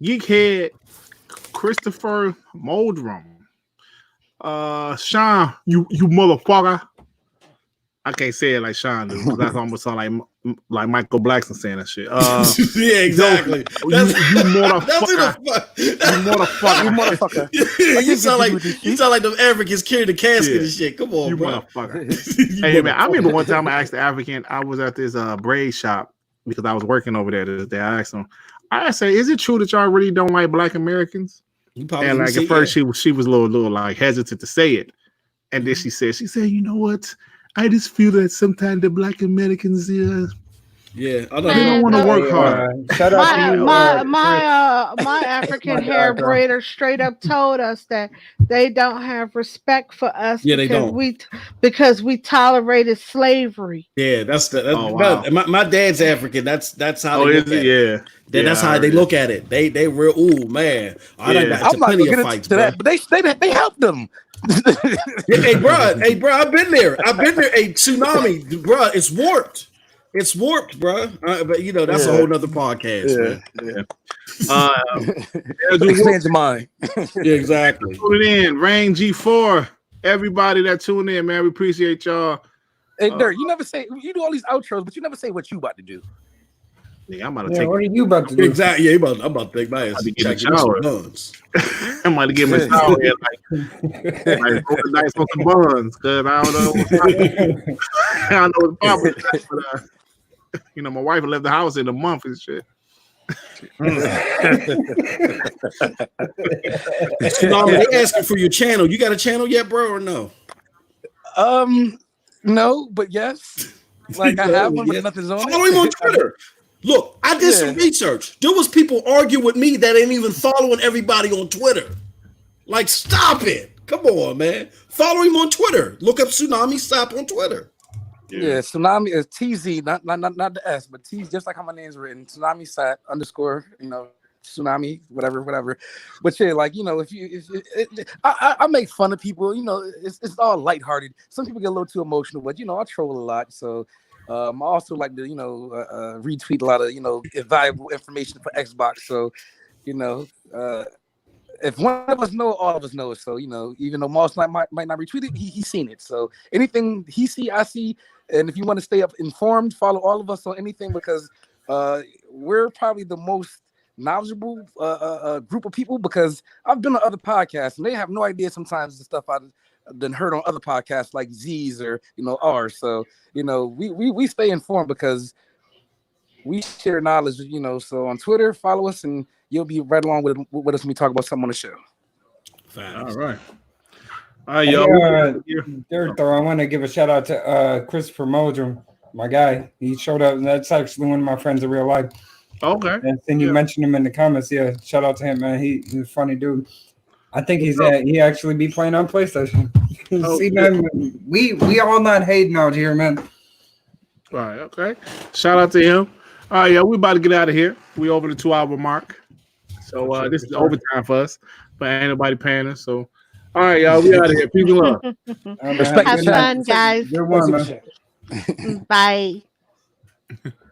Geekhead, Christopher Moldrum, Sean, you motherfucker. I can't say it like Sean do because that's almost sound like Michael Blackson saying that shit. Yeah, exactly. You motherfucker. You motherfucker. You sound like them Africans carrying the casket and shit. Come on, you bro. Motherfucker. Hey man, I remember one time I asked the African. I was at this braid shop because I was working over there this day. I asked him. I said, "Is it true that y'all really don't like Black Americans?" And like at first she was a little like hesitant to say it, and then she said, "You know what? I just feel that sometimes the Black Americans, they don't want to work hard." Shout out to you. My African hair braider straight up told us that they don't have respect for us because we tolerated slavery. Yeah, my dad's African. That's how they look at it. That's how they look at it. They real man. I done got into plenty of fights, bro. But they helped them. hey, bro, I've been there. A Tsunami, bro. It's warped. It's warped, bro. But you know that's a whole nother podcast. Expands your mind. Yeah, exactly. Tune in, Rain G4. Everybody that tuned in, man, we appreciate y'all. Hey, Dirk, you do all these outros, but you never say what you about to do. Yeah, I'm about to take. What are you about to do? Exactly. Yeah, I'm about to take my ass. I'm about to get my shower and like roll the dice on some buns because I don't know. I don't know what the problem is, but you know, my wife left the house in a month and shit. They asking for your channel. You got a channel yet, bro, or no? No, but yes. Like I have one, but nothing's on it. Follow him on Twitter. Look, I did some research. There was people arguing with me that ain't even following everybody on Twitter. Like, stop it. Come on, man. Follow him on Twitter. Look up Tsunami Stop on Twitter. Yeah, Tsunami is TZ, not the S, but T, just like how my name's written. Tsunami Sat _ Tsunami, whatever. But yeah, like, you know, I make fun of people, you know, it's all lighthearted. Some people get a little too emotional, but you know, I troll a lot, so I also like to, you know, retweet a lot of, you know, valuable information for Xbox. So, you know, if one of us know, all of us know it. So, you know, even though Moss might not retweet it, he's seen it. So anything he see, I see. And if you want to stay up informed, follow all of us on anything because we're probably the most knowledgeable group of people because I've been on other podcasts and they have no idea sometimes the stuff I've done heard on other podcasts like Z's or, you know, ours. So, you know, we stay informed because we share knowledge, So on Twitter, follow us, and you'll be right along with us when we talk about something on the show. All right. All right, y'all. Third though, I want to give a shout out to Christopher Moldrum, my guy. He showed up, and that's actually one of my friends in real life. Okay. And then you mentioned him in the comments. Yeah, shout out to him, man. He's a funny dude. I think he actually be playing on PlayStation. See, man, we all not hating out here, man. All right, okay. Shout out to him. All right, we about to get out of here. We over the 2-hour mark. So this is overtime for us, but ain't nobody paying us. So all right, y'all, we out of here. Peace and love. Have fun, guys. Good one, man. Bye.